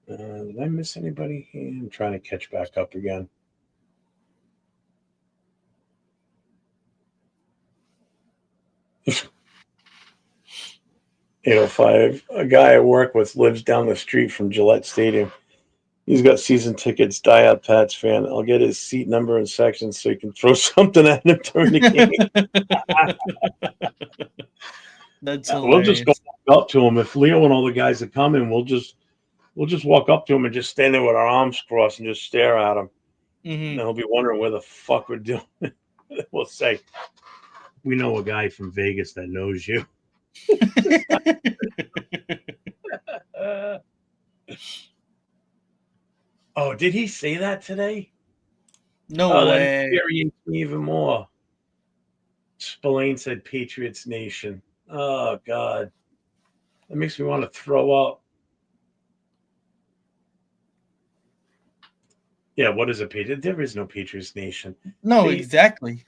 Did I miss anybody? I'm trying to catch back up again. 805. A guy I work with lives down the street from Gillette Stadium. He's got season tickets, die-hard Pats fan. I'll get his seat number and section so you can throw something at him during the game. That's We'll just go hilarious. up to him. If Leo and all the guys are coming, we'll just walk up to him and just stand there with our arms crossed and just stare at him. And Mm-hmm. he'll be wondering where the fuck we're doing. We'll say, we know a guy from Vegas that knows you. Oh, did he say that today? No Oh, that way. infuriates me even more. Spillane said Patriots Nation. Oh, God. That makes me want to throw up. Yeah, what is a Patriot? There is no Patriots Nation. No, They, exactly.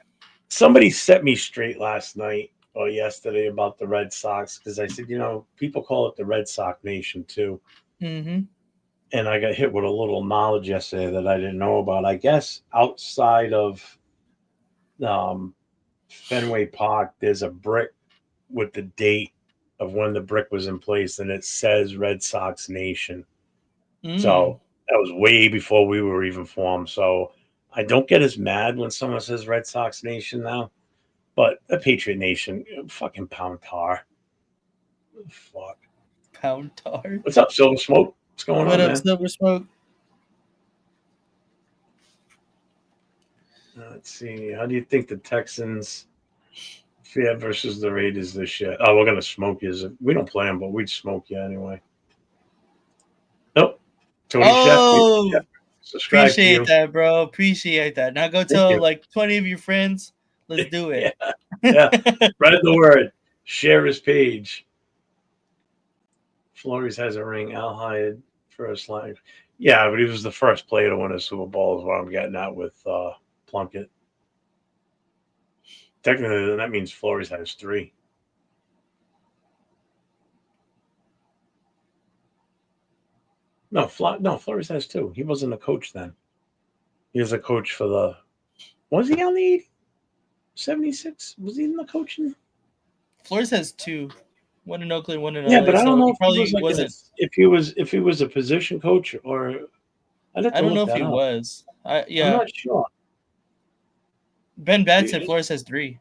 somebody set me straight last night or yesterday about the Red Sox because I said, people call it the Red Sox Nation too. Mm-hmm. And I got hit with a little knowledge yesterday that I didn't know about. I guess outside of um, Fenway Park, there's a brick with the date of when the brick was in place, and it says Red Sox Nation. Mm. So that was way before we were even formed. So I don't get as mad when someone says Red Sox Nation now, but a Patriot Nation, fucking pound tar. Fuck. Pound tar. What's up, Silver Smoke? What's going What on, up, man? Silver Smoke? Let's see. How do you think the Texans fare versus the Raiders this year? Oh, we're gonna smoke you. We don't play them, but we'd smoke you anyway. Nope. Tony Chef, Oh, subscribe to appreciate you. that, bro. Appreciate that. Now go Thank tell you. like 20 of your friends. Let's do Yeah, it. yeah. Spread the word. Share his page. Flores has a ring. Al Hyde first line. Yeah, but he was the first player to win a Super Bowl. Is what I'm getting at with Plunkett. Technically, that means Flores has 3. No, Flores has 2. He wasn't a coach then. He was a coach for the. Was he on the 76? Was he in the coaching? Flores has 2. One in Oakland, one in Yeah, LA. but I don't So know he if he was probably like wasn't. if he was a position coach or I'd have I to don't know look if that he up. was. I'm Yeah. not sure. Ben Bad said Flores has 3.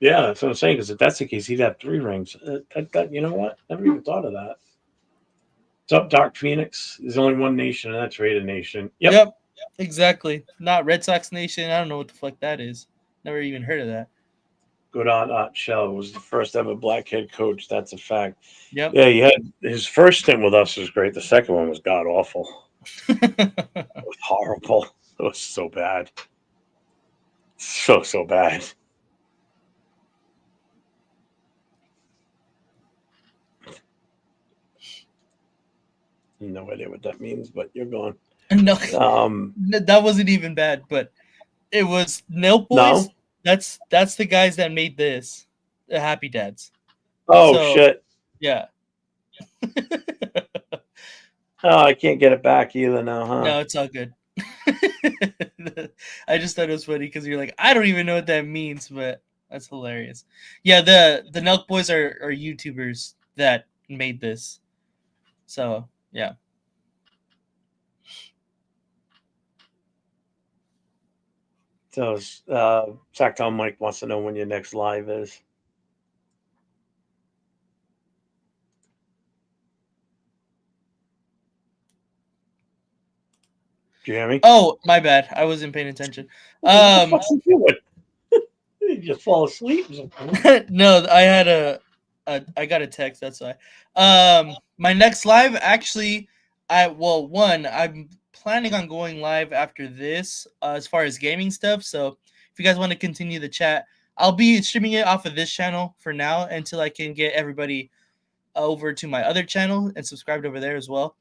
Yeah, that's what I'm saying. Because if that's the case, he'd have 3 rings. You know what? Never even thought of that. What's up, Dark Phoenix? There's only one nation, and that's Raider Nation. Yep. Yep. Exactly. Not Red Sox Nation. I don't know what the fuck that is. Never even heard of that. Good on Shell was the first ever black head coach. That's a fact. Yep. Yeah, he had his first stint with us was great. The second one was god awful. It was horrible. It was so bad. So bad. No idea what that means, but you're gone. No, Um, that wasn't even bad, but it was Nail Boys. no. That's the guys that made this, the Happy Dads. Oh So shit. yeah, Oh, I can't get it back either now, huh? no, it's all good. I just thought it was funny because you're like, I don't even know what that means, but that's hilarious. Yeah, the Nelk Boys are YouTubers that made this. So yeah. So, Sacktown Mike wants to know when your next live is. Do you hear me? Oh, my bad. I wasn't paying attention. What the fuck's he doing? Did he just fall asleep? No, I got a text. That's why. My next live actually, I'm planning on going live after this as far as gaming stuff. So if you guys want to continue the chat, I'll be streaming it off of this channel for now until I can get everybody over to my other channel and subscribed over there as well.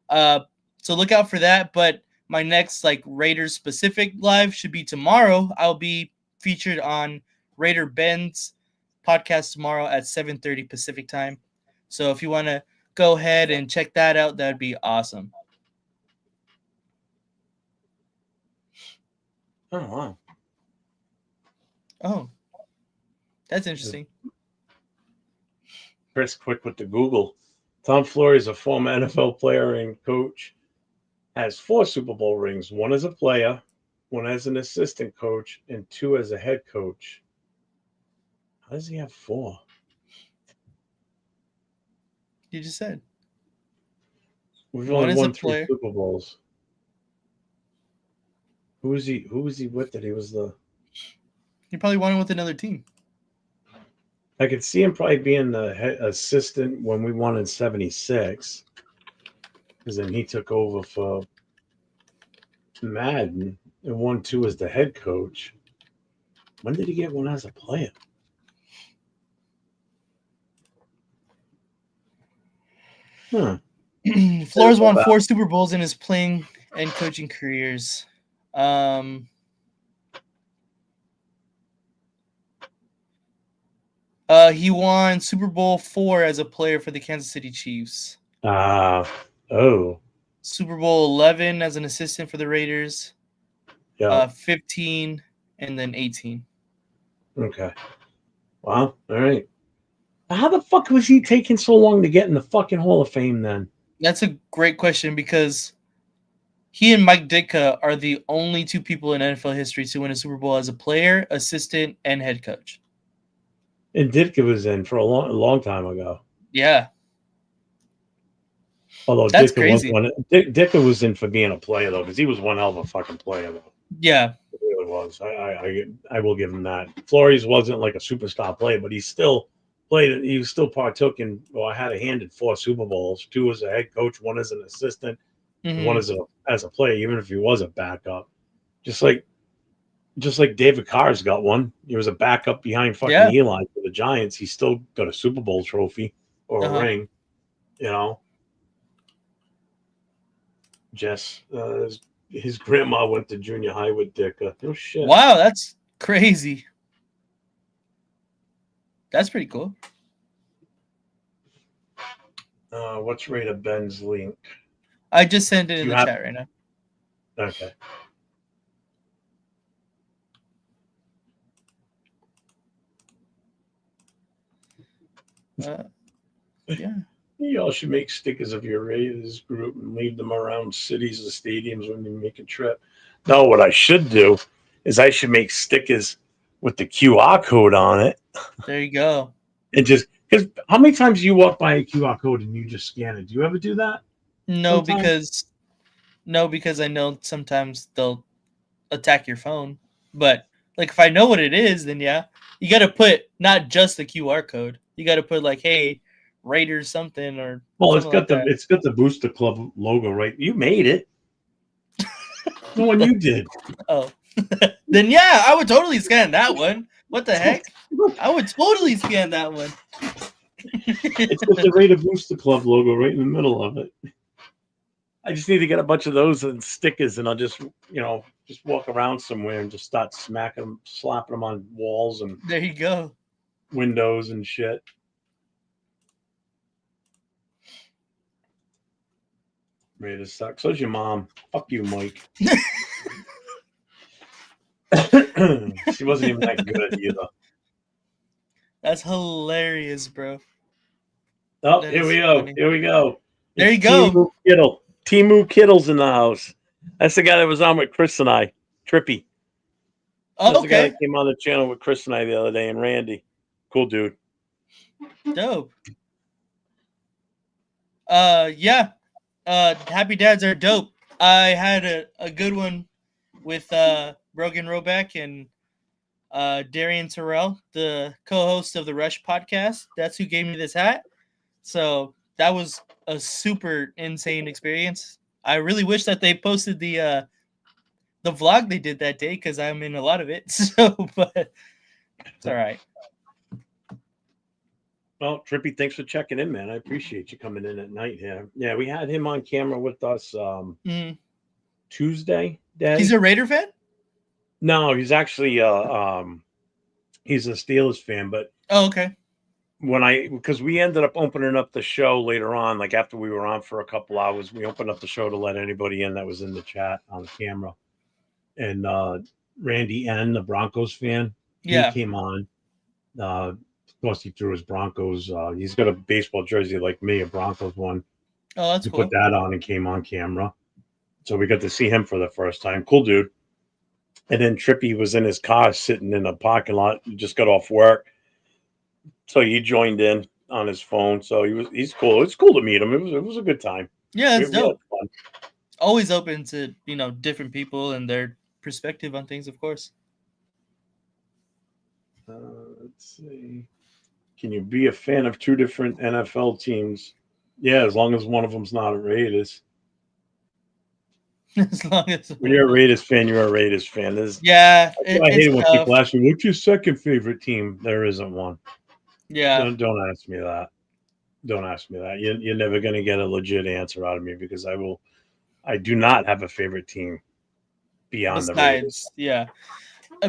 So look out for that. But my next like Raiders specific live should be tomorrow. I'll be featured on Raider Ben's podcast tomorrow at 7:30 Pacific time. So if you want to go ahead and check that out, that'd be awesome. Oh, wow. Oh, that's interesting. Chris, quick with the Google. Tom Flory is a former NFL player and coach. Has 4 Super Bowl rings. 1 as a player, 1 as an assistant coach, and 2 as a head coach. How does he have 4? You just said. We've One only as a won 3 player. Super Bowls. Who was he with that he was the... He probably won with another team. I could see him probably being the head assistant when we won in 76. Because then he took over for Madden and won 2 as the head coach. When did he get 1 as a player? Huh. Flores won 4 Super Bowls in his playing and coaching careers. He won Super Bowl 4 as a player for the Kansas City Chiefs. Oh. Super Bowl 11 as an assistant for the Raiders. Yeah. 15 and then 18. Okay. Wow. All right. How the fuck was he taking so long to get in the fucking Hall of Fame then? That's a great question because he and Mike Ditka are the only 2 people in NFL history to win a Super Bowl as a player, assistant, and head coach. And Ditka was in for a long time ago. Yeah. Although That's Ditka crazy. Ditka was in for being a player though, because he was one hell of a fucking player though. Yeah. It really was. I will give him that. Flores wasn't like a superstar player, but he still played. He was still partook in. Well, I had a hand in 4 Super Bowls, 2 as a head coach, 1 as an assistant, and 1 as a player. Even if he was a backup, just like David Carr's got 1. He was a backup behind fucking Eli for the Giants. He still got a Super Bowl trophy or a ring. You know. His grandma went to junior high with Ditka. No shit. Wow, that's crazy. That's pretty cool. What's Raider Ben's link? I just sent it in the chat right now. Okay. Yeah. Y'all should make stickers of your Raiders group and leave them around cities and stadiums when you make a trip. No, what I should do is I should make stickers with the QR code on it. There you go. And just because how many times do you walk by a QR code and you just scan it? Do you ever do that? No, because I know sometimes they'll attack your phone. But like if I know what it is, then yeah. You gotta put not just the QR code. You gotta put like, hey, Raiders something or it's got the Booster Club logo, right? You made it. The one you did. Oh. Then yeah, I would totally scan that one. What the heck? I would totally scan that one. It's got the Raider Booster Club logo right in the middle of it. I just need to get a bunch of those and stickers, and I'll just walk around somewhere and just start slapping them on walls and there you go, windows and shit. Raiders suck. So's your mom. Fuck you, Mike. She wasn't even that good either. That's hilarious, bro. Oh, here we go. Funny. Here we go. There you go. Timu Kittle's in the house. That's the guy that was on with Chris and I. Trippy. That's the guy that came on the channel with Chris and I the other day, and Randy. Cool dude. Dope. Yeah. Happy Dads are dope. I had a good one with Brogan Roback and Darian Terrell, the co-host of the Rush podcast. That's who gave me this hat. So that was a super insane experience. I really wish that they posted the vlog they did that day because I'm in a lot of it. So, but it's all right. Well, Trippy, thanks for checking in, man. I appreciate you coming in at night here. Yeah, we had him on camera with us Mm. Tuesday He's day. a Raider fan? No, he's actually he's a Steelers fan, but Oh, okay. because we ended up opening up the show later on, like after we were on for a couple hours, we opened up the show to let anybody in that was in the chat on camera. And Randy N, the Broncos fan, he Yeah. came on. Of course, he threw his Broncos. He's got a baseball jersey like me, a Broncos one. Oh, that's He put cool. that on and came on camera. So we got to see him for the first time. Cool dude. And then Trippy was in his car sitting in a parking lot. He just got off work. So he joined in on his phone. So he's cool. It's cool to meet him. It was a good time. Yeah, We that's had dope. fun. Always open to, different people and their perspective on things, of course. Let's see. Can you be a fan of two different NFL teams? Yeah, as long as one of them's not a Raiders. As long as When you're a Raiders fan, you're a Raiders fan. yeah, I hate it's it when tough. people ask me, "What's your second favorite team?" There isn't one. Yeah, Don't ask me that. Don't ask me that. You're never going to get a legit answer out of me because I do not have a favorite team beyond the Raiders. besides, yeah.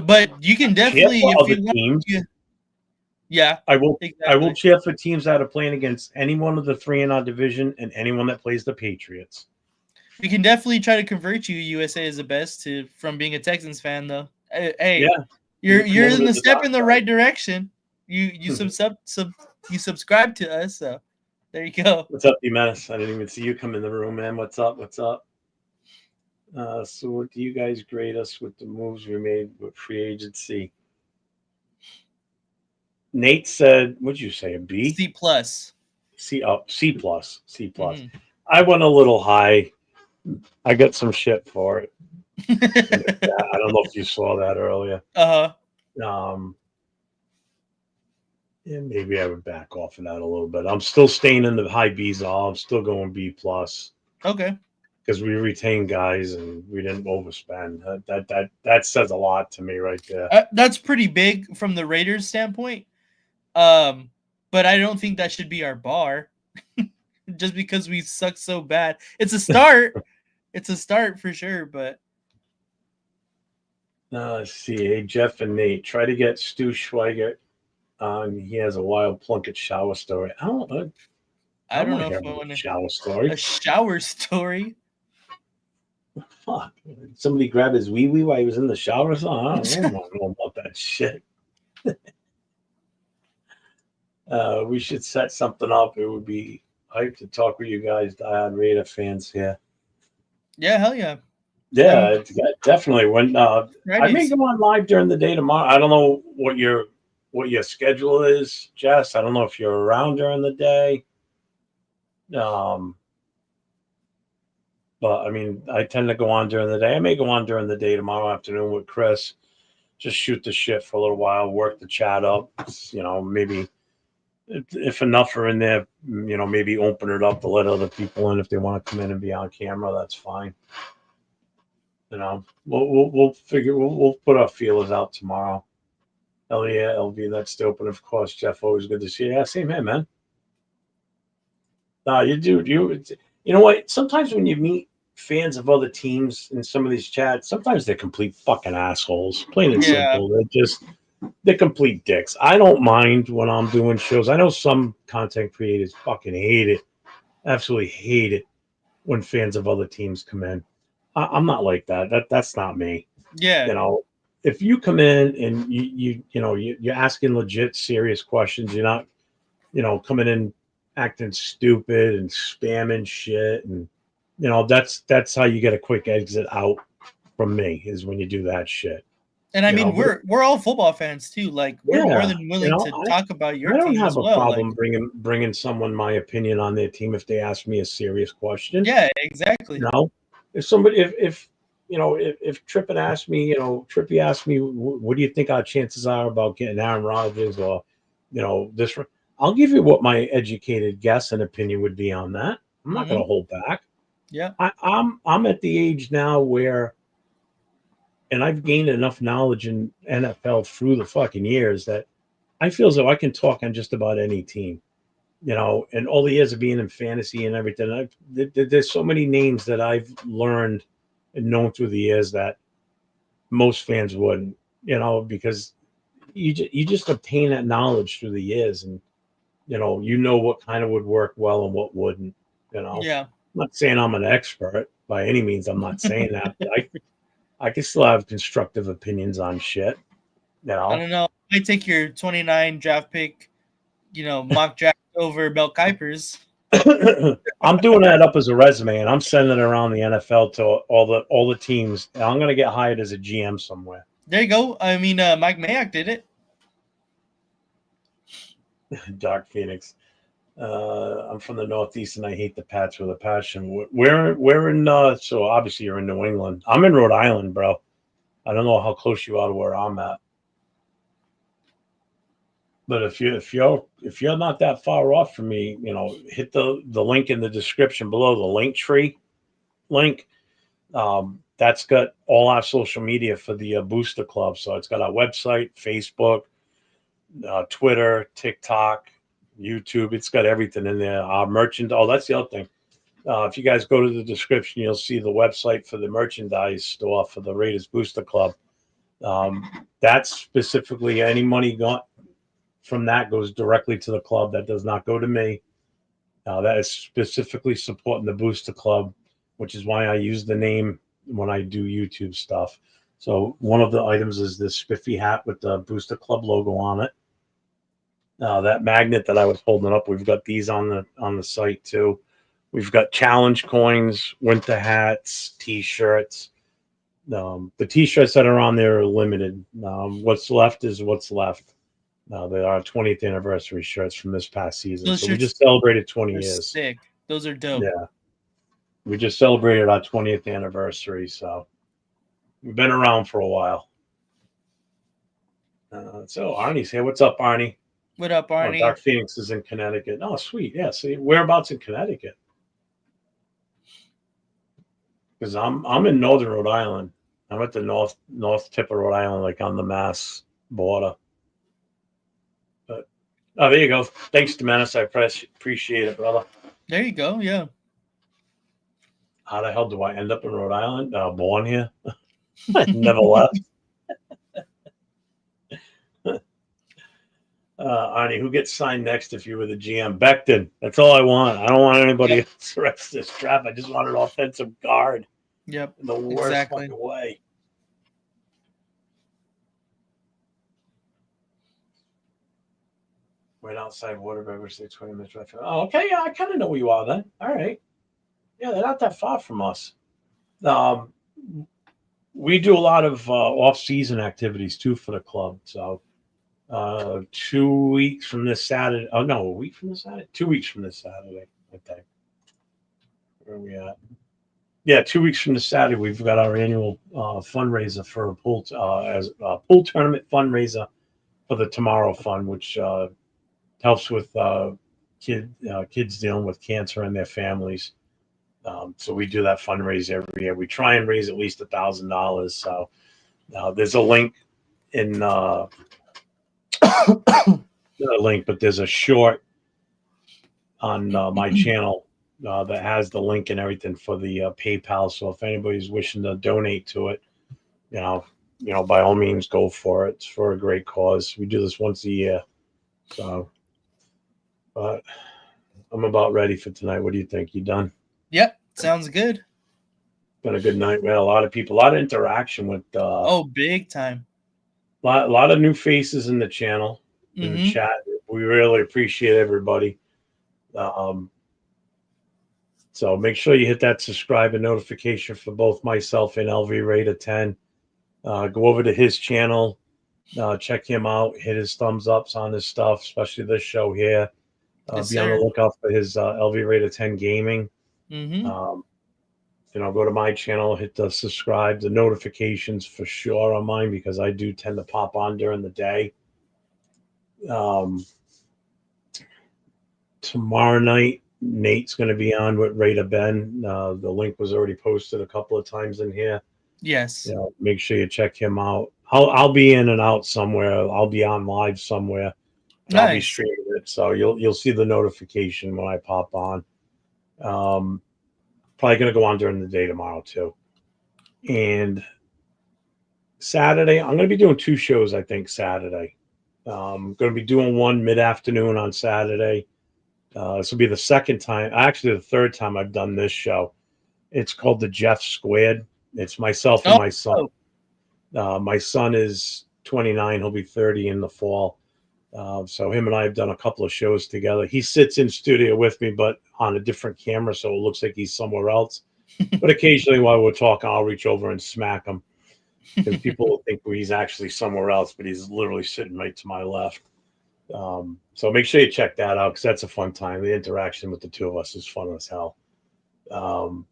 But you can Cheer definitely, for if other you want, teams. yeah, I will exactly. cheer for teams that are playing against any one of the three in our division and anyone that plays the Patriots. We can definitely try to convert you. USA is the best from being a Texans fan, though. Hey, Yeah, you can come you're over in to the the step dark in the side. right direction. You you subscribe to us, so there you go. What's up, D Menace? I didn't even see you come in the room, man. What's up? What's up? So, what do you guys grade us with the moves we made with free agency? Nate said, "What'd you say? A B? C plus. C? Oh, C plus. C plus. Mm-hmm. I went a little high. I got some shit for it. I don't know if you saw that earlier. Uh-huh. Um, yeah, maybe I would back off of that a little bit. I'm still staying in the high B's. I'm still going B plus Okay. because we retained guys and we didn't overspend. That says a lot to me right there. That's pretty big from the Raiders standpoint. But I don't think that should be our bar. Just because we suck so bad. It's a start. It's a start for sure, but Let's see. Hey, Jeff and Nate, try to get Stu Schweiger on. He has a wild Plunkett shower story. I I don't want to know if hear I about want a shower story. a shower story. Fuck. Somebody grabbed his wee wee while he was in the shower. So I don't want to know about that shit. We should set something up. It would be hype to talk with you guys, diehard Raider fans here. Yeah, hell yeah. Yeah, definitely. When I may Fridays. go on live during the day tomorrow. I don't know what your schedule is, Jess. I don't know if you're around during the day. But I mean, I tend to go on during the day. I may go on during the day tomorrow afternoon with Chris. Just shoot the shit for a little while, work the chat up. Maybe if enough are in there, maybe open it up to let other people in if they want to come in and be on camera. That's fine. We'll figure. We'll put our feelers out tomorrow. Hell yeah, LV, that's dope. And of course, Jeff, always good to see you. Yeah, same here, man. Nah, you do. You know what? Sometimes when you meet fans of other teams in some of these chats, sometimes they're complete fucking assholes. Plain and Yeah. simple. They're complete dicks. I don't mind when I'm doing shows. I know some content creators fucking hate it, absolutely hate it when fans of other teams come in. I'm not like that. That's not me. Yeah. If you come in and you're asking legit serious questions, you're not coming in acting stupid and spamming shit, and that's how you get a quick exit out from me is when you do that shit. And I mean, But we're all football fans too. Like we're more yeah, than willing to talk about your I don't team as have a well. Like, problem bringing someone my opinion on their team if they ask me a serious question. yeah, exactly. If somebody if Trippin asked me, Trippy asked me, what do you think our chances are about getting Aaron Rodgers or this? I'll give you what my educated guess and opinion would be on that. I'm not going to hold back. Yeah. I'm at the age now where, and I've gained enough knowledge in NFL through the fucking years that I feel as though I can talk on just about any team. And all the years of being in fantasy and everything, there's so many names that I've learned and known through the years that most fans wouldn't, because you just obtain that knowledge through the years, and what kind of would work well and what wouldn't. Yeah. I'm not saying I'm an expert by any means. I'm not saying that, but I can still have constructive opinions on shit. You I know, don't know. I take your 29 draft pick, mock draft over Mel Kiper's. I'm doing that up as a resume, and I'm sending it around the NFL to all the teams. And I'm gonna get hired as a GM somewhere. There you go. I mean, Mike Mayock did it. Dark Phoenix. I'm from the Northeast, and I hate the Pats with a passion. We're in. So obviously you're in New England. I'm in Rhode Island, bro. I don't know how close you are to where I'm at, but if you're not that far off from me, hit the link in the description below, the link tree link. That's got all our social media for the Booster Club. So it's got our website, Facebook, Twitter, TikTok, YouTube. It's got everything in there. Our merchant. Oh, that's the other thing. If you guys go to the description, you'll see the website for the merchandise store for the Raiders Booster Club. That's specifically any money got from that goes directly to the club. That does not go to me. That is specifically supporting the Booster Club, which is why I use the name when I do YouTube stuff. So one of the items is this spiffy hat with the Booster Club logo on it. That magnet that I was holding up, we've got these on the site too. We've got challenge coins, winter hats, T-shirts. The T-shirts that are on there are limited. What's left is what's left. They are 20th anniversary shirts from this past season. Those So we shirts just celebrated 20 are years. sick. Those are dope. Yeah. We just celebrated our 20th anniversary. So we've been around for a while. So Arnie's here. What's up, Arnie? What up, Oh, Arnie? Dark Phoenix is in Connecticut. Oh, sweet. Yeah. See, whereabouts in Connecticut? Because I'm in northern Rhode Island. I'm at the north tip of Rhode Island, like on the Mass border. But there you go. Thanks, Demenis. I appreciate it, brother. There you go. Yeah. How the hell do I end up in Rhode Island? Born here. I never left. Arnie, who gets signed next if you were the GM? Becton. That's all I want. I don't want anybody else to rest this trap. I just want an offensive guard. Yep. In the worst fucking way. Right outside Waterbury, say 20 minutes drive. Oh, okay. Yeah, I kind of know where you are then. All right. Yeah, they're not that far from us. We do a lot of off-season activities too for the club. So 2 weeks from this Saturday. Oh no, a week from this Saturday. 2 weeks from this Saturday, I think. Where are we at? Yeah, 2 weeks from this Saturday, we've got our annual fundraiser for a pool as a pool tournament fundraiser for the Tomorrow Fund, which helps with kids dealing with cancer and their families. So we do that fundraiser every year. We try and raise at least $1,000. So there's a link in not a link, but there's a short on my channel that has the link and everything for the PayPal. So if anybody's wishing to donate to it, by all means, go for it. It's for a great cause. We do this once a year. So, but I'm about ready for tonight. What do you think? You done? Yep. Sounds good. Been a good night. We had a lot of people, a lot of interaction with. Big time. A lot of new faces in the channel, in the chat. We really appreciate everybody. So make sure you hit that subscribe and notification for both myself and LV Raider 10. Go over to his channel, check him out, hit his thumbs ups on his stuff, especially this show here. Yes, be on the lookout for his LV Raider 10 gaming. Go to my channel, hit the subscribe, the notifications for sure on mine because I do tend to pop on during the day. Tomorrow night, Nate's going to be on with Raider Ben. The link was already posted a couple of times in here. Yes. Make sure you check him out. I'll be in and out somewhere. I'll be on live somewhere, and I'll be Nice. streaming it. So you'll see the notification when I pop on. Probably going to go on during the day tomorrow too. And Saturday, I'm going to be doing 2 shows. I think Saturday. I'm going to be doing one mid-afternoon on Saturday. This will be the second time, actually the third time I've done this show. It's called the Jeff Squared. It's myself and my son. My son is 29. He'll be 30 in the fall. So him and I have done a couple of shows together. He sits in studio with me, but on a different camera, so it looks like he's somewhere else. But occasionally while we're talking, I'll reach over and smack him because people will think he's actually somewhere else, but he's literally sitting right to my left. So make sure you check that out because that's a fun time. The interaction with the two of us is fun as hell. And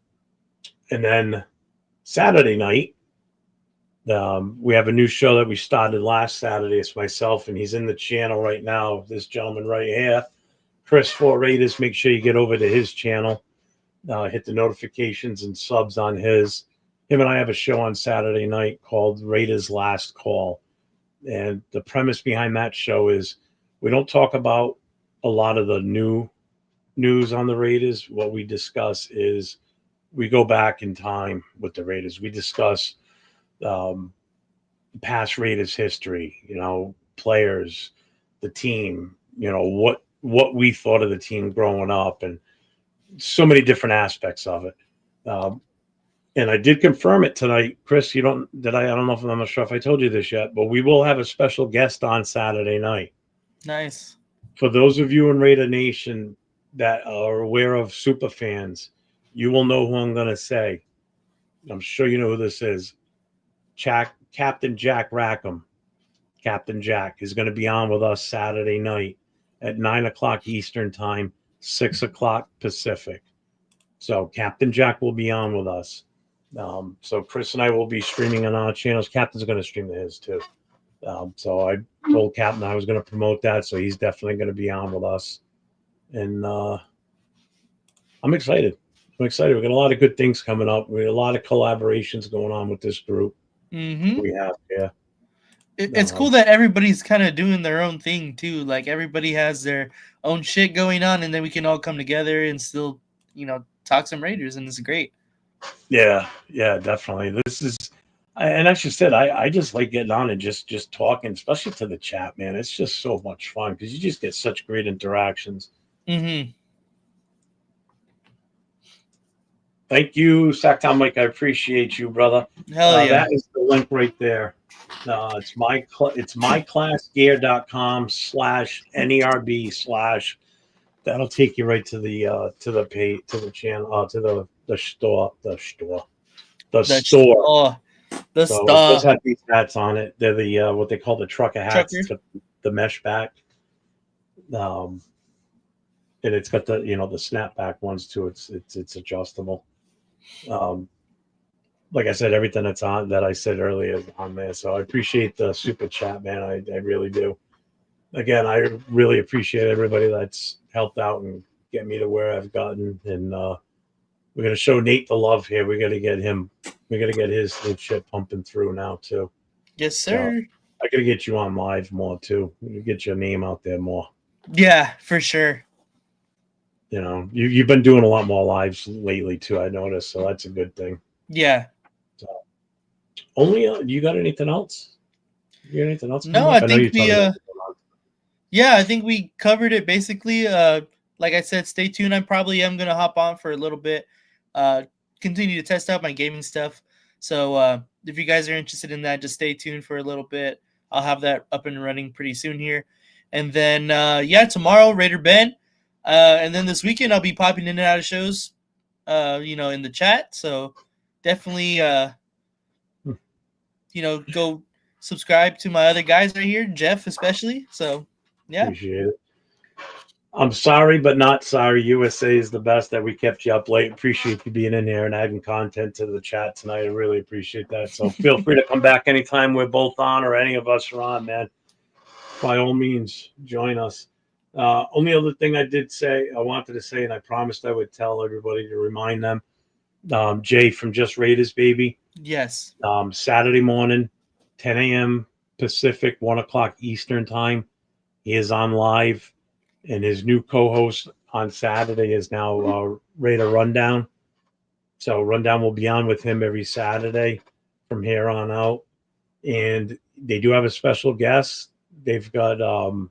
then Saturday night, we have a new show that we started last Saturday. It's myself, and he's in the channel right now. This gentleman right here, Chris for Raiders. Make sure you get over to his channel, hit the notifications and subs on his. Him and I have a show on Saturday night called Raiders Last Call. And the premise behind that show is we don't talk about a lot of the new news on the Raiders. What we discuss is we go back in time with the Raiders. We discuss past Raiders history, players, the team, what we thought of the team growing up, and so many different aspects of it. And I did confirm it tonight, Chris. I don't know if I'm not sure if I told you this yet, but we will have a special guest on Saturday night. Nice. For those of you in Raider Nation that are aware of super fans, you will know who I'm going to say. I'm sure you know who this is. Captain Jack Rackham. Captain Jack is going to be on with us Saturday night at 9 o'clock Eastern time, 6 o'clock Pacific. So Captain Jack will be on with us. So Chris and I will be streaming on our channels. Captain's going to stream to his too. So I told Captain I was going to promote that, so he's definitely going to be on with us. And I'm excited. We've got a lot of good things coming up. We have a lot of collaborations going on with this group. Mm-hmm. We have, yeah. It's cool that everybody's kind of doing their own thing too. Like everybody has their own shit going on, and then we can all come together and still, talk some Raiders, and it's great. Yeah, definitely. This is, and as you said, I just like getting on and just talking, especially to the chat, man. It's just so much fun because you just get such great interactions. Mm-hmm. Thank you, Sacktown Mike. I appreciate you, brother. Hell yeah. That is the link right there. It's myclassgear.com/NERB/ that'll take you right to the page, to the channel, to the store. The store. So it does have these hats on it. They're the what they call the trucker hats. It's got the mesh back. And it's got the the snapback ones too. It's adjustable. Like I said, everything that I said earlier is on there. So I appreciate the super chat, man. I really do. Again, I really appreciate everybody that's helped out and get me to where I've gotten. And we're gonna show Nate the love here. We gotta get him. We gotta get his shit pumping through now too. Yes, sir. So I gotta get you on live more too. Get your name out there more. Yeah, for sure. You've been doing a lot more lives lately too. I noticed, so that's a good thing. Yeah. So, you got anything else? You got anything else? No, I think we. Yeah, I think we covered it basically. Like I said, stay tuned. I probably am gonna hop on for a little bit. Continue to test out my gaming stuff. So if you guys are interested in that, just stay tuned for a little bit. I'll have that up and running pretty soon here. And then tomorrow Raider Ben. And then this weekend I'll be popping in and out of shows, in the chat. So definitely, go subscribe to my other guys right here, Jeff especially. So yeah, appreciate it. I'm sorry, but not sorry. USA is the best that we kept you up late. Appreciate you being in here and adding content to the chat tonight. I really appreciate that. So feel free to come back anytime we're both on or any of us are on, man. By all means, join us. Only other thing I wanted to say, and I promised I would tell everybody to remind them. Jay from Just Raiders, baby. Yes. Saturday morning, 10 a.m. Pacific, 1 o'clock Eastern time. He is on live, and his new co-host on Saturday is now Raider Rundown. So Rundown will be on with him every Saturday from here on out, and they do have a special guest. They've got oh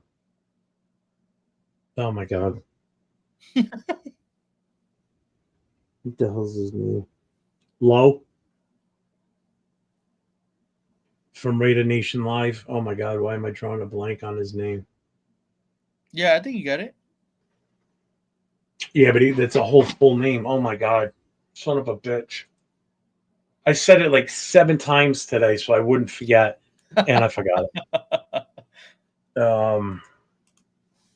my god, what the hell's his name? Low from Raider Nation Live. Oh my god, why am I drawing a blank on his name? Yeah, I think you got it. Yeah, but that's a whole full name. Oh my god, son of a bitch! I said it like 7 times today, so I wouldn't forget, and I forgot it.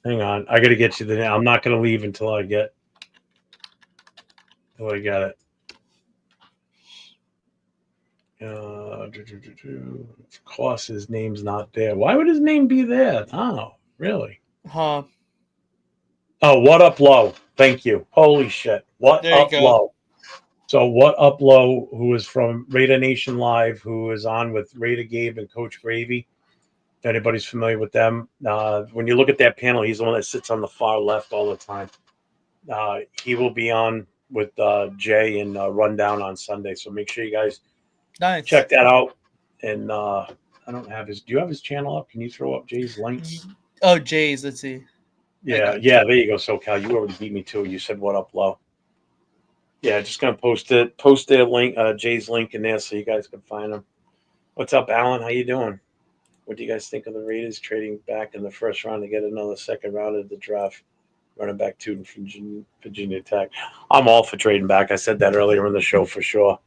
Hang on, I got to get you the name. I'm not going to leave until I get it. Of course, his name's not there. Why would his name be there? Oh, really? Huh. Oh, What Up Low? Thank you. Holy shit! What There you Up go. Low? So What Up Low, who is from Raider Nation Live, who is on with Raider Gabe and Coach Gravy. If anybody's familiar with them, when you look at that panel, he's the one that sits on the far left all the time. He will be on with Jay and Rundown on Sunday. So make sure you guys Nice. check that out. And I don't have his. Do you have his channel up? Can you throw up Jay's links? Oh, Jays. Let's see. Yeah. There you go. So Cal, you already beat me too. You said What Up Low. Yeah, just gonna post their link, Jay's link in there, so you guys can find him. What's up, Alan? How you doing? What do you guys think of the Raiders trading back in the first round to get another second round of the draft? Running back two from Virginia Tech. I'm all for trading back. I said that earlier in the show for sure.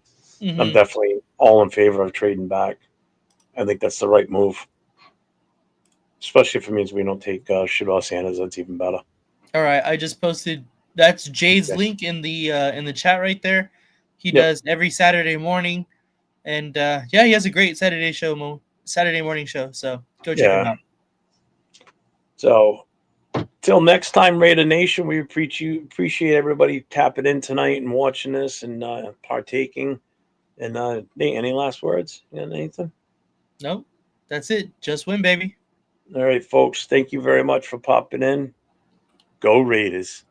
Mm-hmm. I'm definitely all in favor of trading back. I think that's the right move, especially if it means we don't take Shador Sanders. That's even better. All right, I just posted. That's Jay's Okay. link in the chat right there. He Yep. does every Saturday morning, and yeah, he has a great Saturday morning show. So go check him out. So till next time, Raider Nation, we appreciate everybody tapping in tonight and watching this and partaking. And Nate, any last words? You got Nathan? Nope, that's it. Just win, baby. All right, folks. Thank you very much for popping in. Go Raiders.